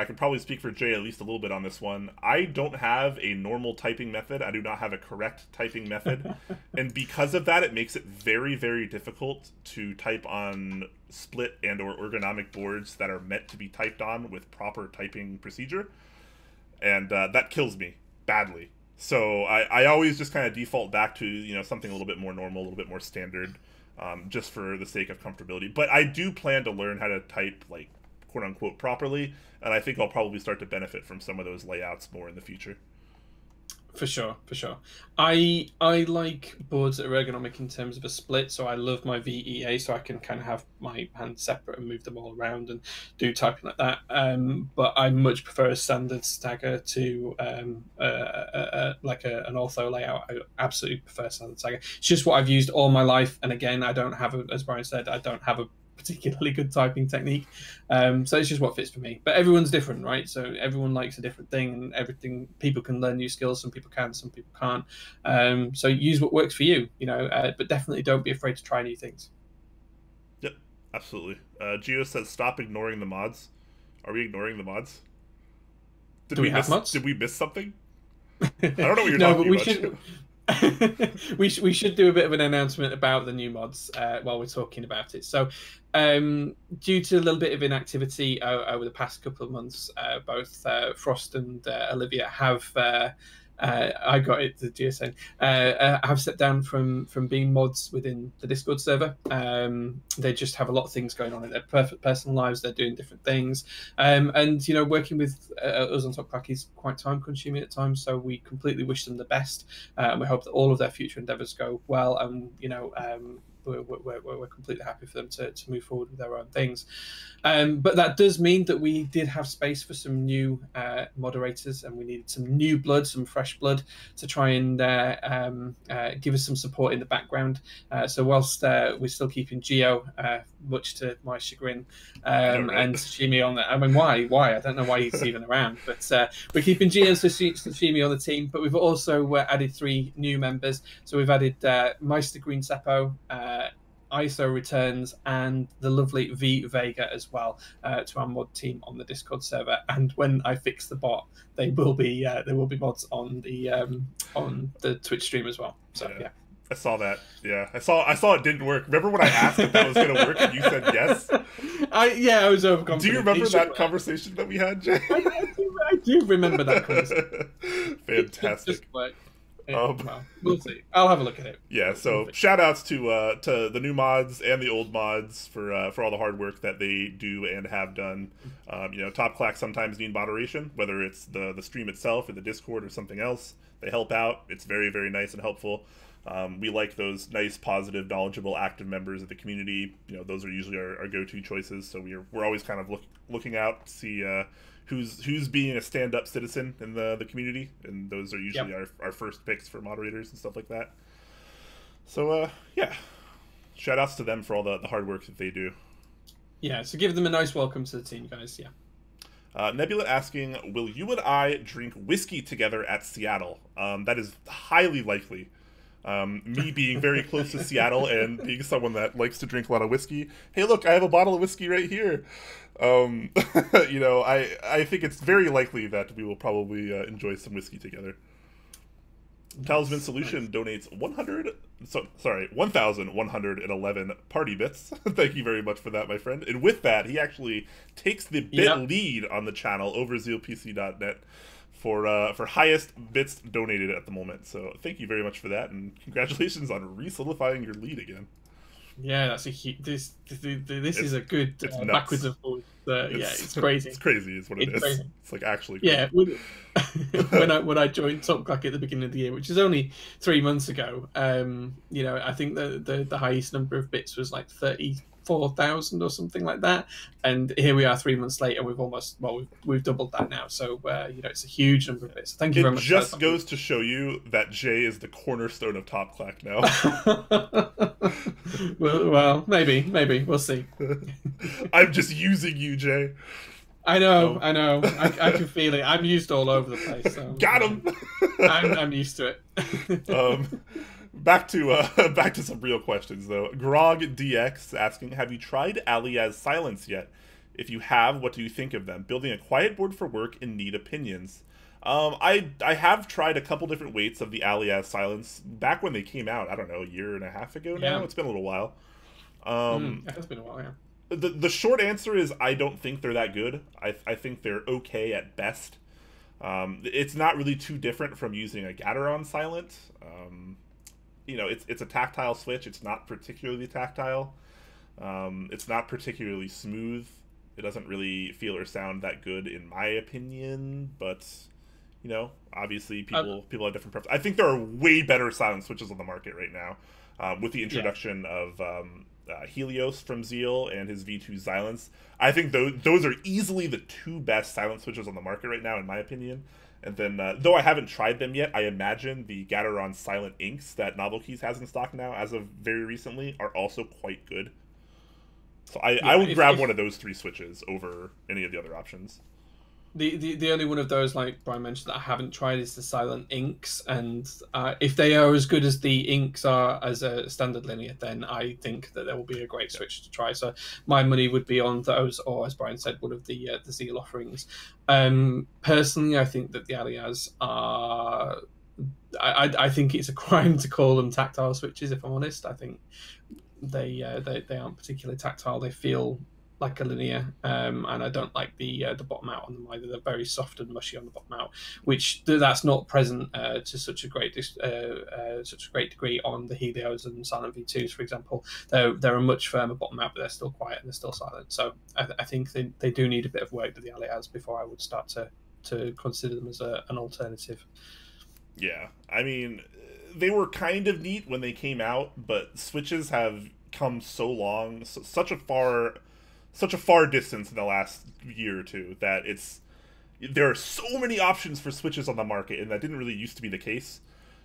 can probably speak for Jay at least a little bit on this one. I don't have a normal typing method. I do not have a correct typing method. And because of that, it makes it very, very difficult to type on split and or ergonomic boards that are meant to be typed on with proper typing procedure. And that kills me badly. So I always just kind of default back to something a little bit more normal, a little bit more standard, just for the sake of comfortability. But I do plan to learn how to type, like, quote-unquote properly, and I think I'll probably start to benefit from some of those layouts more in the future. For sure.
I like boards that are ergonomic in terms of a split, so I love my VEA, so I can kind of have my hands separate and move them all around and do typing like that. But I much prefer a standard stagger to like an ortho layout. I absolutely prefer standard stagger. It's just what I've used all my life, and again, I don't have as Brian said, I don't have a particularly good typing technique, so it's just what fits for me. But everyone's different, right? So everyone likes a different thing, and everything. People can learn new skills. Some people can, some people can't. So use what works for you, but definitely don't be afraid to try new things.
Yep, absolutely. Gio says, stop ignoring the mods. Are we ignoring the mods?
Do we have mods?
Did we miss something? I don't know what you're talking about.
We should do a bit of an announcement about the new mods while we're talking about it. So due to a little bit of inactivity over the past couple of months, both Frost and Olivia have I got it, the GSN. Have stepped down from being mods within the Discord server. They just have a lot of things going on in their personal lives. They're doing different things, and you know, working with us on Top Clack is quite time consuming at times. So we completely wish them the best, and we hope that all of their future endeavours go well. And you know, we're completely happy for them to move forward with their own things. But that does mean that we did have space for some new moderators, and we needed some new blood, some fresh blood, to try and give us some support in the background. So whilst we're still keeping Geo, much to my chagrin, and Sashimi on there. I mean, why? I don't know why he's even around, but we're keeping Geo and Sashimi on the team. But we've also added 3 new members. So we've added Meister Green Seppo, ISO returns, and the lovely V Vega as well to our mod team on the Discord server. And when I fix the bot, there will be mods on the Twitch stream as well. So yeah.
I saw that. Yeah, I saw it didn't work. Remember when I asked if that was going to work and you said yes?
I was overconfident.
Do you remember that conversation that we had, Jay?
I do remember that conversation.
Fantastic.
Well, we'll see. I'll have a look at it.
Yeah, so shout outs to the new mods and the old mods for all the hard work that they do and have done. You know, Top Clack sometimes need moderation, whether it's the stream itself or the Discord or something else. They help out. It's very, very nice and helpful. We like those nice, positive, knowledgeable, active members of the community. You know, those are usually our go-to choices. So we're always kind of looking out to see who's being a stand-up citizen in the community, and those are usually our first picks for moderators and stuff like that. So yeah, shout outs to them for all the hard work that they do.
Yeah, so give them a nice welcome to the team, guys. Yeah.
Nebula asking, will you and I drink whiskey together at Seattle? That is highly likely. Me being very close to Seattle and being someone that likes to drink a lot of whiskey. Hey, look, I have a bottle of whiskey right here. You know, I think it's very likely that we will probably enjoy some whiskey together. Talisman Solution donates 1,111 party bits. Thank you very much for that, my friend. And with that, he actually takes the bit lead on the channel over zealpc.net for highest bits donated at the moment. So thank you very much for that, and congratulations on re-solidifying your lead again.
Yeah, that's a this is a good backwards and forwards. It's crazy.
It's crazy, is what it is. Crazy. It's like actually crazy.
Yeah, when I joined Top Clack at the beginning of the year, which is only 3 months ago, you know, I think the highest number of bits was like 34,000 or something like that, and here we are 3 months later, we've almost we've doubled that now. So you know, it's a huge number of bits. Thank you very much.
It just goes to show you that Jay is the cornerstone of Top Clack now.
well, maybe we'll see.
I'm just using you, Jay.
I know. I can feel it. I'm used all over the place. So,
got him.
I'm used to it.
Back to some real questions though. Grog DX asking, have you tried Alias Silence yet? If you have, what do you think of them? Building a quiet board for work and need opinions. I have tried a couple different weights of the Alias Silence back when they came out. I don't know, a year and a half ago now. It's been a little while.
It has been a while, yeah.
The short answer is I don't think they're that good. I think they're okay at best. It's not really too different from using a Gateron Silent. You know, it's a tactile switch. It's not particularly tactile. It's not particularly smooth. It doesn't really feel or sound that good in my opinion, but you know, obviously people have different preferences. I think there are way better silent switches on the market right now, with the introduction of Helios from Zeal and his V2 Silence. I think those are easily the 2 best silent switches on the market right now, in my opinion. And then, though I haven't tried them yet, I imagine the Gateron Silent Inks that NovelKeys has in stock now, as of very recently, are also quite good. So I would grab one of those 3 switches over any of the other options.
The only one of those, like Brian mentioned, that I haven't tried is the Silent Inks, and if they are as good as the Inks are as a standard linear, then I think that there will be a great switch to try. So my money would be on those, or as Brian said, one of the Zeal offerings. Personally, I think that the Alias are. I think it's a crime to call them tactile switches. If I'm honest, I think they aren't particularly tactile. They feel like a linear, and I don't like the bottom out on them either. They're very soft and mushy on the bottom out, which that's not present to such a great degree on the Helios and Silent V2s, for example. They're a much firmer bottom out, but they're still quiet and they're still silent. So I think they do need a bit of work that the Alias before I would start to consider them as an alternative.
Yeah, I mean, they were kind of neat when they came out, but switches have come so long, such a far distance in the last year or two that there are so many options for switches on the market, and that didn't really used to be the case.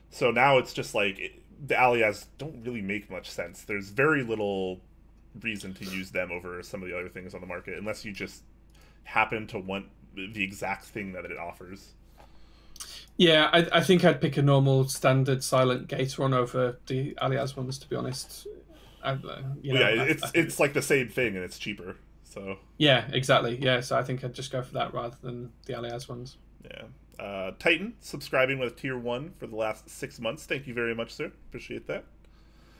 So now it's just like the Alias don't really make much sense. There's very little reason to use them over some of the other things on the market, unless you just happen to want the exact thing that it offers.
Yeah, I think I'd pick a normal standard silent Gateron over the Alias ones, to be honest.
It's like the same thing and it's cheaper. So
yeah, exactly. Yeah, so I think I'd just go for that rather than the Alias ones.
Yeah. Titan subscribing with tier 1 for the last 6 months. Thank you very much, sir. Appreciate that.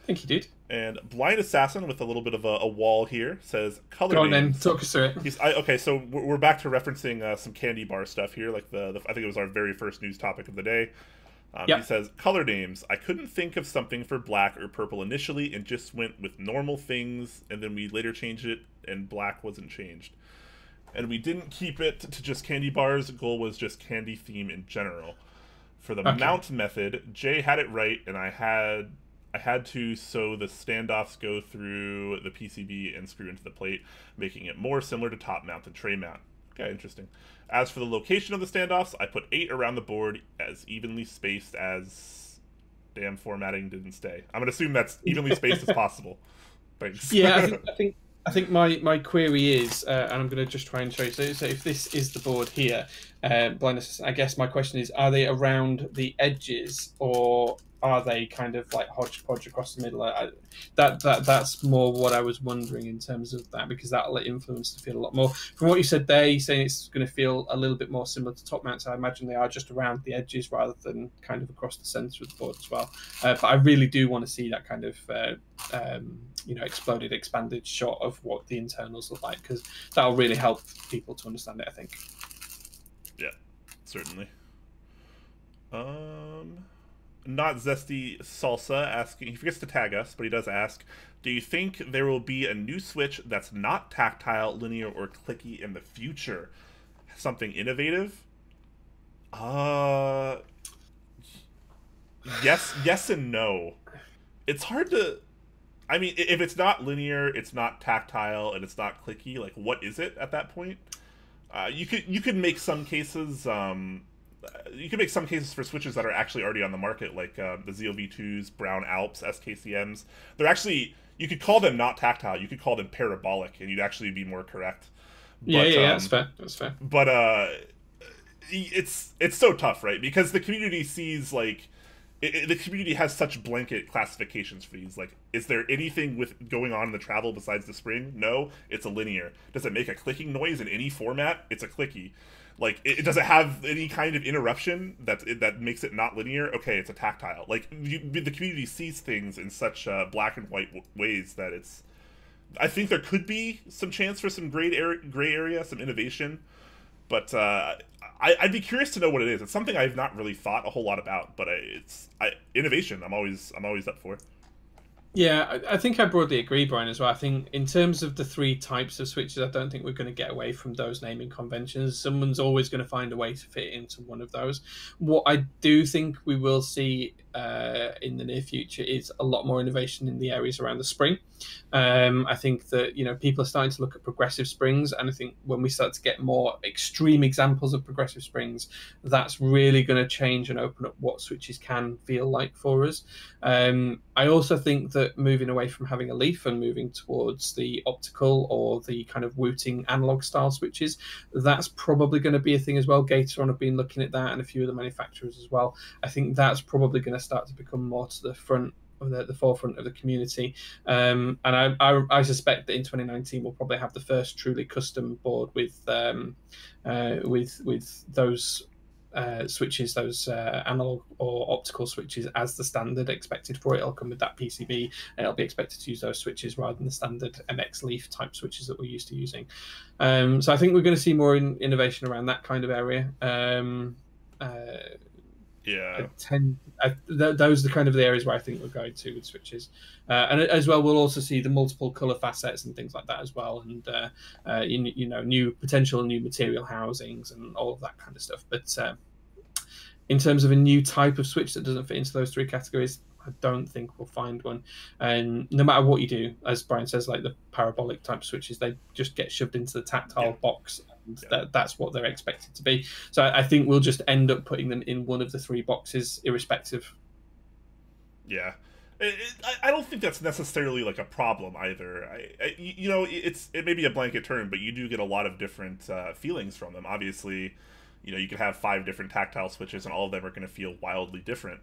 Thank you, dude.
And Blind Assassin with a little bit of a wall here says color
Go on
names.
then, talk us through it.
Okay, so we're back to referencing some CandyBar stuff here, like I think it was our very first news topic of the day.
Yep.
He says, color names. I couldn't think of something for black or purple initially and just went with normal things, and then we later changed it, and black wasn't changed. And we didn't keep it to just candy bars. The goal was just candy theme in general. For the mount method, Jay had it right, and I had to, so the standoffs go through the PCB and screw into the plate, making it more similar to top mount than tray mount. Okay, interesting. As for the location of the standoffs, I put 8 around the board as evenly spaced as... Damn, formatting didn't stay. I'm going to assume that's evenly spaced as possible. Thanks.
Yeah, I think my query is, and I'm going to just try and show you. So if this is the board here, blindness, I guess my question is, are they around the edges or are they kind of like hodgepodge across the middle? That's more what I was wondering in terms of that, because that'll influence the feel a lot more. From what you said there, you're saying it's going to feel a little bit more similar to top mounts. I imagine they are just around the edges rather than kind of across the center of the board as well. But I really do want to see that kind of exploded, expanded shot of what the internals look like, because that'll really help people to understand it, I think.
Yeah, certainly. Not Zesty Salsa asking, he forgets to tag us, but he does ask, do you think there will be a new Switch that's not tactile, linear, or clicky in the future? Something innovative? Yes and no. It's hard to... I mean, if it's not linear, it's not tactile, and it's not clicky, like, what is it at that point? You could make some cases... you can make some cases for switches that are actually already on the market, like the Zeal V2s, Brown Alps, SKCMs. They're actually, you could call them not tactile, you could call them parabolic, and you'd actually be more correct.
But, yeah, that's fair. That's fair.
But it's so tough, right? Because the community sees, like, the community has such blanket classifications for these. Like, is there anything with going on in the travel besides the spring? No, it's a linear. Does it make a clicking noise in any format? It's a clicky. Like, does it have any kind of interruption that makes it not linear? Okay, it's a tactile. Like, the community sees things in such black and white ways that it's... I think there could be some chance for some gray area, some innovation. But I'd be curious to know what it is. It's something I've not really thought a whole lot about, but innovation I'm always up for.
Yeah, I think I broadly agree, Brian, as well. I think in terms of the 3 types of switches, I don't think we're going to get away from those naming conventions. Someone's always going to find a way to fit into one of those. What I do think we will see in the near future is a lot more innovation in the areas around the spring. I think that people are starting to look at progressive springs, and I think when we start to get more extreme examples of progressive springs, that's really going to change and open up what switches can feel like for us. I also think that moving away from having a leaf and moving towards the optical or the kind of wooting analog style switches, that's probably going to be a thing as well. Gateron have been looking at that, and a few of the manufacturers as well. I think that's probably going to start to become more to the front, the forefront of the community, and I suspect that in 2019 we'll probably have the first truly custom board with those switches, those analog or optical switches, as the standard expected for it. It'll come with that PCB, and it'll be expected to use those switches rather than the standard MX Leaf type switches that we're used to using. So I think we're going to see more innovation around that kind of area.
Yeah.
Those are the kind of the areas where I think we're going to with switches, and as well we'll also see the multiple color facets and things like that as well, and new potential new material housings and all of that kind of stuff. But in terms of a new type of switch that doesn't fit into those three categories, I don't think we'll find one. And no matter what you do, as Brian says, like the parabolic type switches, they just get shoved into the tactile box, and that's what they're expected to be. So I think we'll just end up putting them in one of the three boxes, irrespective.
Yeah. I don't think that's necessarily like a problem either. It may be a blanket term, but you do get a lot of different feelings from them. Obviously, you could have 5 different tactile switches, and all of them are going to feel wildly different,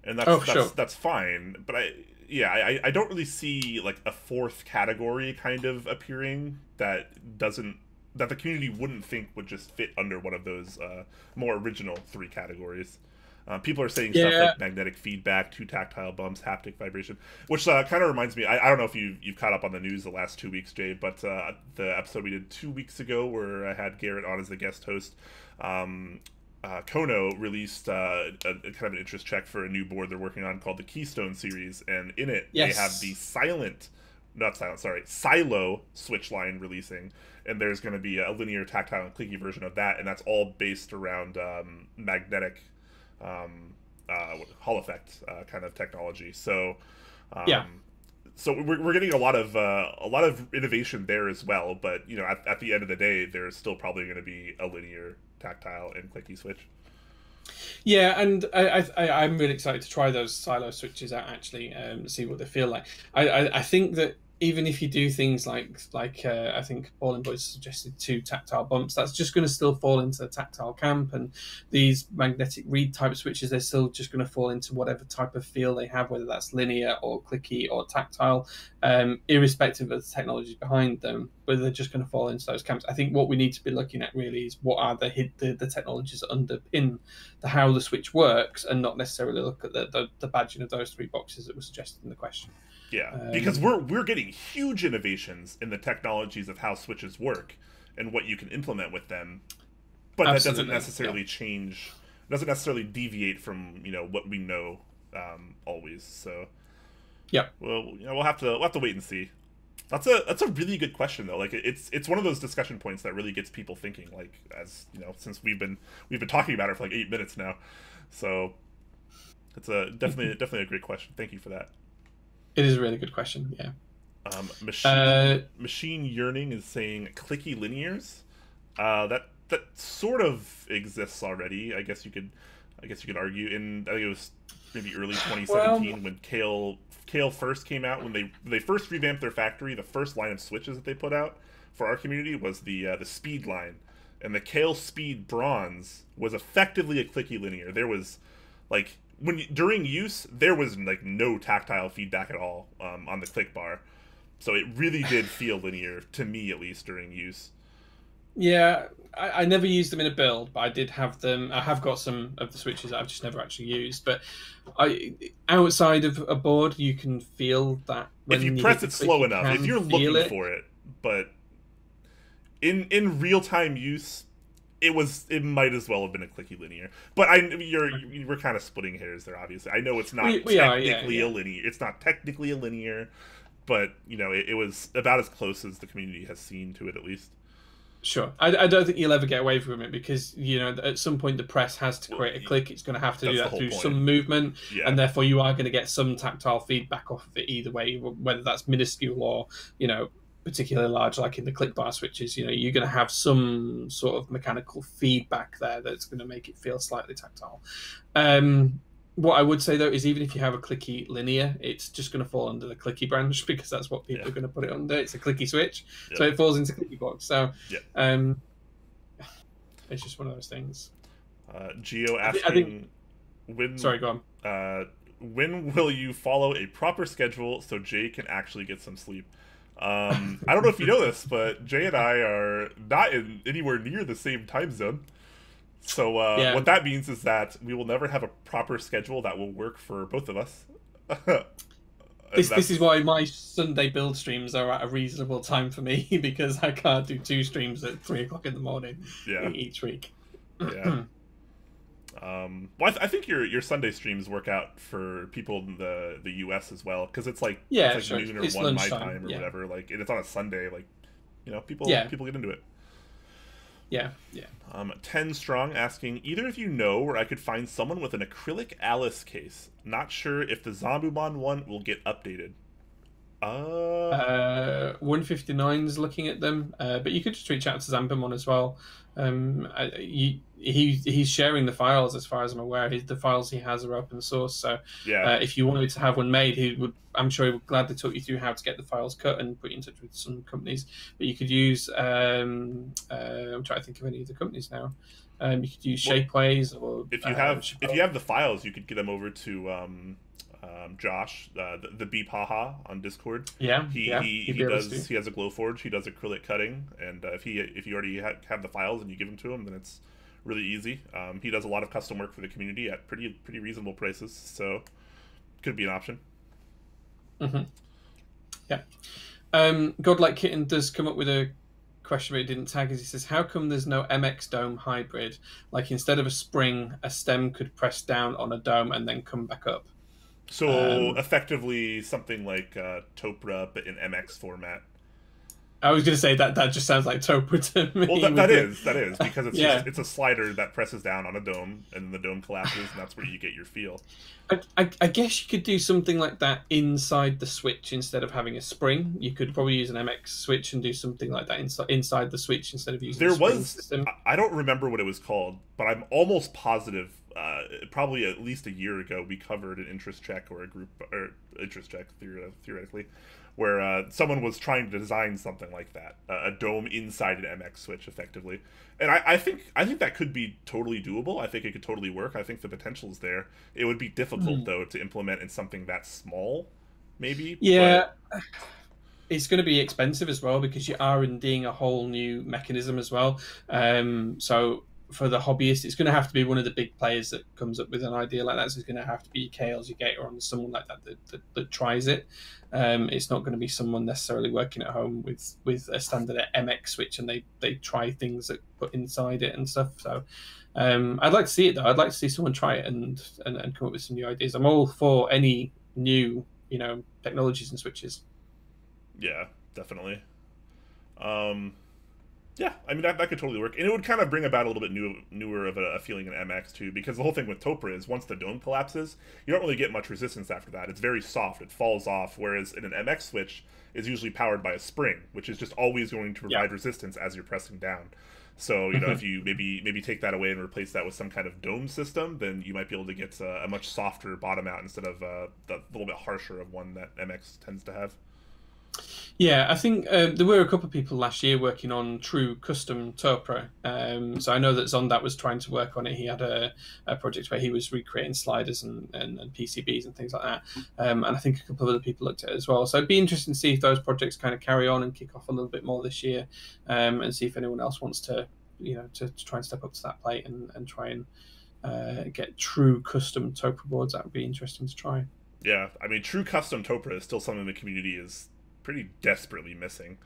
and that's fine. But I don't really see like a fourth category kind of appearing that the community wouldn't think would just fit under one of those more original 3 categories. People are saying stuff like magnetic feedback, 2 tactile bumps, haptic vibration, which kind of reminds me, I don't know if you've caught up on the news the last 2 weeks, Jay, but the episode we did 2 weeks ago where I had Garrett on as the guest host, Kono released a kind of an interest check for a new board they're working on called the Keystone series, and in it they have the Silo switch line releasing, and there's going to be a linear, tactile, and clicky version of that, and that's all based around magnetic Hall effect kind of technology. So so we're getting a lot of innovation there as well, but at the end of the day there's still probably going to be a linear, tactile, and clicky switch.
Yeah, and I'm really excited to try those silo switches out, actually, see what they feel like. I think that even if you do things like I think Ballin Boys suggested 2 tactile bumps, that's just going to still fall into the tactile camp, and these magnetic read type switches, they're still just going to fall into whatever type of feel they have, whether that's linear or clicky or tactile, irrespective of the technologies behind them, but they're just going to fall into those camps. I think what we need to be looking at really is what are the technologies that underpin how the switch works, and not necessarily look at the badging of those 3 boxes that were suggested in the question.
Yeah, because we're getting huge innovations in the technologies of how switches work and what you can implement with them, but that doesn't necessarily change, doesn't necessarily deviate from what we know always. So well, we'll have to wait and see. That's a really good question though. Like it's one of those discussion points that really gets people thinking. Like, as since we've been talking about it for like 8 minutes now, so it's definitely a great question. Thank you for that.
It is a really good question, yeah.
Machine Yearning is saying clicky linears. That sort of exists already. I guess you could argue. I think it was maybe early 2017 when Kale first came out. When they first revamped their factory, the first line of switches that they put out for our community was the Speed line, and the Kale Speed Bronze was effectively a clicky linear. There was like, during use, there was like no tactile feedback at all on the click bar, so it really did feel linear to me, at least during use.
Yeah, I never used them in a build, but I did have them. I have got some of the switches that I've just never actually used. But outside of a board, you can feel that when
if you press it slow enough, if you're looking for it. But in real time use, it might as well have been a clicky linear. But we're kind of splitting hairs there. Obviously, I know it's not technically a linear. It's not technically a linear, but it was about as close as the community has seen to it, at least.
Sure, I don't think you'll ever get away from it, because at some point the press has to create a click. It's going to have to do that through some movement, and therefore you are going to get some tactile feedback off of it either way, whether that's minuscule or particularly large, like in the click bar switches. You're going to have some sort of mechanical feedback there that's going to make it feel slightly tactile. What I would say though is, even if you have a clicky linear, it's just going to fall under the clicky branch, because that's what people are going to put it under. It's a clicky switch, so it falls into clicky box. So it's just one of those things.
Geo asking,
sorry, go on.
When will you follow a proper schedule so Jay can actually get some sleep? I don't know if you know this, but Jay and I are not in anywhere near the same time zone. So
Yeah.
what that means is that we will never have a proper schedule that will work for both of us.
This is why my Sunday build streams are at a reasonable time for me because I can't do 2 streams at 3 o'clock in the morning each week.
Yeah. Well, I think your Sunday streams work out for people in the US as well, because it's like noon or 1 my time or whatever. Like, and it's on a Sunday. Like, people get into it.
Yeah.
10 Strong asking, either of you know where I could find someone with an acrylic Alice case? Not sure if the Zombumon one will get updated.
159's looking at them, but you could just reach out to Zombumon as well. He's sharing the files as far as I'm aware. The files he has are open source, so if you wanted to have one made, I'm sure he would gladly talk you through how to get the files cut and put you in touch with some companies. But you could use I'm trying to think of any of the companies now. You could use Shapeways, or
if you have the files, you could get them over to Josh, the Beep Haha on Discord.
He
has a Glowforge. He does acrylic cutting, and if you already have the files and you give them to him, then it's really easy. He does a lot of custom work for the community at pretty reasonable prices, so could be an option.
Godlike Kitten does come up with a question, but it didn't tag, as he says, how come there's no MX dome hybrid? Like, instead of a spring, a stem could press down on a dome and then come back up.
So effectively something like Topra, but in MX format.
I was going to say that just sounds like Topra to me.
Well, that is because it's it's a slider that presses down on a dome, and the dome collapses, and that's where you get your feel.
I guess you could do something like that inside the Switch instead of having a spring. You could probably use an MX Switch and do something like that inside the Switch instead of using the spring system.
I don't remember what it was called, but I'm almost positive. Probably at least a year ago, we covered an interest check or interest check theoretically, where someone was trying to design something like that, a dome inside an MX Switch, effectively. And I think that could be totally doable. I think it could totally work. I think the potential is there. It would be difficult though to implement in something that small, maybe.
Yeah. But it's going to be expensive as well because you are R&Ding a whole new mechanism as well. So for the hobbyist, it's going to have to be one of the big players that comes up with an idea like that. So it's going to have to be KL's, your Gator, or someone like that tries it. It's not going to be someone necessarily working at home with a standard MX Switch and they try things that put inside it and stuff. So I'd like to see it though. I'd like to see someone try it and come up with some new ideas. I'm all for any new technologies and switches.
Yeah, definitely. Yeah, I mean, that could totally work. And it would kind of bring about a little bit newer of a feeling in MX, too, because the whole thing with Topra is once the dome collapses, you don't really get much resistance after that. It's very soft. It falls off, whereas in an MX Switch, is usually powered by a spring, which is just always going to provide resistance as you're pressing down. So, if you maybe take that away and replace that with some kind of dome system, then you might be able to get a much softer bottom out instead of the little bit harsher of one that MX tends to have.
Yeah, I think there were a couple of people last year working on true custom Topra. So I know that Zondat was trying to work on it. He had a project where he was recreating sliders and PCBs and things like that. And I think a couple of other people looked at it as well. So it'd be interesting to see if those projects kind of carry on and kick off a little bit more this year, and see if anyone else wants to try and step up to that plate and try and get true custom Topra boards. That would be interesting to try.
Yeah, I mean, true custom Topra is still something the community is pretty desperately missing.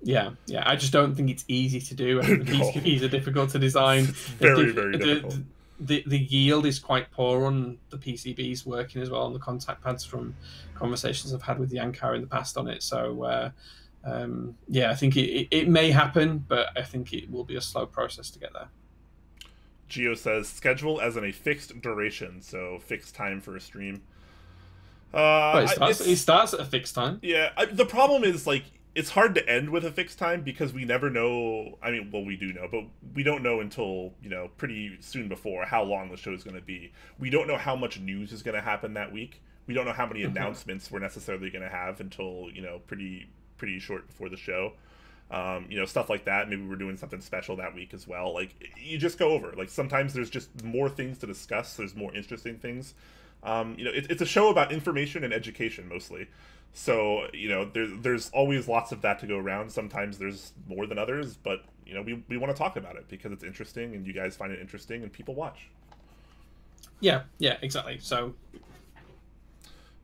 Yeah. I just don't think it's easy to do. I think PCBs are difficult to design.
It's very difficult.
The yield is quite poor on the PCBs working as well on the contact pads from conversations I've had with Yankar in the past on it. So I think it may happen, but I think it will be a slow process to get there.
Geo says schedule as in a fixed duration, so fixed time for a stream.
It starts at a fixed time.
Yeah, the problem is, like, it's hard to end with a fixed time because we never know. I mean, well, we do know, but we don't know until, pretty soon before how long the show is going to be. We don't know how much news is going to happen that week. We don't know how many announcements we're necessarily going to have until, pretty short before the show. Stuff like that. Maybe we're doing something special that week as well. Like, you just go over. Like, sometimes there's just more things to discuss. There's more interesting things. It's a show about information and education mostly. So, there's always lots of that to go around. Sometimes there's more than others, but, you know, we want to talk about it because it's interesting and you guys find it interesting and people watch.
Yeah, exactly. So,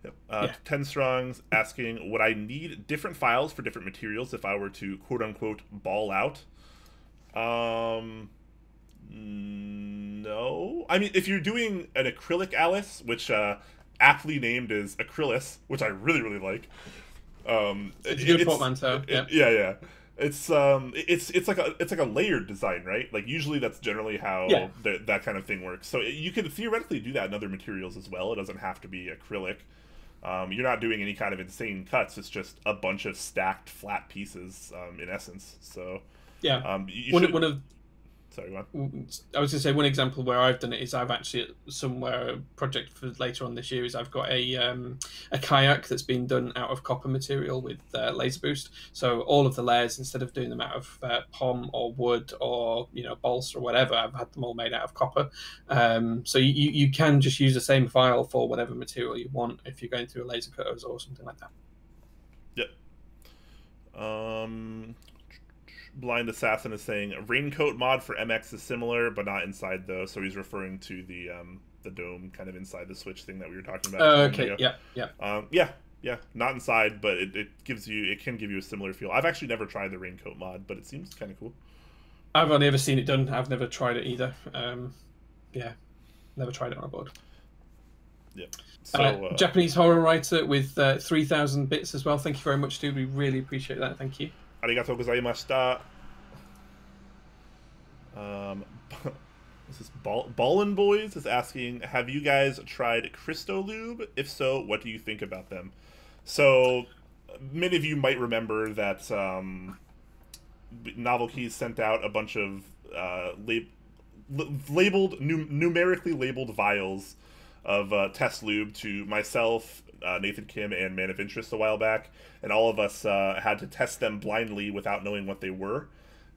Yep.
yeah.
10 Strong's asking, would I need different files for different materials if I were to quote unquote ball out? No. I mean, if you're doing an acrylic Alice, which aptly named as Acrylis, which I really, really like.
It's a good portmanteau.
Yeah. It's like a layered design, right? Like usually that's generally how that kind of thing works. So you could theoretically do that in other materials as well. It doesn't have to be acrylic. You're not doing any kind of insane cuts. It's just a bunch of stacked flat pieces in essence. So
yeah, one of
sorry, what?
I was going to say one example where I've done it is I've actually somewhere a project for later on this year is I've got a kayak that's been done out of copper material with laser boost. So all of the layers, instead of doing them out of POM or wood or balsa or whatever, I've had them all made out of copper. So you can just use the same file for whatever material you want if you're going through a laser cutters or something like that.
Yep. Blind Assassin is saying a raincoat mod for MX is similar, but not inside though. So he's referring to the dome kind of inside the Switch thing that we were talking about.
Okay.
Yeah. Not inside, but it can give you a similar feel. I've actually never tried the raincoat mod, but it seems kind of cool.
I've only ever seen it done. I've never tried it either. Never tried it on a board.
Yeah. So
Japanese horror writer with 3,000 bits as well. Thank you very much, dude. We really appreciate that. Thank you.
Arigatou gozaimashita. This is Ballin' Boys is asking, have you guys tried Cristo Lube? If so, what do you think about them? So, many of you might remember that NovelKeys sent out a bunch of numerically labeled vials of test lube to myself, Nathan Kim, and Man of Interest a while back, and all of us had to test them blindly without knowing what they were.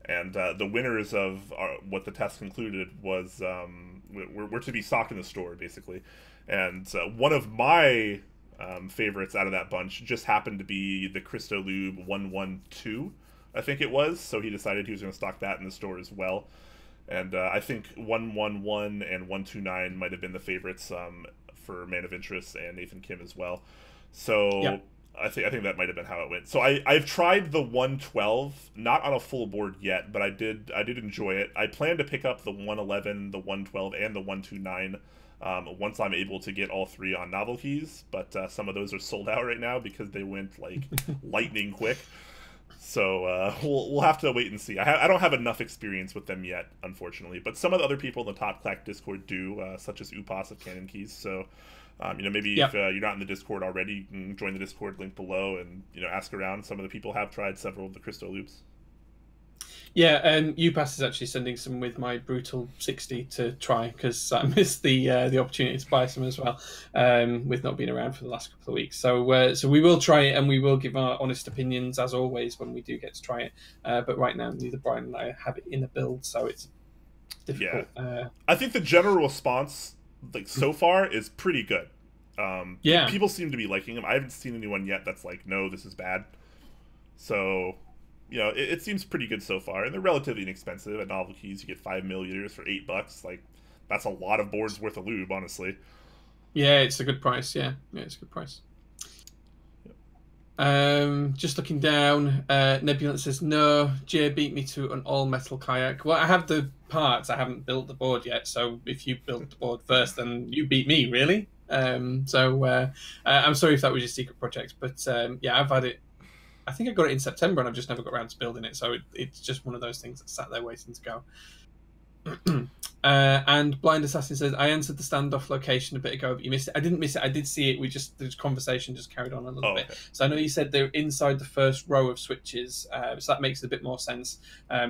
And the winners of what the test concluded was were to be stocked in the store, basically. And one of my favorites out of that bunch just happened to be the Cristo Lube 112, I think it was. So he decided he was going to stock that in the store as well. And I think 111 and 129 might have been the favorites for Man of Interest and Nathan Kim as well. So yeah. I think that might have been how it went. So I've tried the 112, not on a full board yet, but I did enjoy it. I plan to pick up the 111, the 112, and the 129 once I'm able to get all three on NovelKeys. But some of those are sold out right now because they went like lightning quick. So we'll have to wait and see. I don't have enough experience with them yet, unfortunately. But some of the other people in the Top Clack Discord do, such as Upas of Canon Keys. So maybe if you're not in the Discord already, you can join the Discord link below and ask around. Some of the people have tried several of the Crystal Loops.
Yeah, and Upass is actually sending some with my Brutal 60 to try because I missed the opportunity to buy some as well, with not being around for the last couple of weeks. So we will try it and we will give our honest opinions as always when we do get to try it. But right now, neither Brian and I have it in the build, so it's difficult.
Yeah. I think the general response, like so far, is pretty good. People seem to be liking them. I haven't seen anyone yet that's like, no, this is bad. So. It seems pretty good so far, and they're relatively inexpensive. At NovelKeys, you get 5 milliliters for $8. Like, that's a lot of boards worth of lube, honestly.
Yeah, it's a good price. Yeah, it's a good price. Yep. Just looking down, Nebulant says no. Jay beat me to an all-metal kayak. Well, I have the parts. I haven't built the board yet. So if you built the board first, then you beat me, really. I'm sorry if that was your secret project, but I've had it. I think I got it in September and I've just never got around to building it, so it's just one of those things that sat there waiting to go. And Blind Assassin says, I answered the standoff location a bit ago, but you missed it. I didn't miss it. I did see it. The conversation just carried on a little bit. So I know you said they're inside the first row of switches, so that makes a bit more sense.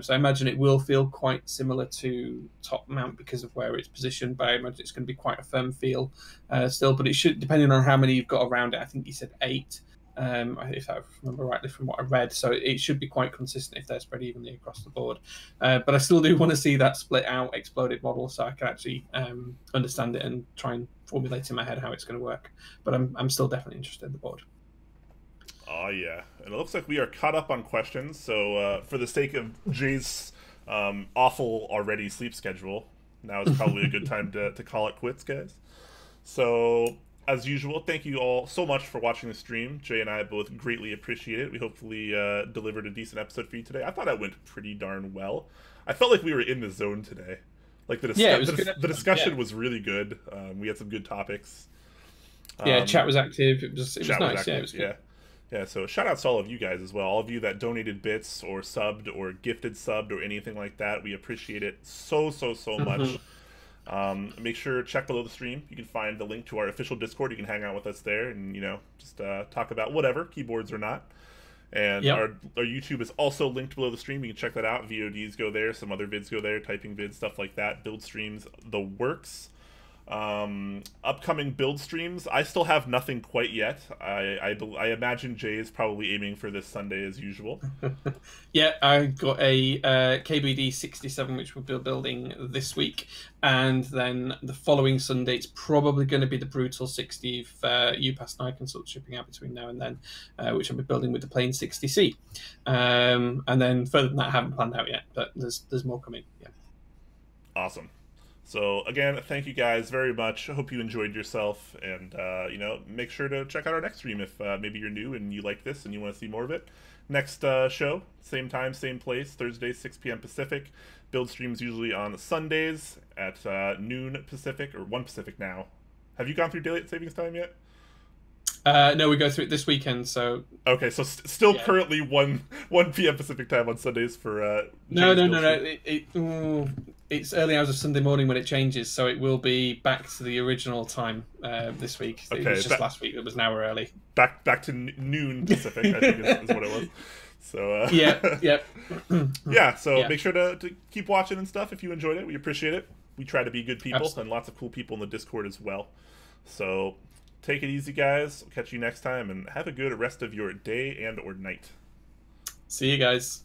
So I imagine it will feel quite similar to top mount because of where it's positioned, but I imagine it's going to be quite a firm feel still. But it should, depending on how many you've got around it, I think you said 8. If I remember rightly from what I read, so it should be quite consistent if they're spread evenly across the board. But I still do want to see that split out exploded model so I can actually understand it and try and formulate in my head how it's going to work. But I'm still definitely interested in the board.
Oh yeah, and it looks like we are caught up on questions. So for the sake of Jay's awful already sleep schedule, now is probably a good time to call it quits, guys. So, as usual, thank you all so much for watching the stream. Jay and I both greatly appreciate it. We hopefully delivered a decent episode for you today. I thought it went pretty darn well. I felt like we were in the zone today. Like the discussion was really good. We had some good topics.
Chat was active. It was nice.
Active.
Yeah, it was good.
Yeah, so shout outs to all of you guys as well. All of you that donated bits or subbed or gifted subbed or anything like that. We appreciate it so much. Make sure to check below the stream. You can find the link to our official Discord. You can hang out with us there and, just talk about whatever, keyboards or not. And our YouTube is also linked below the stream. You can check that out. VODs go there. Some other vids go there. Typing vids, stuff like that. Build streams, the works. Upcoming build streams, I still have nothing quite yet. I imagine Jay is probably aiming for this Sunday as usual.
Yeah, I got a KBD 67 which we'll be building this week, and then the following Sunday it's probably going to be the Brutal 60 if UPass and I can sort of shipping out between now and then, which I'll be building with the plain 60C. And then further than that I haven't planned out yet, but there's more coming. Yeah.
Awesome. So, again, thank you guys very much. I hope you enjoyed yourself. And, make sure to check out our next stream if maybe you're new and you like this and you want to see more of it. Next show, same time, same place, Thursday, 6 p.m. Pacific. Build streams usually on Sundays at noon Pacific, or 1 Pacific now. Have you gone through daylight savings time yet?
No, we go through it this weekend, so...
Okay, so still currently 1 p.m. Pacific time on Sundays for...
No. It's early hours of Sunday morning when it changes, so it will be back to the original time this week.
Okay,
it was just last week, it was an hour early.
Back to noon Pacific, I think is what it was. So make sure to keep watching and stuff if you enjoyed it. We appreciate it. We try to be good people. Absolutely. And lots of cool people in the Discord as well. So... take it easy, guys. I'll catch you next time, and have a good rest of your day and or night.
See you guys.